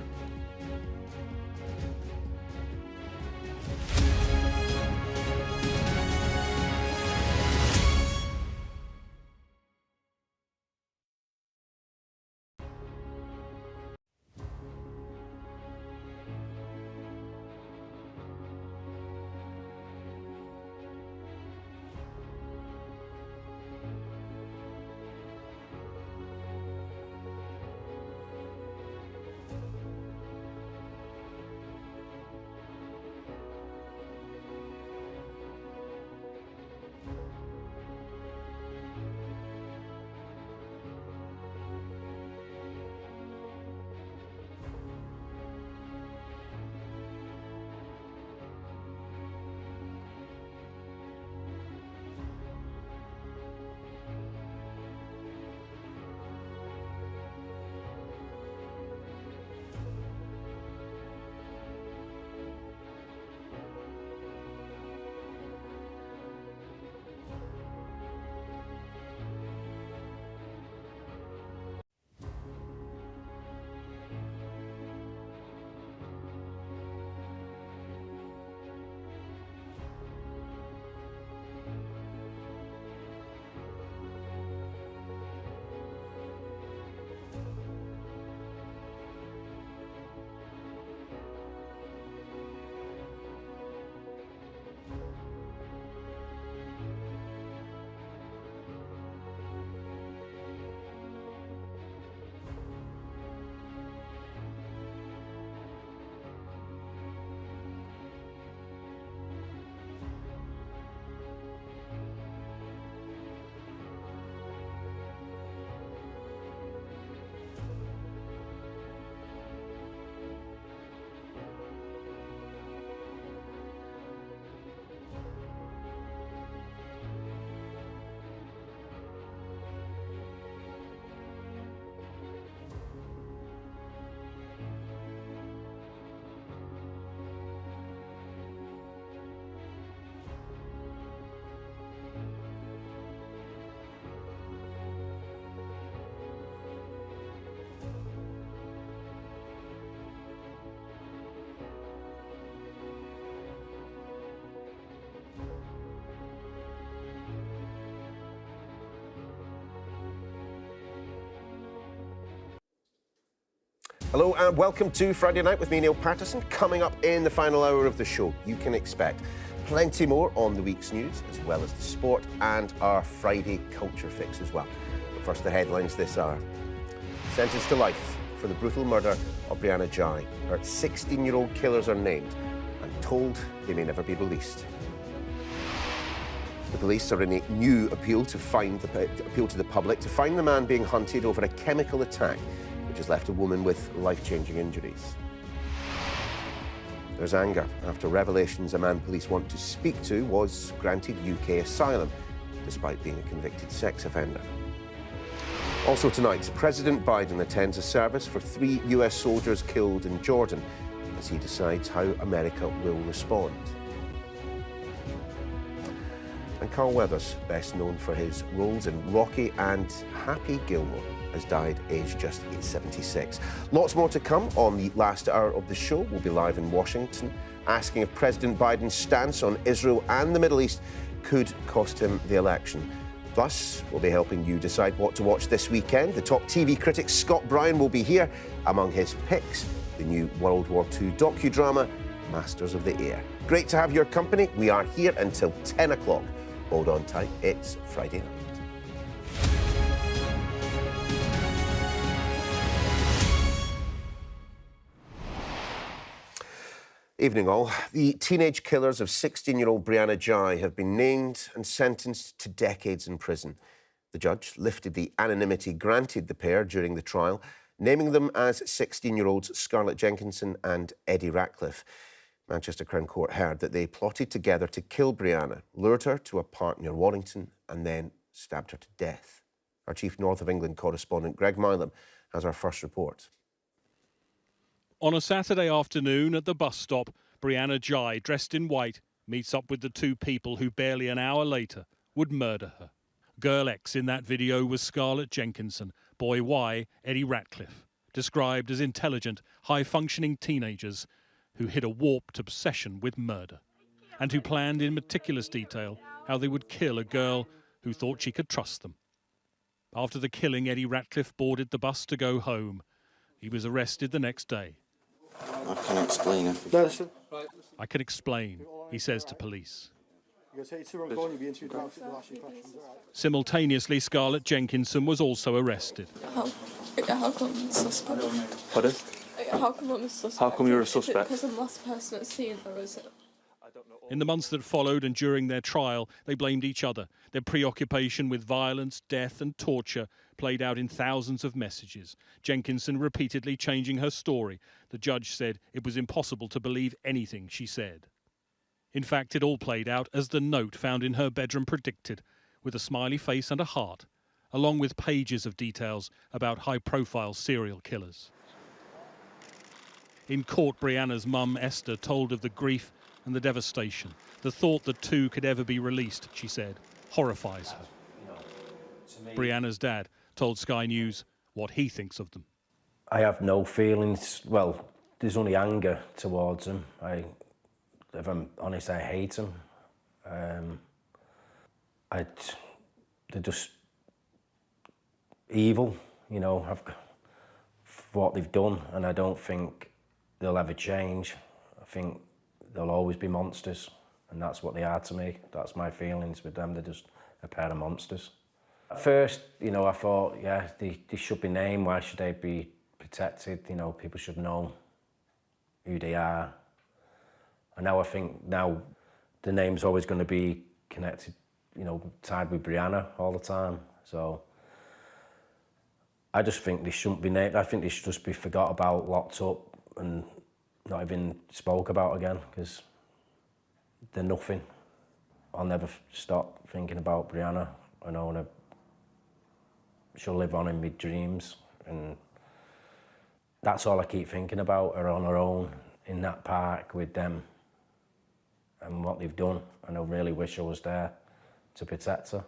Hello and welcome to Friday Night with me, Niall Paterson. Coming up in the final hour of the show, you can expect plenty more on the week's news, as well as the sport and our Friday culture fix as well. But first, the headlines this hour. Sentenced to life for the brutal murder of Brianna Ghey. Her 16-year-old killers are named and told they may never be released. The police are in a new appeal to the public to find the man being hunted over a chemical attack which has left a woman with life-changing injuries. There's anger after revelations a man police want to speak to was granted UK asylum, despite being a convicted sex offender. Also tonight, President Biden attends a service for 3 US soldiers killed in Jordan as he decides how America will respond. And Carl Weathers, best known for his roles in Rocky and Happy Gilmore, has died aged just 76. Lots more to come on the last hour of the show. We'll be live in Washington, asking if President Biden's stance on Israel and the Middle East could cost him the election. Plus, we'll be helping you decide what to watch this weekend. The top TV critic Scott Bryan will be here. Among his picks, the new World War II docudrama, Masters of the Air. Great to have your company. We are here until 10 o'clock. Hold on tight, it's Friday night. Evening all. The teenage killers of 16-year-old Brianna Ghey have been named and sentenced to decades in prison. The judge lifted the anonymity granted the pair during the trial, naming them as 16-year-olds Scarlett Jenkinson and Eddie Ratcliffe. Manchester Crown Court heard that they plotted together to kill Brianna, lured her to a park near Warrington and then stabbed her to death. Our chief North of England correspondent Greg Milam has our first report. On a Saturday afternoon at the bus stop, Brianna Ghey, dressed in white, meets up with the two people who barely an hour later would murder her. Girl X in that video was Scarlett Jenkinson, boy Y, Eddie Ratcliffe, described as intelligent, high-functioning teenagers who hid a warped obsession with murder and who planned in meticulous detail how they would kill a girl who thought she could trust them. After the killing, Eddie Ratcliffe boarded the bus to go home. He was arrested the next day. I can explain it. I can explain, he says to police. Simultaneously, Scarlett Jenkinson was also arrested. How come I'm a suspect? Pardon? How come I'm a suspect? How come you're a suspect? Is it because I'm the last person that's seen her, is it? In the months that followed and during their trial, they blamed each other. Their preoccupation with violence, death and torture played out in thousands of messages. Jenkinson repeatedly changing her story. The judge said it was impossible to believe anything she said. In fact, it all played out as the note found in her bedroom predicted, with a smiley face and a heart, along with pages of details about high-profile serial killers. In court, Brianna's mum, Esther, told of the grief and the devastation. The thought that two could ever be released, she said, horrifies her. Brianna's dad told Sky News what he thinks of them. I have no feelings. Well, there's only anger towards them. If I'm honest, I hate them. They're just evil, you know, for what they've done, and I don't think they'll ever change. I think they'll always be monsters, and that's what they are to me. That's my feelings with them. They're just a pair of monsters. At first, you know, I thought, yeah, they should be named. Why should they be protected? You know, people should know who they are. And now I think now the name's always going to be connected, you know, tied with Brianna all the time. So I just think they shouldn't be named. I think they should just be forgot about, locked up, and not even spoke about again, because they're nothing. I'll never stop thinking about Brianna. I know she'll live on in my dreams, and that's all I keep thinking about, her on her own in that park with them and what they've done. And I really wish I was there to protect her.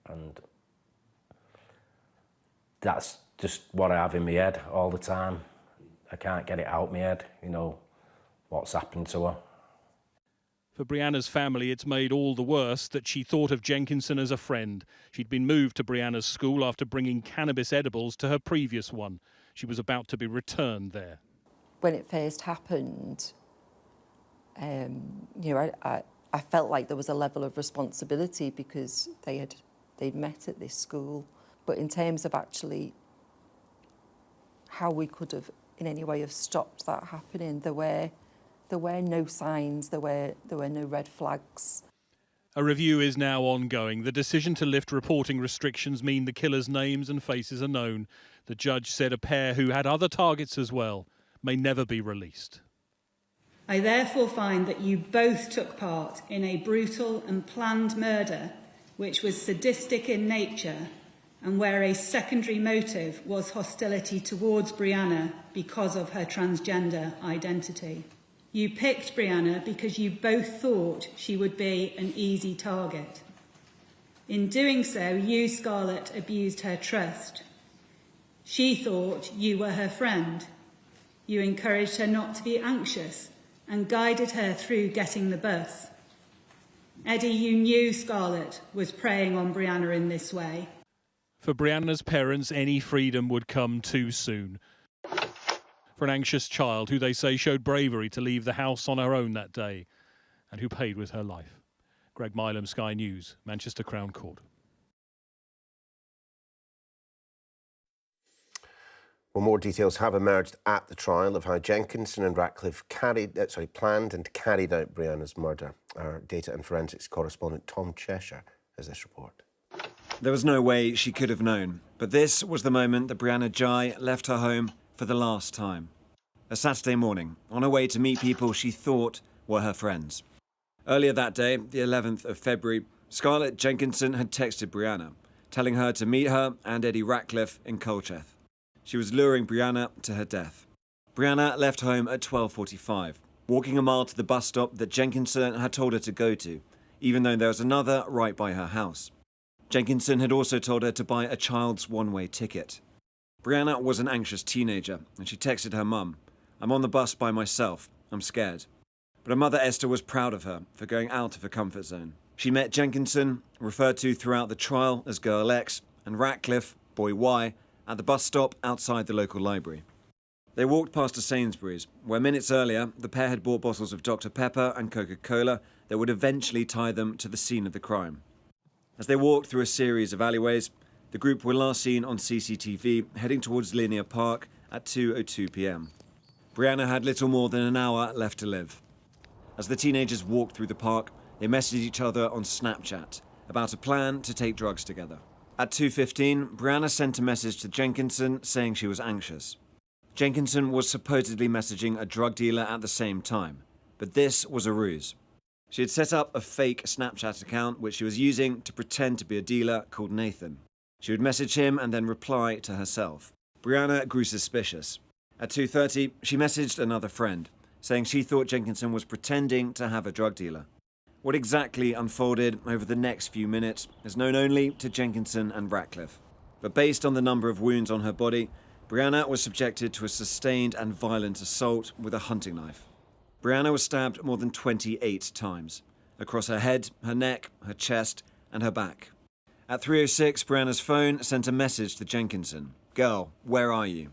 And that's just what I have in my head all the time. I can't get it out of my head, you know, what's happened to her. For Brianna's family, it's made all the worse that she thought of Jenkinson as a friend. She'd been moved to Brianna's school after bringing cannabis edibles to her previous one. She was about to be returned there. When it first happened, you know, I felt like there was a level of responsibility because they'd met at this school. But in terms of actually how we could have in any way have stopped that happening, there were no signs, there were no red flags. A review is now ongoing. The decision to lift reporting restrictions mean the killers' names and faces are known. The judge said a pair who had other targets as well may never be released. I therefore find that you both took part in a brutal and planned murder which was sadistic in nature and where a secondary motive was hostility towards Brianna because of her transgender identity. You picked Brianna because you both thought she would be an easy target. In doing so, you, Scarlett, abused her trust. She thought you were her friend. You encouraged her not to be anxious and guided her through getting the bus. Eddie, you knew Scarlett was preying on Brianna in this way. For Brianna's parents, any freedom would come too soon. For an anxious child who they say showed bravery to leave the house on her own that day and who paid with her life. Greg Milam, Sky News, Manchester Crown Court. Well, more details have emerged at the trial of how Jenkinson and Ratcliffe planned and carried out Brianna's murder. Our data and forensics correspondent Tom Cheshire has this report. There was no way she could have known, but this was the moment that Brianna Ghey left her home for the last time. A Saturday morning, on her way to meet people she thought were her friends. Earlier that day, the 11th of February, Scarlett Jenkinson had texted Brianna, telling her to meet her and Eddie Ratcliffe in Colchester. She was luring Brianna to her death. Brianna left home at 12:45, walking a mile to the bus stop that Jenkinson had told her to go to, even though there was another right by her house. Jenkinson had also told her to buy a child's one-way ticket. Brianna was an anxious teenager, and she texted her mum, "I'm on the bus by myself. I'm scared." But her mother Esther was proud of her for going out of her comfort zone. She met Jenkinson, referred to throughout the trial as Girl X, and Ratcliffe, Boy Y, at the bus stop outside the local library. They walked past a Sainsbury's, where minutes earlier the pair had bought bottles of Dr. Pepper and Coca-Cola that would eventually tie them to the scene of the crime. As they walked through a series of alleyways, the group were last seen on CCTV heading towards Linear Park at 2:02 p.m. Brianna had little more than an hour left to live. As the teenagers walked through the park, they messaged each other on Snapchat about a plan to take drugs together. At 2:15, Brianna sent a message to Jenkinson saying she was anxious. Jenkinson was supposedly messaging a drug dealer at the same time, but this was a ruse. She had set up a fake Snapchat account which she was using to pretend to be a dealer called Nathan. She would message him and then reply to herself. Brianna grew suspicious. At 2:30, she messaged another friend, saying she thought Jenkinson was pretending to have a drug dealer. What exactly unfolded over the next few minutes is known only to Jenkinson and Ratcliffe. But based on the number of wounds on her body, Brianna was subjected to a sustained and violent assault with a hunting knife. Brianna was stabbed more than 28 times, across her head, her neck, her chest, and her back. At 3:06, Brianna's phone sent a message to Jenkinson. "Girl, where are you?"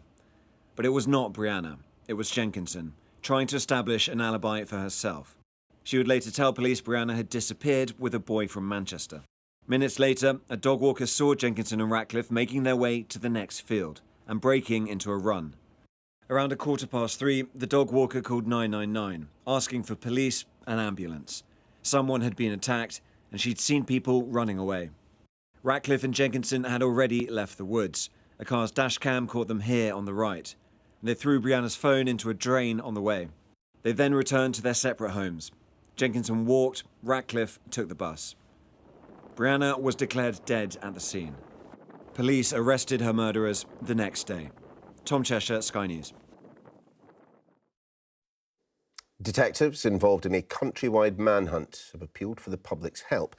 But it was not Brianna, it was Jenkinson, trying to establish an alibi for herself. She would later tell police Brianna had disappeared with a boy from Manchester. Minutes later, a dog walker saw Jenkinson and Ratcliffe making their way to the next field and breaking into a run. Around 3:15, the dog walker called 999, asking for police and ambulance. Someone had been attacked, and she'd seen people running away. Ratcliffe and Jenkinson had already left the woods. A car's dash cam caught them here on the right. They threw Brianna's phone into a drain on the way. They then returned to their separate homes. Jenkinson walked, Ratcliffe took the bus. Brianna was declared dead at the scene. Police arrested her murderers the next day. Tom Cheshire, Sky News. Detectives involved in a countrywide manhunt have appealed for the public's help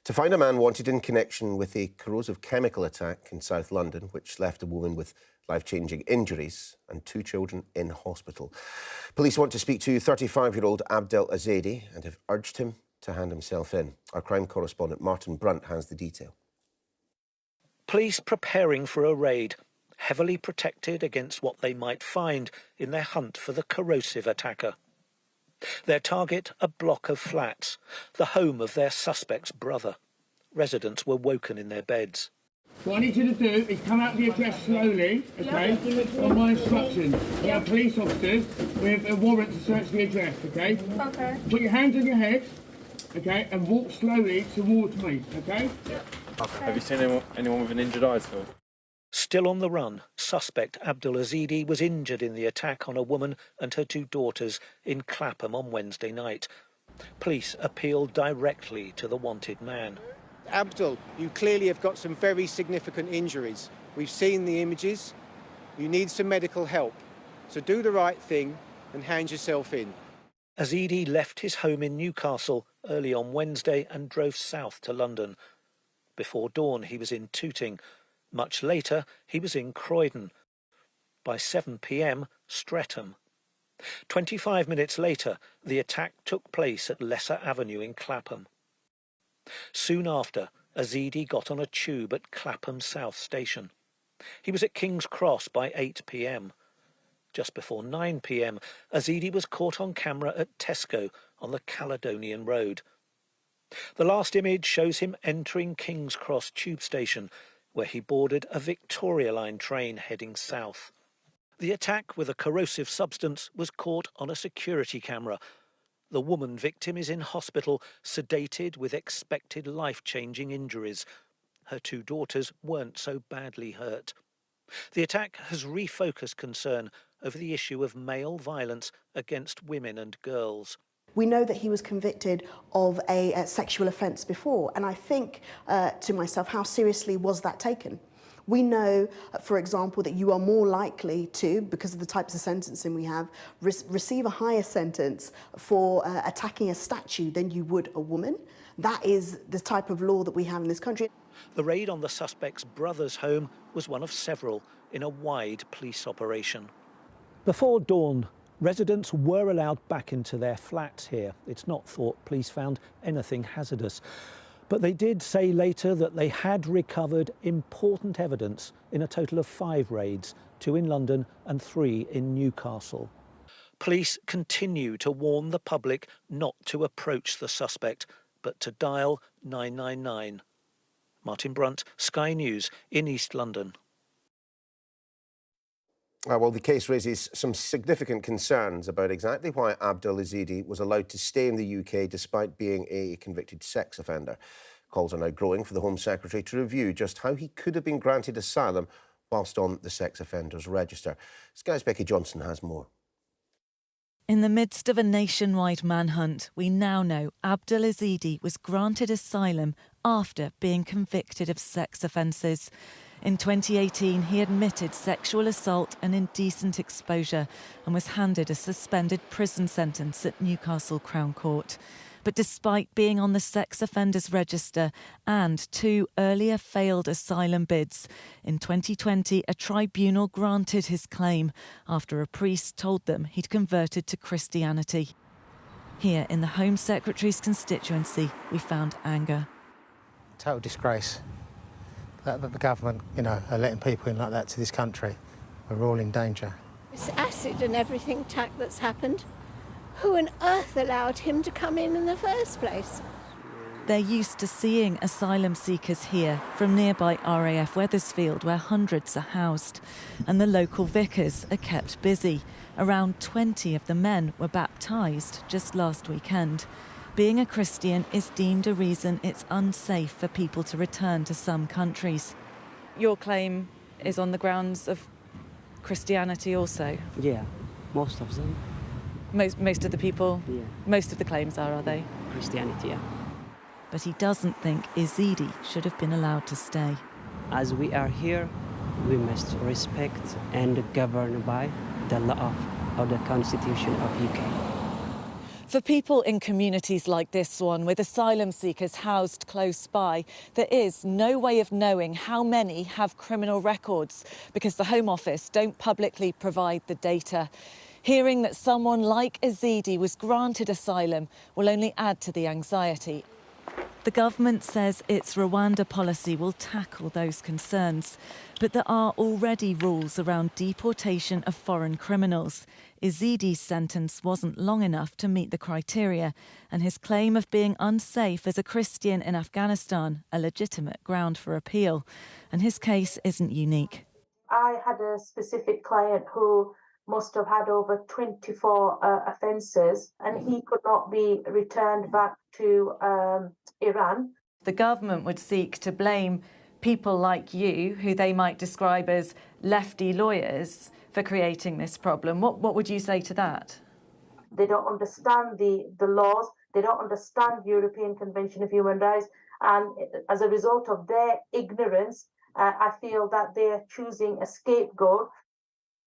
to find a man wanted in connection with a corrosive chemical attack in South London, which left a woman with life-changing injuries and 2 children in hospital. Police want to speak to 35-year-old Abdel Azedi and have urged him to hand himself in. Our crime correspondent Martin Brunt has the detail. Police preparing for a raid, heavily protected against what they might find in their hunt for the corrosive attacker. Their target, a block of flats, the home of their suspect's brother. Residents were woken in their beds. What I need you to do is come out of the address slowly, okay, on my instructions. We are police officers with a warrant to search the address, okay? Okay. Put your hands on your head, okay, and walk slowly towards me, okay? Okay. Have you seen anyone with an injured eye at all? Still on the run, suspect Abdel Azedi was injured in the attack on a woman and her 2 daughters in Clapham on Wednesday night. Police appealed directly to the wanted man. Abdel, you clearly have got some very significant injuries. We've seen the images. You need some medical help. So do the right thing and hand yourself in. Yazidi left his home in Newcastle early on Wednesday and drove south to London. Before dawn, he was in Tooting. Much later, he was in Croydon. By 7 p.m, Streatham. 25 minutes later, the attack took place at Lesser Avenue in Clapham. Soon after, Yazidi got on a tube at Clapham South Station. He was at King's Cross by 8 p.m. Just before 9 p.m, Yazidi was caught on camera at Tesco on the Caledonian Road. The last image shows him entering King's Cross tube station, where he boarded a Victoria Line train heading south. The attack with a corrosive substance was caught on a security camera. The woman victim is in hospital, sedated with expected life-changing injuries. Her 2 daughters weren't so badly hurt. The attack has refocused concern over the issue of male violence against women and girls. We know that he was convicted of a sexual offence before, and I think to myself, how seriously was that taken? We know, for example, that you are more likely to, because of the types of sentencing we have, receive a higher sentence for attacking a statue than you would a woman. That is the type of law that we have in this country. The raid on the suspect's brother's home was one of several in a wide police operation. Before dawn, residents were allowed back into their flats here. It's not thought police found anything hazardous. But they did say later that they had recovered important evidence in a total of 5 raids, 2 in London and 3 in Newcastle. Police continue to warn the public not to approach the suspect, but to dial 999. Martin Brunt, Sky News in East London. Well, the case raises some significant concerns about exactly why Abdel Yazidi was allowed to stay in the UK despite being a convicted sex offender. Calls are now growing for the Home Secretary to review just how he could have been granted asylum whilst on the sex offenders register. Sky's Becky Johnson has more. In the midst of a nationwide manhunt, we now know Abdel Yazidi was granted asylum after being convicted of sex offences. In 2018, he admitted sexual assault and indecent exposure and was handed a suspended prison sentence at Newcastle Crown Court. But despite being on the sex offenders register and 2 earlier failed asylum bids, in 2020 a tribunal granted his claim after a priest told them he'd converted to Christianity. Here in the Home Secretary's constituency, we found anger. Total disgrace that the government, are letting people in like that to this country. We're all in danger. It's acid and everything that's happened. Who on earth allowed him to come in the first place? They're used to seeing asylum seekers here from nearby RAF Wethersfield, where hundreds are housed. And the local vicars are kept busy. Around 20 of the men were baptised just last weekend. Being a Christian is deemed a reason it's unsafe for people to return to some countries. Your claim is on the grounds of Christianity also? Yeah, most of them. Most of the people? Yeah. Most of the claims are they? Christianity, yeah. But he doesn't think Yazidi should have been allowed to stay. As we are here, we must respect and govern by the law of the Constitution of UK. For people in communities like this one, with asylum seekers housed close by, there is no way of knowing how many have criminal records because the Home Office don't publicly provide the data. Hearing that someone like Yazidi was granted asylum will only add to the anxiety. The government says its Rwanda policy will tackle those concerns, but there are already rules around deportation of foreign criminals. Yazidi's sentence wasn't long enough to meet the criteria, and his claim of being unsafe as a Christian in Afghanistan a legitimate ground for appeal. And his case isn't unique. I had a specific client who must have had over 24 offences, and he could not be returned back to Iran. The government would seek to blame people like you, who they might describe as lefty lawyers, for creating this problem. What would you say to that? They don't understand the laws, they don't understand the European Convention of Human Rights, and as a result of their ignorance, I feel that they're choosing a scapegoat.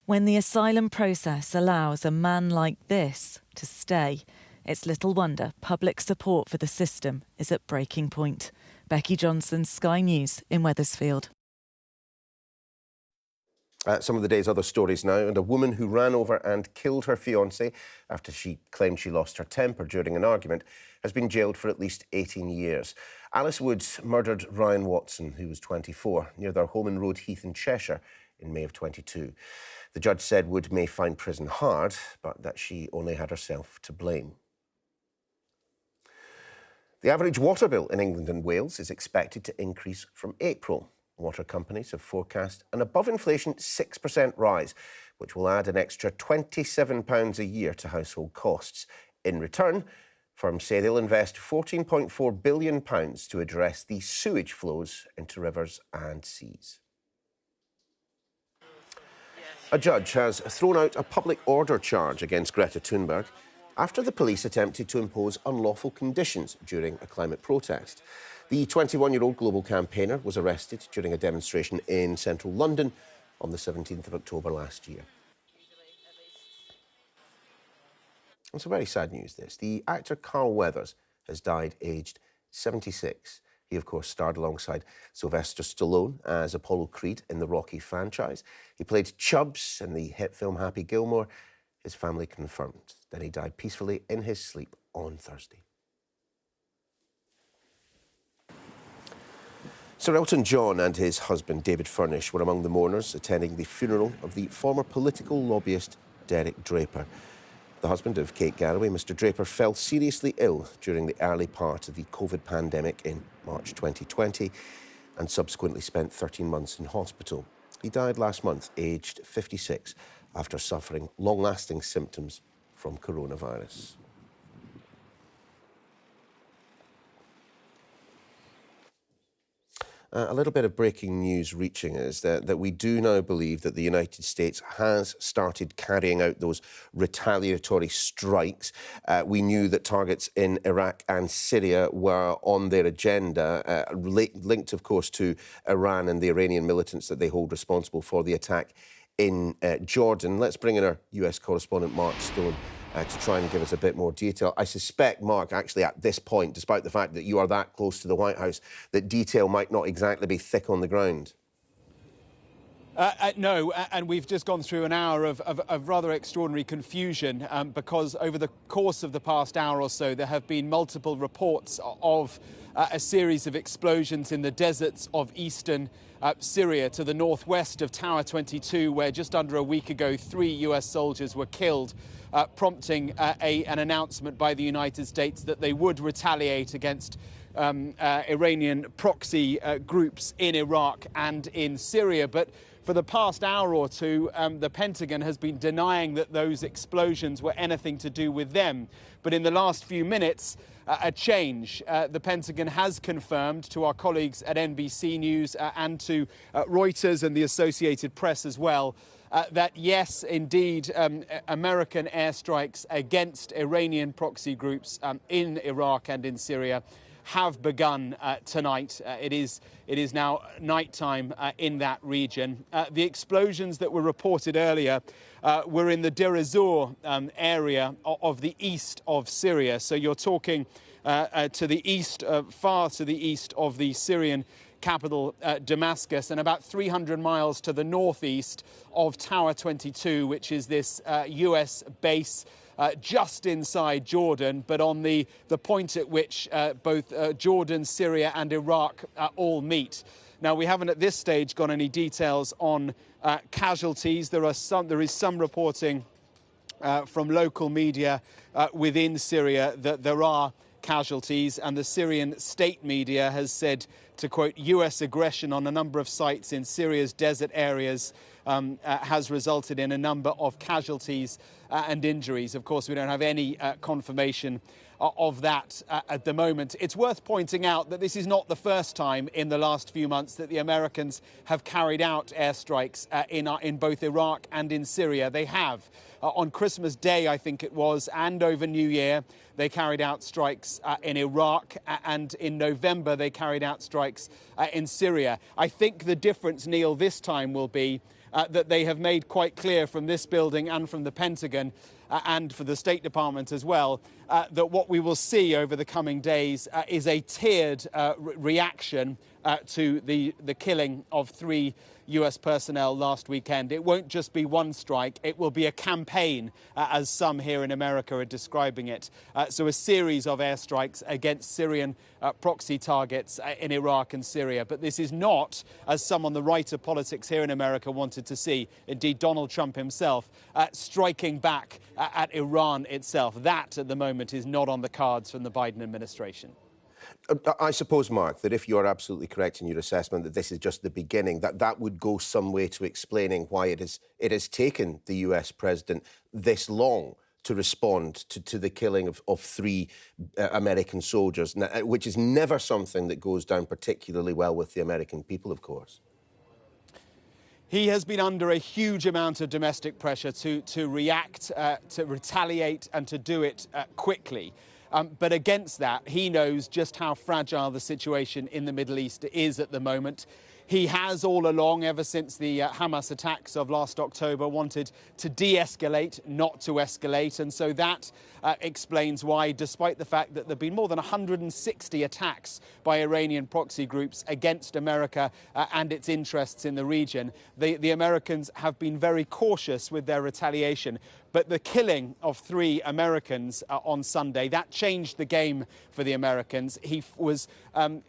When the asylum process allows a man like this to stay, It's little wonder public support for the system is at breaking point. Becky Johnson, Sky News in Wethersfield. Some of the day's other stories now, and a woman who ran over and killed her fiancé after she claimed she lost her temper during an argument has been jailed for at least 18 years. Alice Woods murdered Ryan Watson, who was 24, near their home in Road Heath in Cheshire in May of 22. The judge said Wood may find prison hard, but that she only had herself to blame. The average water bill in England and Wales is expected to increase from April. Water companies have forecast an above-inflation 6% rise, which will add an extra £27 a year to household costs. In return, firms say they'll invest £14.4 billion to address the sewage flows into rivers and seas. A judge has thrown out a public order charge against Greta Thunberg after the police attempted to impose unlawful conditions during a climate protest. The 21-year-old global campaigner was arrested during a demonstration in central London on the 17th of October last year. It's very sad news, this. The actor Carl Weathers has died aged 76. He, of course, starred alongside Sylvester Stallone as Apollo Creed in the Rocky franchise. He played Chubbs in the hit film Happy Gilmore. His family confirmed that he died peacefully in his sleep on Thursday. Sir Elton John and his husband David Furnish were among the mourners attending the funeral of the former political lobbyist Derek Draper. The husband of Kate Garraway, Mr Draper, fell seriously ill during the early part of the COVID pandemic in March 2020 and subsequently spent 13 months in hospital. He died last month, aged 56, after suffering long-lasting symptoms from coronavirus. A little bit of breaking news reaching us that we do now believe that the United States has started carrying out those retaliatory strikes. We knew that targets in Iraq and Syria were on their agenda, linked, of course, to Iran and the Iranian militants that they hold responsible for the attack in Jordan. Let's bring in our US correspondent, Mark Stone, to try and give us a bit more detail. I suspect, Mark, actually at this point, despite the fact that you are that close to the White House, that detail might not exactly be thick on the ground. No, and we've just gone through an hour of rather extraordinary confusion because over the course of the past hour or so, there have been multiple reports of a series of explosions in the deserts of eastern Syria to the northwest of Tower 22, where just under a week ago, 3 US soldiers were killed, prompting an announcement by the United States that they would retaliate against Iranian proxy groups in Iraq and in Syria. But for the past hour or two, the Pentagon has been denying that those explosions were anything to do with them. But in the last few minutes, a change. The Pentagon has confirmed to our colleagues at NBC News and to Reuters and the Associated Press as well that yes, indeed, American airstrikes against Iranian proxy groups in Iraq and in Syria have begun tonight. It is now nighttime in that region. The explosions that were reported earlier were in the Deir ez-Zor area of the east of Syria. So you're talking to the east, far to the east of the Syrian capital Damascus, and about 300 miles to the northeast of Tower 22, which is this US base just inside Jordan, but on the point at which both Jordan, Syria and Iraq all meet. Now, we haven't at this stage got any details on casualties. There is some reporting from local media within Syria that there are casualties, and the Syrian state media has said, to quote, US aggression on a number of sites in Syria's desert areas has resulted in a number of casualties and injuries. Of course, we don't have any confirmation of that at the moment. It's worth pointing out that this is not the first time in the last few months that the Americans have carried out airstrikes in both Iraq and in Syria. They have. On Christmas Day, I think it was, and over New Year, they carried out strikes in Iraq, and in November they carried out strikes in Syria. I think the difference, Neil, this time will be that they have made quite clear from this building and from the Pentagon and for the State Department as well, that what we will see over the coming days is a tiered reaction to the killing of 3 US personnel last weekend. It won't just be one strike, it will be a campaign, as some here in America are describing it. So a series of airstrikes against Syrian proxy targets in Iraq and Syria. But this is not, as some on the right of politics here in America wanted to see, indeed Donald Trump himself, striking back at Iran itself. That, at the moment, is not on the cards from the Biden administration. I suppose, Mark, that if you're absolutely correct in your assessment that this is just the beginning, that would go some way to explaining why it has taken the US president this long to respond to the killing of 3 American soldiers, which is never something that goes down particularly well with the American people, of course. He has been under a huge amount of domestic pressure to react, to retaliate and to do it quickly. But against that, he knows just how fragile the situation in the Middle East is at the moment. He has all along, ever since the Hamas attacks of last October, wanted to de-escalate, not to escalate. And so that explains why, despite the fact that there have been more than 160 attacks by Iranian proxy groups against America and its interests in the region, the Americans have been very cautious with their retaliation. But the killing of 3 Americans on Sunday, that changed the game for the Americans. He was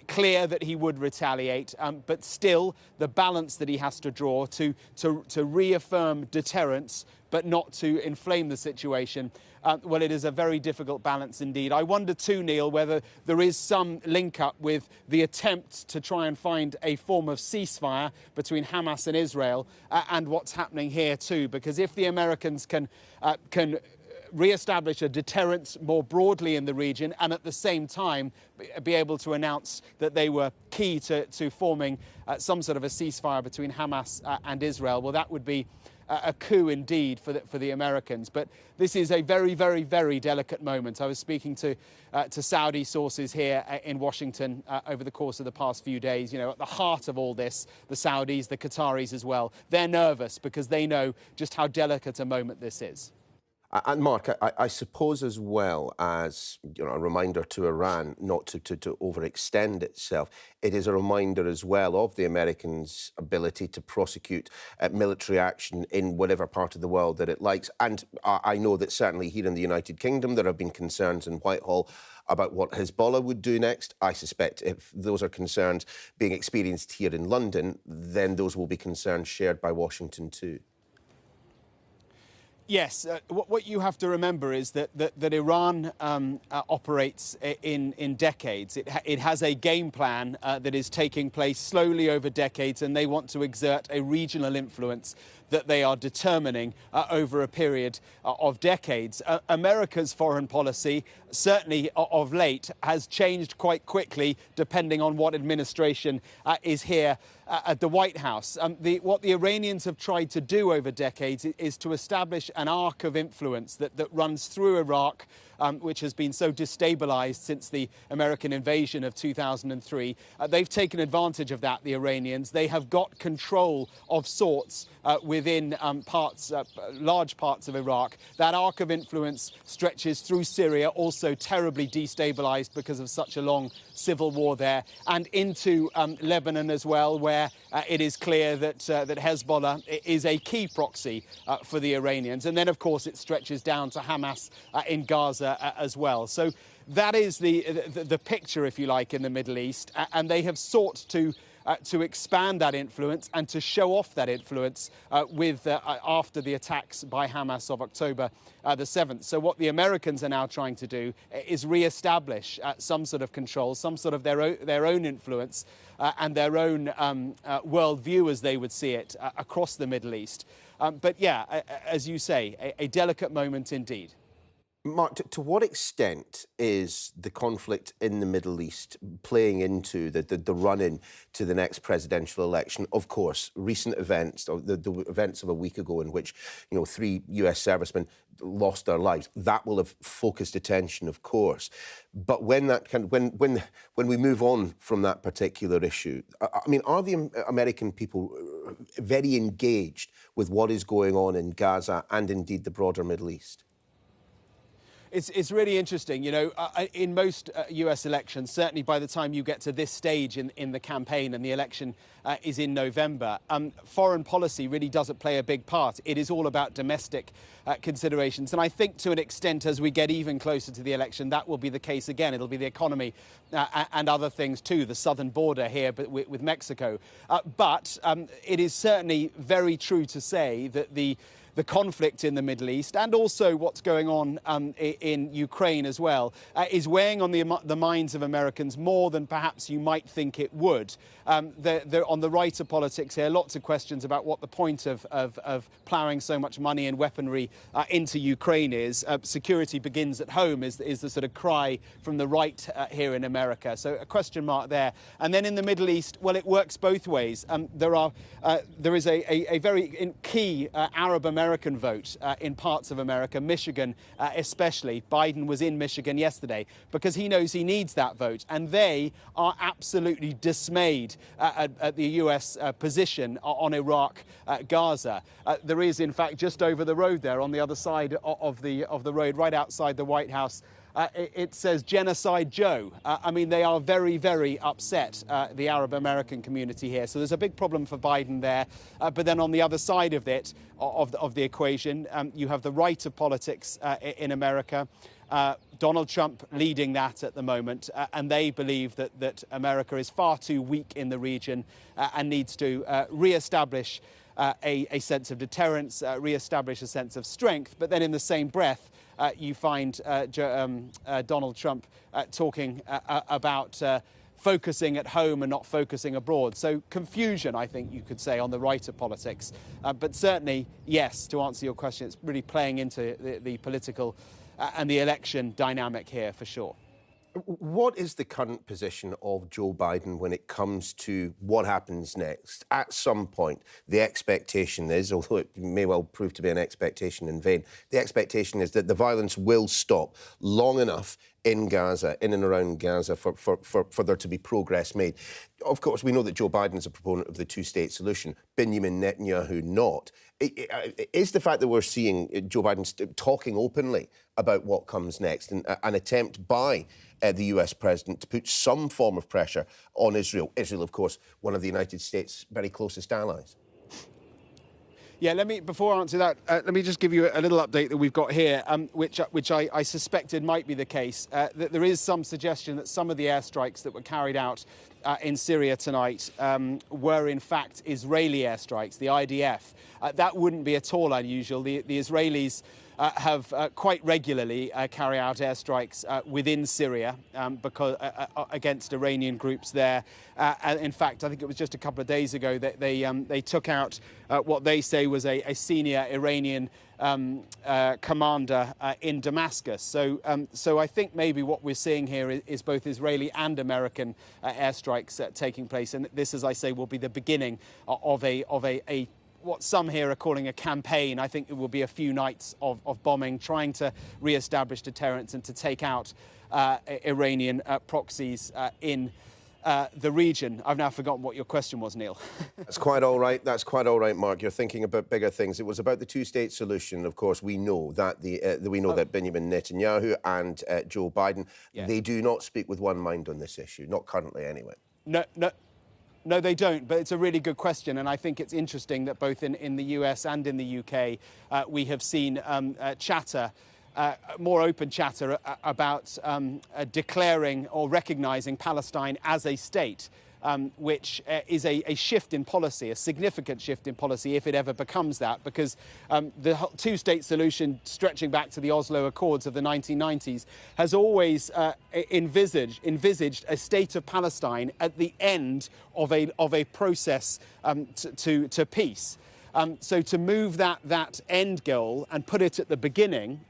clear that he would retaliate, but still the balance that he has to draw to reaffirm deterrence, but not to inflame the situation. Well, it is a very difficult balance indeed. I wonder too, Neil, whether there is some link-up with the attempt to try and find a form of ceasefire between Hamas and Israel and what's happening here too. Because if the Americans can re-establish a deterrence more broadly in the region and at the same time be able to announce that they were key to forming some sort of a ceasefire between Hamas and Israel, well, that would be a coup indeed for the Americans. But this is a very, very, very delicate moment. I was speaking to Saudi sources here in Washington over the course of the past few days. You know, at the heart of all this, the Saudis, the Qataris as well, they're nervous because they know just how delicate a moment this is. And Mark, I suppose as well as a reminder to Iran not to overextend itself, it is a reminder as well of the Americans' ability to prosecute military action in whatever part of the world that it likes. And I know that certainly here in the United Kingdom there have been concerns in Whitehall about what Hezbollah would do next. I suspect if those are concerns being experienced here in London, then those will be concerns shared by Washington too. Yes, what you have to remember is that Iran operates in decades. It has a game plan that is taking place slowly over decades, and they want to exert a regional influence that they are determining over a period of decades. America's foreign policy, certainly of late, has changed quite quickly depending on what administration is here at the White House. What the Iranians have tried to do over decades is to establish an arc of influence that runs through Iraq, which has been so destabilized since the American invasion of 2003. They've taken advantage of that, the Iranians. They have got control of sorts within large parts of Iraq. That arc of influence stretches through Syria, also terribly destabilized because of such a long civil war there, and into Lebanon as well, where it is clear that Hezbollah is a key proxy for the Iranians. And then, of course, it stretches down to Hamas in Gaza as well. So that is the picture, if you like, in the Middle East. And they have sought to expand that influence and to show off that influence after the attacks by Hamas of October the 7th. So what the Americans are now trying to do is re-establish some sort of control, some sort of their own influence and their own worldview, as they would see it, across the Middle East. But yeah, as you say, a delicate moment indeed. Mark, to what extent is the conflict in the Middle East playing into the run-in to the next presidential election? Of course, recent events, the events of a week ago in which 3 US servicemen lost their lives, that will have focused attention, of course. But when we move on from that particular issue, I mean, are the American people very engaged with what is going on in Gaza and indeed the broader Middle East? It's really interesting. You know, in most US elections, certainly by the time you get to this stage in the campaign and the election is in November, foreign policy really doesn't play a big part. It is all about domestic considerations. And I think to an extent, as we get even closer to the election, that will be the case again. It'll be the economy and other things too, the southern border here but with Mexico. But it is certainly very true to say that the conflict in the Middle East and also what's going on in Ukraine as well is weighing on the minds of Americans more than perhaps you might think it would. On the right of politics here, lots of questions about what the point of ploughing so much money and weaponry into Ukraine is. Security begins at home is the sort of cry from the right here in America. So a question mark there. And then in the Middle East, well, it works both ways. There is a very key Arab American vote in parts of America, Michigan especially. Biden was in Michigan yesterday because he knows he needs that vote. And they are absolutely dismayed at the US position on Iraq, Gaza. There is, in fact, just over the road there on the other side of the road, right outside the White House, it says Genocide Joe. I mean, they are very, very upset, the Arab American community here. So there's a big problem for Biden there. But then on the other side of it, of the equation, you have the right of politics in America. Donald Trump leading that at the moment, and they believe that America is far too weak in the region and needs to re-establish a sense of deterrence, re-establish a sense of strength. But then in the same breath, you find Donald Trump talking about focusing at home and not focusing abroad. So confusion, I think you could say, on the right of politics. But certainly, yes, to answer your question, it's really playing into the political and the election dynamic here for sure. What is the current position of Joe Biden when it comes to what happens next? At some point, the expectation is, although it may well prove to be an expectation in vain, the expectation is that the violence will stop long enough in Gaza, in and around Gaza, for there to be progress made. Of course, we know that Joe Biden is a proponent of the two-state solution, Benjamin Netanyahu not. Is the fact that we're seeing Joe Biden talking openly about what comes next and an attempt by the US president to put some form of pressure on Israel? Israel, of course, one of the United States' very closest allies. Yeah, before I answer that, let me just give you a little update that we've got here, which I suspected might be the case. That there is some suggestion that some of the airstrikes that were carried out in Syria tonight were in fact Israeli airstrikes, the IDF. That wouldn't be at all unusual. The Israelis have quite regularly carry out airstrikes within Syria because against Iranian groups there. In fact, I think it was just a couple of days ago that they took out what they say was a senior Iranian commander in Damascus. So I think maybe what we're seeing here is both Israeli and American airstrikes taking place, and this, as I say, will be the beginning of a what some here are calling a campaign. I think it will be a few nights of bombing, trying to re-establish deterrence and to take out Iranian proxies in the region. I've now forgotten what your question was, Neil. That's quite all right. That's quite all right, Mark. You're thinking about bigger things. It was about the two-state solution. Of course, we know that that Benjamin Netanyahu and Joe Biden, they do not speak with one mind on this issue. Not currently, anyway. No, they don't, but it's a really good question, and I think it's interesting that both in the US and in the UK we have seen chatter, more open chatter about declaring or recognising Palestine as a state, which is a shift in policy, a significant shift in policy if it ever becomes that, because the two-state solution stretching back to the Oslo Accords of the 1990s has always envisaged a state of Palestine at the end of a process to peace. So to move that end goal and put it at the beginning,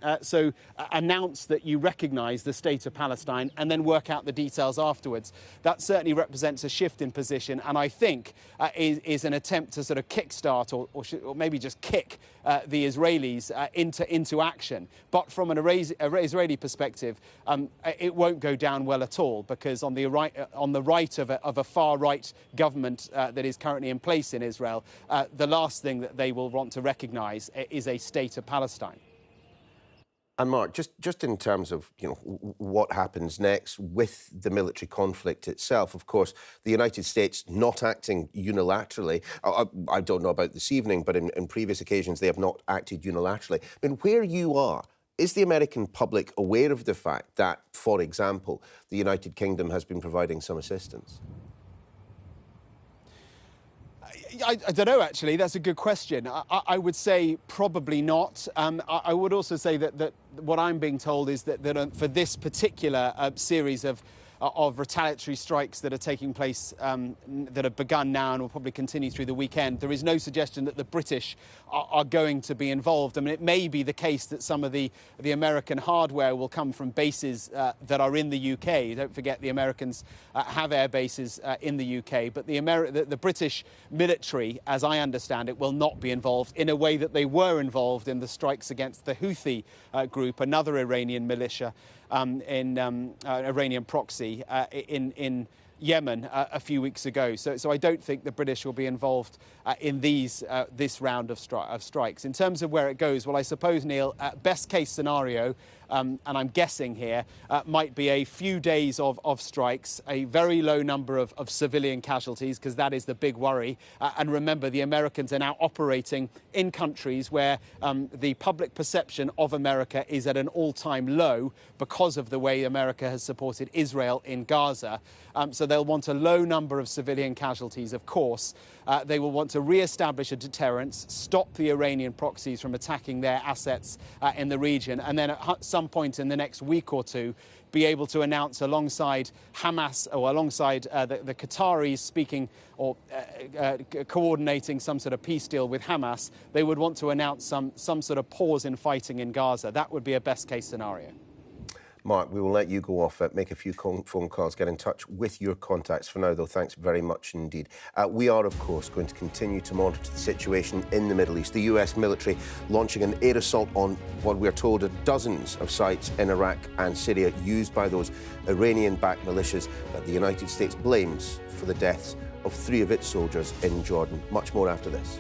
announce that you recognise the state of Palestine and then work out the details afterwards, that certainly represents a shift in position, and I think is an attempt to sort of kickstart or maybe just kick the Israelis into action. But from an Israeli perspective, it won't go down well at all, because on the right of a far-right government that is currently in place in Israel, the last thing that they will want to recognise is a state of Palestine. And Mark, just in terms of what happens next with the military conflict itself, of course, the United States not acting unilaterally. I don't know about this evening, but in previous occasions they have not acted unilaterally. I mean, where you are, is the American public aware of the fact that, for example, the United Kingdom has been providing some assistance? I don't know, actually. That's a good question. I would say probably not. I would also say that what I'm being told is that for this particular series of retaliatory strikes that are taking place, that have begun now and will probably continue through the weekend, there is no suggestion that the British are going to be involved. I mean, it may be the case that some of the American hardware will come from bases that are in the UK. Don't forget the Americans have air bases in the UK, but the British military, as I understand it, will not be involved in a way that they were involved in the strikes against the Houthi group, another Iranian militia, Iranian proxy in Yemen a few weeks ago. So I don't think the British will be involved in this round of strikes. In terms of where it goes, well, I suppose, Neil, best case scenario, and I'm guessing here, might be a few days of strikes, a very low number of civilian casualties, because that is the big worry. And remember, the Americans are now operating in countries where the public perception of America is at an all-time low because of the way America has supported Israel in Gaza. So they'll want a low number of civilian casualties, of course. They will want to re-establish a deterrence, stop the Iranian proxies from attacking their assets in the region, and then at some point in the next week or two be able to announce alongside Hamas or alongside the Qataris speaking or coordinating some sort of peace deal with Hamas, they would want to announce some sort of pause in fighting in Gaza. That would be a best case scenario. Mark, we will let you go off, make a few phone calls, get in touch with your contacts. For now, though, thanks very much indeed. We are, of course, going to continue to monitor the situation in the Middle East. The US military launching an air assault on what we're told are dozens of sites in Iraq and Syria used by those Iranian-backed militias that the United States blames for the deaths of 3 of its soldiers in Jordan. Much more after this.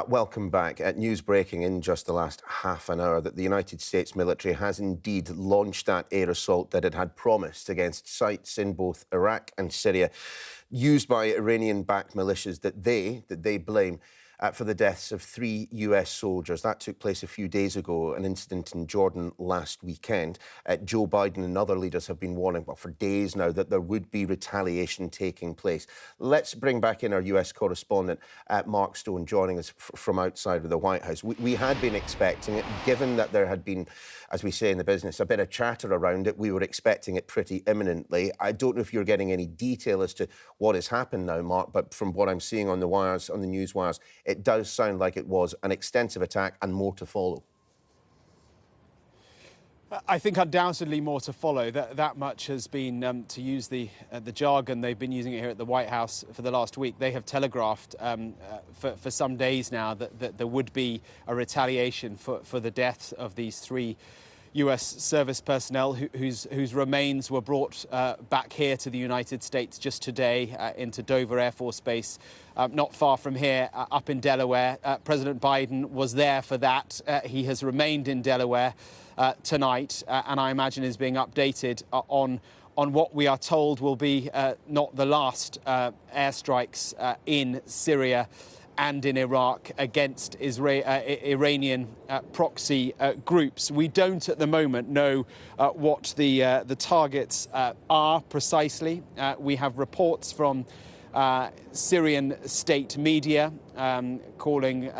Welcome back. News breaking in just the last half an hour that the United States military has indeed launched that air assault that it had promised against sites in both Iraq and Syria used by Iranian-backed militias that they blame for the deaths of 3 US soldiers. That took place a few days ago, an incident in Jordan last weekend. Joe Biden and other leaders have been warning, well, for days now, that there would be retaliation taking place. Let's bring back in our US correspondent, Mark Stone, joining us from outside of the White House. We had been expecting it, given that there had been, as we say in the business, a bit of chatter around it. We were expecting it pretty imminently. I don't know if you're getting any detail as to what has happened now, Mark, but from what I'm seeing on the wires, on the news wires, it does sound like it was an extensive attack and more to follow. I think undoubtedly more to follow. That much has been, to use the jargon, they've been using it here at the White House for the last week. They have telegraphed for some days now that there would be a retaliation for the deaths of these 3 US service personnel whose remains were brought back here to the United States just today into Dover Air Force Base, not far from here, up in Delaware. President Biden was there for that. He has remained in Delaware tonight, and I imagine is being updated on what we are told will be not the last airstrikes in Syria and in Iraq against Iranian proxy groups. We don't at the moment know what the targets are precisely. We have reports from Syrian state media calling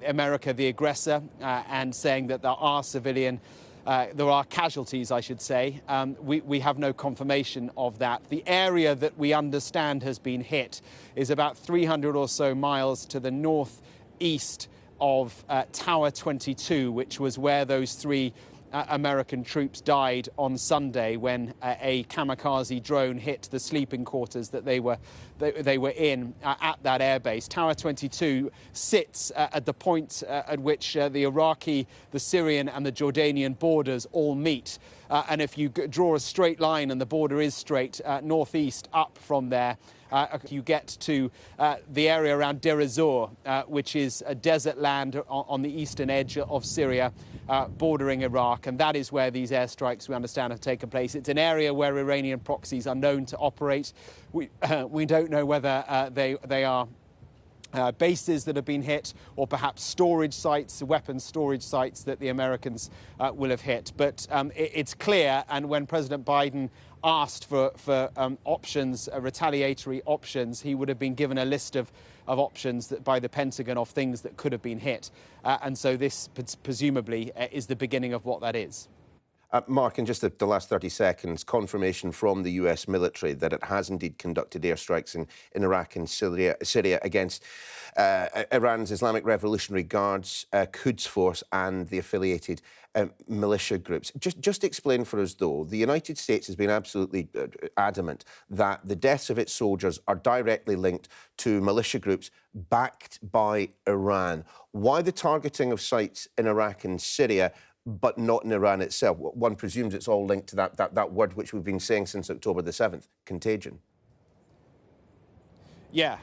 America the aggressor and saying that there are casualties, I should say. We have no confirmation of that. The area that we understand has been hit is about 300 or so miles to the northeast of Tower 22, which was where those 3 American troops died on Sunday when a kamikaze drone hit the sleeping quarters that they were in at that airbase. Tower 22 sits at the point at which the Iraqi, the Syrian and the Jordanian borders all meet. And if you draw a straight line, and the border is straight, northeast up from there, you get to the area around Deir ez-Zor, which is a desert land on the eastern edge of Syria, bordering Iraq, and that is where these airstrikes, we understand, have taken place. It's an area where Iranian proxies are known to operate. We don't know whether they are bases that have been hit, or perhaps storage sites, weapons storage sites that the Americans will have hit. But it's clear, and when President Biden asked for options, retaliatory options, he would have been given a list of options by the Pentagon of things that could have been hit. And so this presumably is the beginning of what that is. Mark, in just the last 30 seconds, confirmation from the US military that it has indeed conducted airstrikes in Iraq and Syria against Iran's Islamic Revolutionary Guards, Quds Force and the affiliated militia groups. Just explain for us, though, the United States has been absolutely adamant that the deaths of its soldiers are directly linked to militia groups backed by Iran. Why the targeting of sites in Iraq and Syria but not in Iran itself? One presumes it's all linked to that word which we've been saying since October the 7th, contagion. Yeah,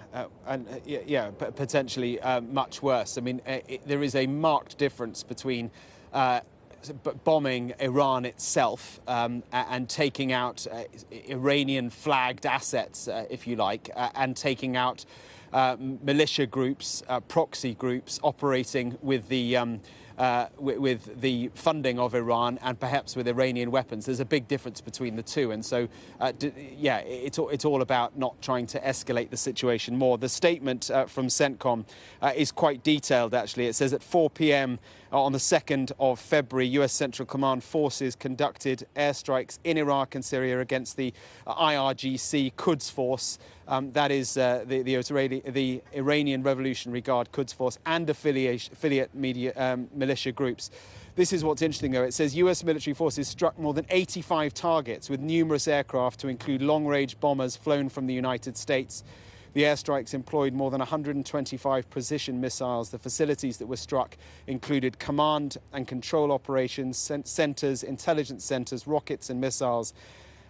potentially much worse. I mean, there is a marked difference between bombing Iran itself and taking out Iranian-flagged assets, if you like, and taking out militia groups, proxy groups operating with the with the funding of Iran and perhaps with Iranian weapons. There's a big difference between the two. And so, yeah, it's all about not trying to escalate the situation more. The statement from CENTCOM is quite detailed, actually. It says at 4 p.m. on the 2nd of February, US Central Command forces conducted airstrikes in Iraq and Syria against the IRGC Quds Force. That is the Iranian Revolutionary Guard Quds Force and affiliate militia groups. This is what's interesting, though. It says US military forces struck more than 85 targets with numerous aircraft, to include long-range bombers flown from the United States. The airstrikes employed more than 125 precision missiles. The facilities that were struck included command and control operations, centres, intelligence centres, rockets and missiles,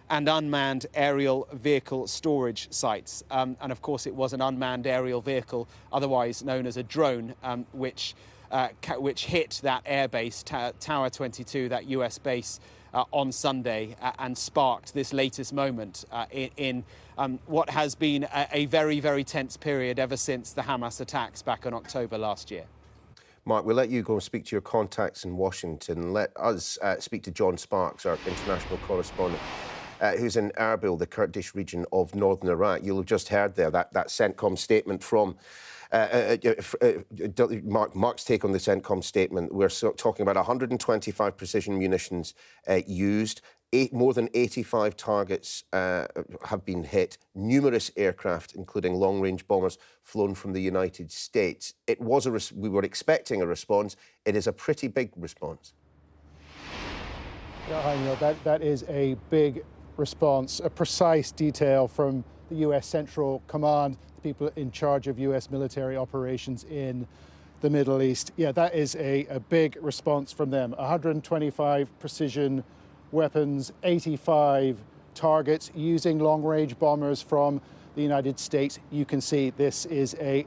and unmanned aerial vehicle storage sites. And of course, it was an unmanned aerial vehicle, otherwise known as a drone, which hit that airbase, Tower 22, that US base, on Sunday, and sparked this latest moment in what has been a very, very tense period ever since the Hamas attacks back in October last year. Mark, we'll let you go and speak to your contacts in Washington. Let us speak to John Sparks, our international correspondent, who's in Erbil, the Kurdish region of northern Iraq. You'll have just heard there that CENTCOM statement from Mark's take on the CENTCOM statement. We're talking about 125 precision munitions used. More than 85 targets have been hit. Numerous aircraft, including long-range bombers, flown from the United States. We were expecting a response. It is a pretty big response. Yeah, I know that is a big response, a precise detail from the US Central Command, the people in charge of US military operations in the Middle East. Yeah, that is a big response from them. 125 precision weapons, 85 targets using long-range bombers from the United States. You can see this is a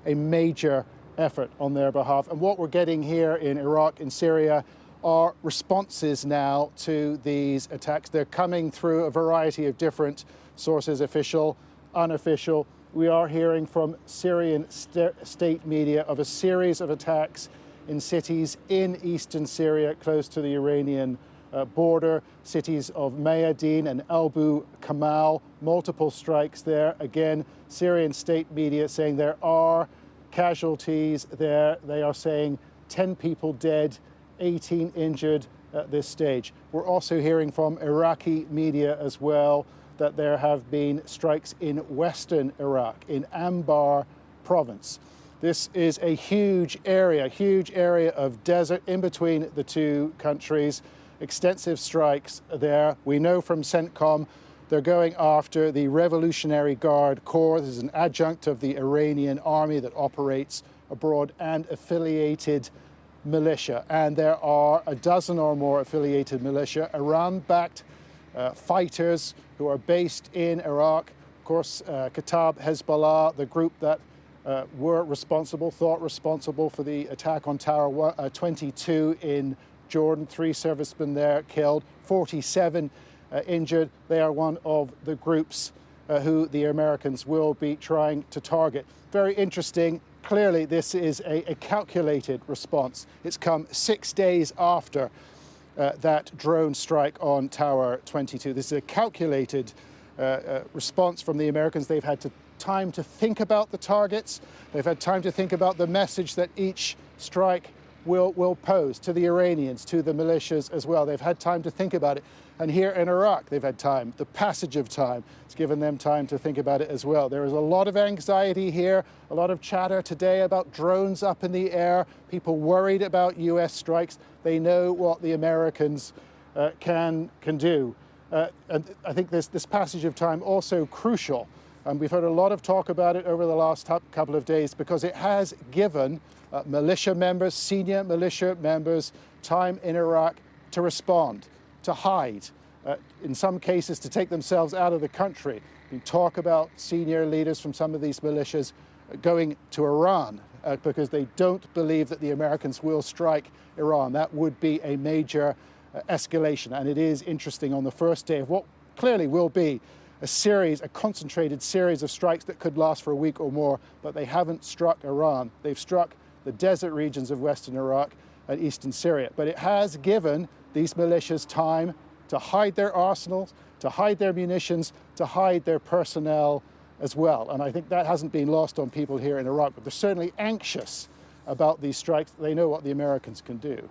major effort on their behalf. And what we're getting here in Iraq and Syria are responses now to these attacks. They're coming through a variety of different sources, official, unofficial. We are hearing from Syrian state media of a series of attacks in cities in eastern Syria, close to the Iranian border, cities of Mayadin and Abu Kamal, multiple strikes there. Again, Syrian state media saying there are casualties there. They are saying 10 people dead, 18 injured at this stage. We're also hearing from Iraqi media as well that there have been strikes in western Iraq, in Anbar province. This is a huge area of desert in between the two countries. Extensive strikes there. We know from CENTCOM they're going after the Revolutionary Guard Corps. This is an adjunct of the Iranian army that operates abroad, and affiliated militia. And there are a dozen or more affiliated militia, Iran-backed fighters who are based in Iraq. Of course, Kataib Hezbollah, the group that thought responsible for the attack on Tower 22 in Jordan. 3 servicemen there killed, 47 injured. They are one of the groups who the Americans will be trying to target. Very interesting. Clearly, this is a calculated response. It's come 6 days after that drone strike on Tower 22. This is a calculated response from the Americans. They've had time to think about the targets. They've had time to think about the message that each strike will pose to the Iranians, to the militias as well. They've had time to think about it. And here in Iraq, they've had time. The passage of time has given them time to think about it as well. There is a lot of anxiety here, a lot of chatter today about drones up in the air, people worried about US strikes. They know what the Americans can do. And I think this passage of time also crucial. And we've heard a lot of talk about it over the last couple of days, because it has given militia members, senior militia members, time in Iraq to respond, to hide, in some cases to take themselves out of the country. We talk about senior leaders from some of these militias going to Iran because they don't believe that the Americans will strike Iran. That would be a major escalation. And it is interesting, on the first day of what clearly will be a concentrated series of strikes that could last for a week or more, but they haven't struck Iran. They've struck the desert regions of western Iraq, and eastern Syria. But it has given these militias time to hide their arsenals, to hide their munitions, to hide their personnel as well. And I think that hasn't been lost on people here in Iraq, but they're certainly anxious about these strikes. They know what the Americans can do.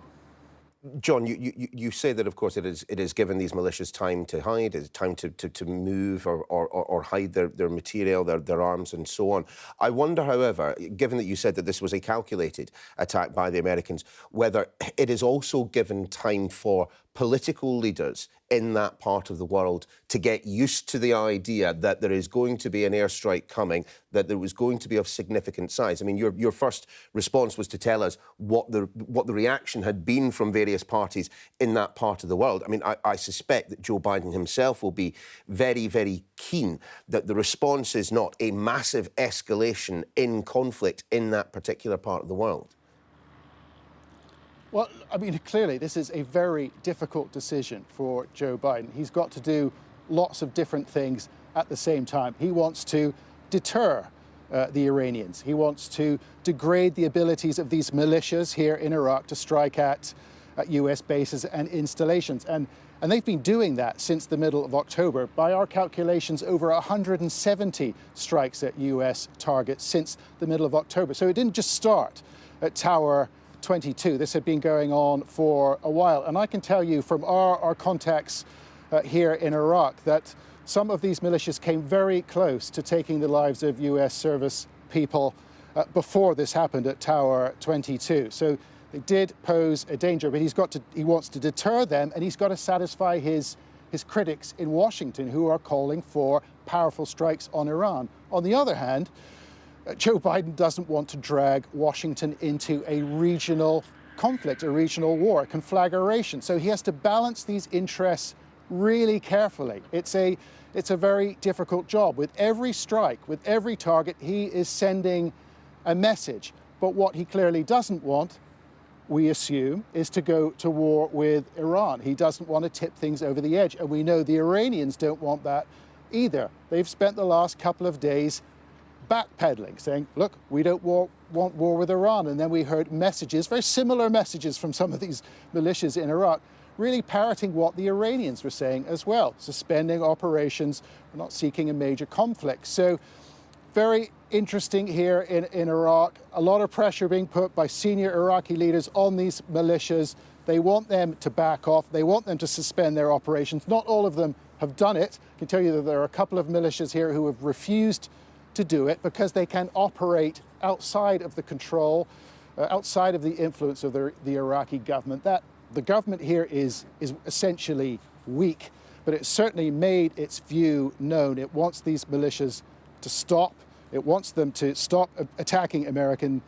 John, you say that, of course, it is given these militias time to hide, it's time to move or hide their material, their arms and so on. I wonder, however, given that you said that this was a calculated attack by the Americans, whether it is also given time for political leaders in that part of the world to get used to the idea that there is going to be an airstrike coming, that there was going to be of significant size. I mean, your first response was to tell us what the reaction had been from various parties in that part of the world. I mean, I suspect that Joe Biden himself will be very, very keen that the response is not a massive escalation in conflict in that particular part of the world. Well, I mean, clearly, this is a very difficult decision for Joe Biden. He's got to do lots of different things at the same time. He wants to deter the Iranians. He wants to degrade the abilities of these militias here in Iraq to strike at US bases and installations. And they've been doing that since the middle of October. By our calculations, over 170 strikes at US targets since the middle of October. So it didn't just start at Tower 22. This had been going on for a while. And I can tell you from our contacts here in Iraq that some of these militias came very close to taking the lives of US service people before this happened at Tower 22. So they did pose a danger, but he wants to deter them, and he's got to satisfy his critics in Washington who are calling for powerful strikes on Iran. On the other hand, Joe Biden doesn't want to drag Washington into a regional conflict, a regional war, a conflagration. So he has to balance these interests really carefully. It's a very difficult job. With every strike, with every target, he is sending a message. But what he clearly doesn't want, we assume, is to go to war with Iran. He doesn't want to tip things over the edge. And we know the Iranians don't want that either. They've spent the last couple of days backpedaling, saying, look, we don't want war with Iran. And then we heard messages, very similar messages from some of these militias in Iraq, really parroting what the Iranians were saying as well, suspending operations, we're not seeking a major conflict. So very interesting here in Iraq, a lot of pressure being put by senior Iraqi leaders on these militias. They want them to back off. They want them to suspend their operations. Not all of them have done it. I can tell you that there are a couple of militias here who have refused to do it because they can operate outside of the control, outside of the influence of the Iraqi government. That the government here is essentially weak, but it certainly made its view known. It wants these militias to stop. It wants them to stop attacking American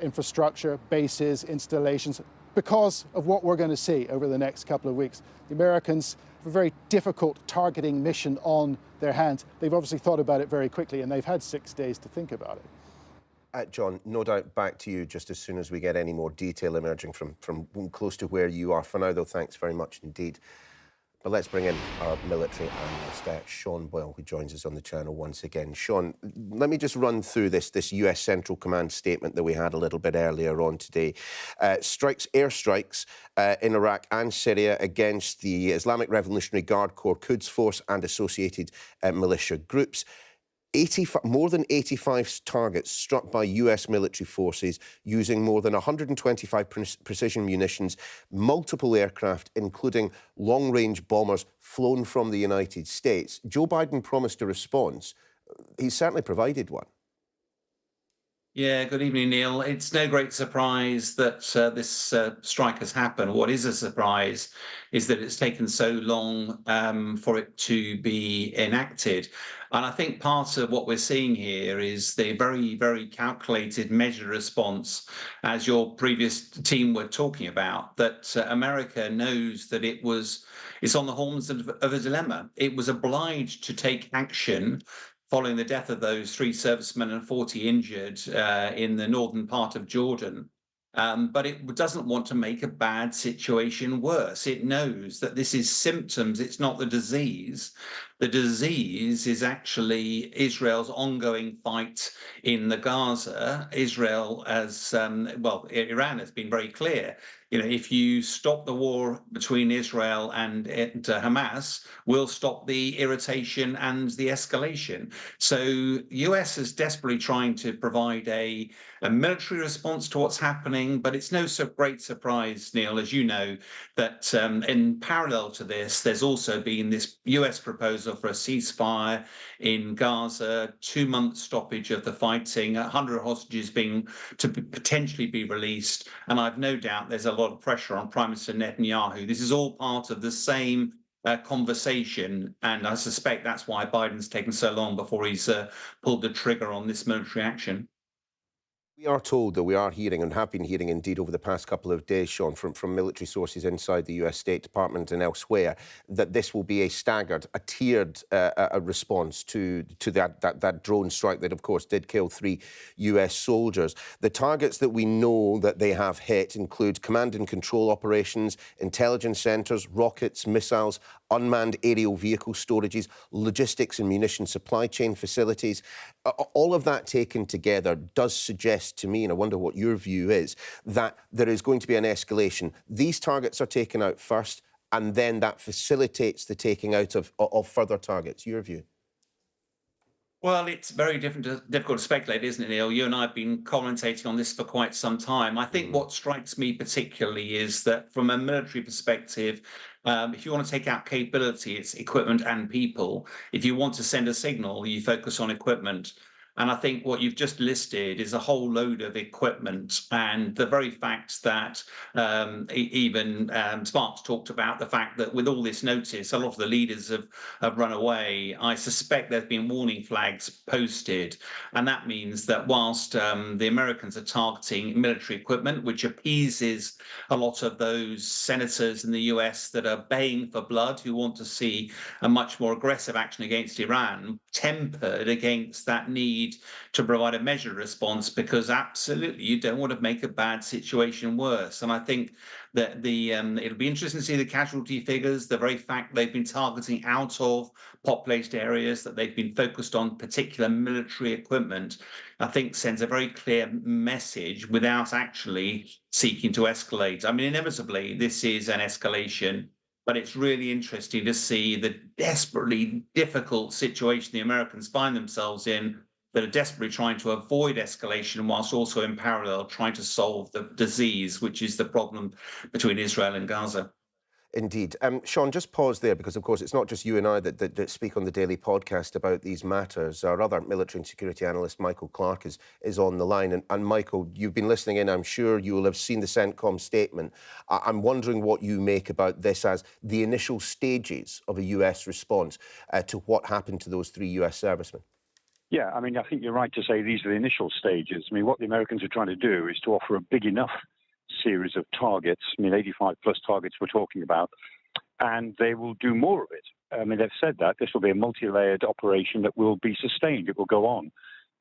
infrastructure, bases, installations, because of what we're going to see over the next couple of weeks. The Americans have a very difficult targeting mission on their hands. They've obviously thought about it very quickly, and they've had 6 days to think about it. John, no doubt back to you just as soon as we get any more detail emerging from close to where you are. For now, though, thanks very much indeed. But let's bring in our military analyst, Sean Boyle, who joins us on the channel once again. Sean, let me just run through this US Central Command statement that we had a little bit earlier on today. Airstrikes in Iraq and Syria against the Islamic Revolutionary Guard Corps, Quds Force and associated militia groups. More than 85 targets struck by US military forces using more than 125 precision munitions, multiple aircraft, including long-range bombers flown from the United States. Joe Biden promised a response. He's certainly provided one. Yeah, good evening, Neil. It's no great surprise that this strike has happened. What is a surprise is that it's taken so long for it to be enacted. And I think part of what we're seeing here is the very, very calculated, measured response, as your previous team were talking about, that America knows that it's on the horns of a dilemma. It was obliged to take action following the death of those 3 servicemen and 40 injured in the northern part of Jordan. But it doesn't want to make a bad situation worse. It knows that this is symptoms, it's not the disease. The disease is actually Israel's ongoing fight in the Gaza. Israel, as Iran has been very clear. If you stop the war between Israel and Hamas, we'll stop the irritation and the escalation. So the US is desperately trying to provide a military response to what's happening, but it's no great surprise, Neil, as you know, that in parallel to this, there's also been this US proposal for a ceasefire in Gaza, 2-month stoppage of the fighting, 100 hostages potentially be released, and I've no doubt there's a lot of pressure on Prime Minister Netanyahu. This is all part of the same conversation, and I suspect that's why Biden's taken so long before he's pulled the trigger on this military action. We are told, though, we are hearing and have been hearing indeed over the past couple of days, Sean, from military sources inside the US State Department and elsewhere, that this will be a staggered, a tiered response to that drone strike that, of course, did kill 3 US soldiers. The targets that we know that they have hit include command and control operations, intelligence centres, rockets, missiles, unmanned aerial vehicle storages, logistics and munition supply chain facilities. All of that taken together does suggest to me, and I wonder what your view is, that there is going to be an escalation. These targets are taken out first, and then that facilitates the taking out of further targets. Your view? Well, it's very difficult to speculate, isn't it, Neil? You and I have been commentating on this for quite some time. I think what strikes me particularly is that from a military perspective, if you want to take out capability, it's equipment and people. If you want to send a signal, you focus on equipment. And I think what you've just listed is a whole load of equipment, and the very fact that even Sparks talked about the fact that with all this notice, a lot of the leaders have run away. I suspect there's been warning flags posted, and that means that whilst the Americans are targeting military equipment, which appeases a lot of those senators in the US that are baying for blood, who want to see a much more aggressive action against Iran, tempered against that need to provide a measured response, because absolutely you don't want to make a bad situation worse. And I think that it'll be interesting to see the casualty figures, the very fact they've been targeting out of populated areas, that they've been focused on particular military equipment, I think sends a very clear message without actually seeking to escalate. I mean, inevitably, this is an escalation, but it's really interesting to see the desperately difficult situation the Americans find themselves in, that are desperately trying to avoid escalation whilst also in parallel trying to solve the disease, which is the problem between Israel and Gaza. Indeed. Sean, just pause there, because, of course, it's not just you and I that speak on the daily podcast about these matters. Our other military and security analyst, Michael Clark, is on the line. And Michael, you've been listening in. I'm sure you will have seen the CENTCOM statement. I'm wondering what you make about this as the initial stages of a US response to what happened to those 3 US servicemen. Yeah, I mean, I think you're right to say these are the initial stages. I mean, what the Americans are trying to do is to offer a big enough series of targets. I mean, 85 plus targets we're talking about, and they will do more of it. I mean, they've said that this will be a multi-layered operation that will be sustained. It will go on.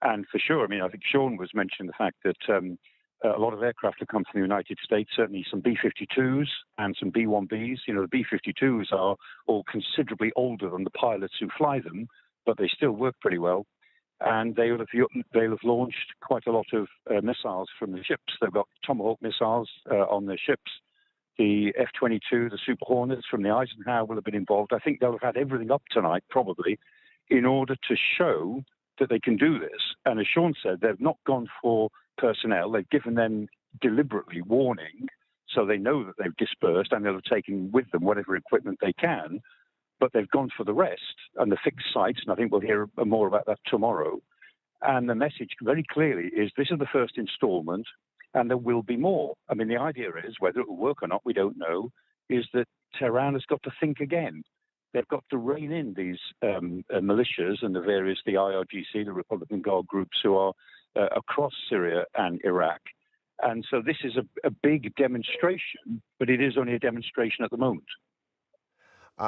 And for sure, I mean, I think Sean was mentioning the fact that a lot of aircraft have come from the United States, certainly some B-52s and some B-1Bs. You know, the B-52s are all considerably older than the pilots who fly them, but they still work pretty well. And they'll have launched quite a lot of missiles from the ships. They've got Tomahawk missiles on their ships. The F-22, the Super Hornets from the Eisenhower will have been involved. I think they'll have had everything up tonight, probably, in order to show that they can do this. And as Sean said, they've not gone for personnel. They've given them deliberately warning, so they know that they've dispersed, and they'll have taken with them whatever equipment they can. But they've gone for the rest and the fixed sites, and I think we'll hear more about that tomorrow. And the message very clearly is this is the first installment, and there will be more. I mean, the idea is, whether it will work or not, we don't know, is that Tehran has got to think again. They've got to rein in these militias and the IRGC, the Republican Guard groups who are across Syria and Iraq. And so this is a big demonstration, but it is only a demonstration at the moment.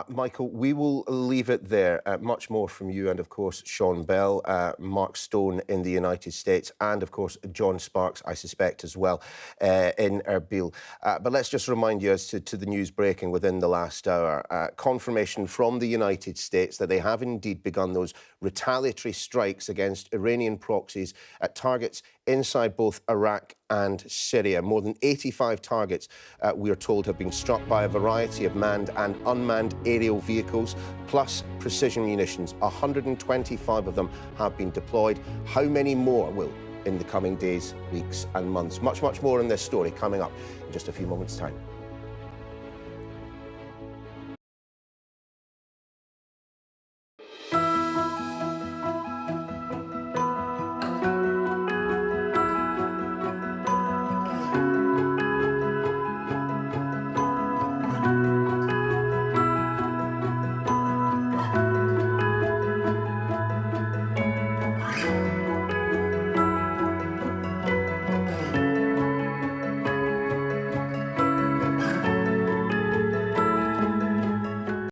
Michael, we will leave it there. Much more from you and, of course, Sean Bell, Mark Stone in the United States, and, of course, John Sparks, I suspect, as well, in Erbil. But let's just remind you as to the news breaking within the last hour. Confirmation from the United States that they have indeed begun those retaliatory strikes against Iranian proxies at targets inside both Iraq and Syria. More than 85 targets, we are told, have been struck by a variety of manned and unmanned aerial vehicles, plus precision munitions. 125 of them have been deployed. How many more will in the coming days, weeks and months? Much more in this story coming up in just a few moments' time.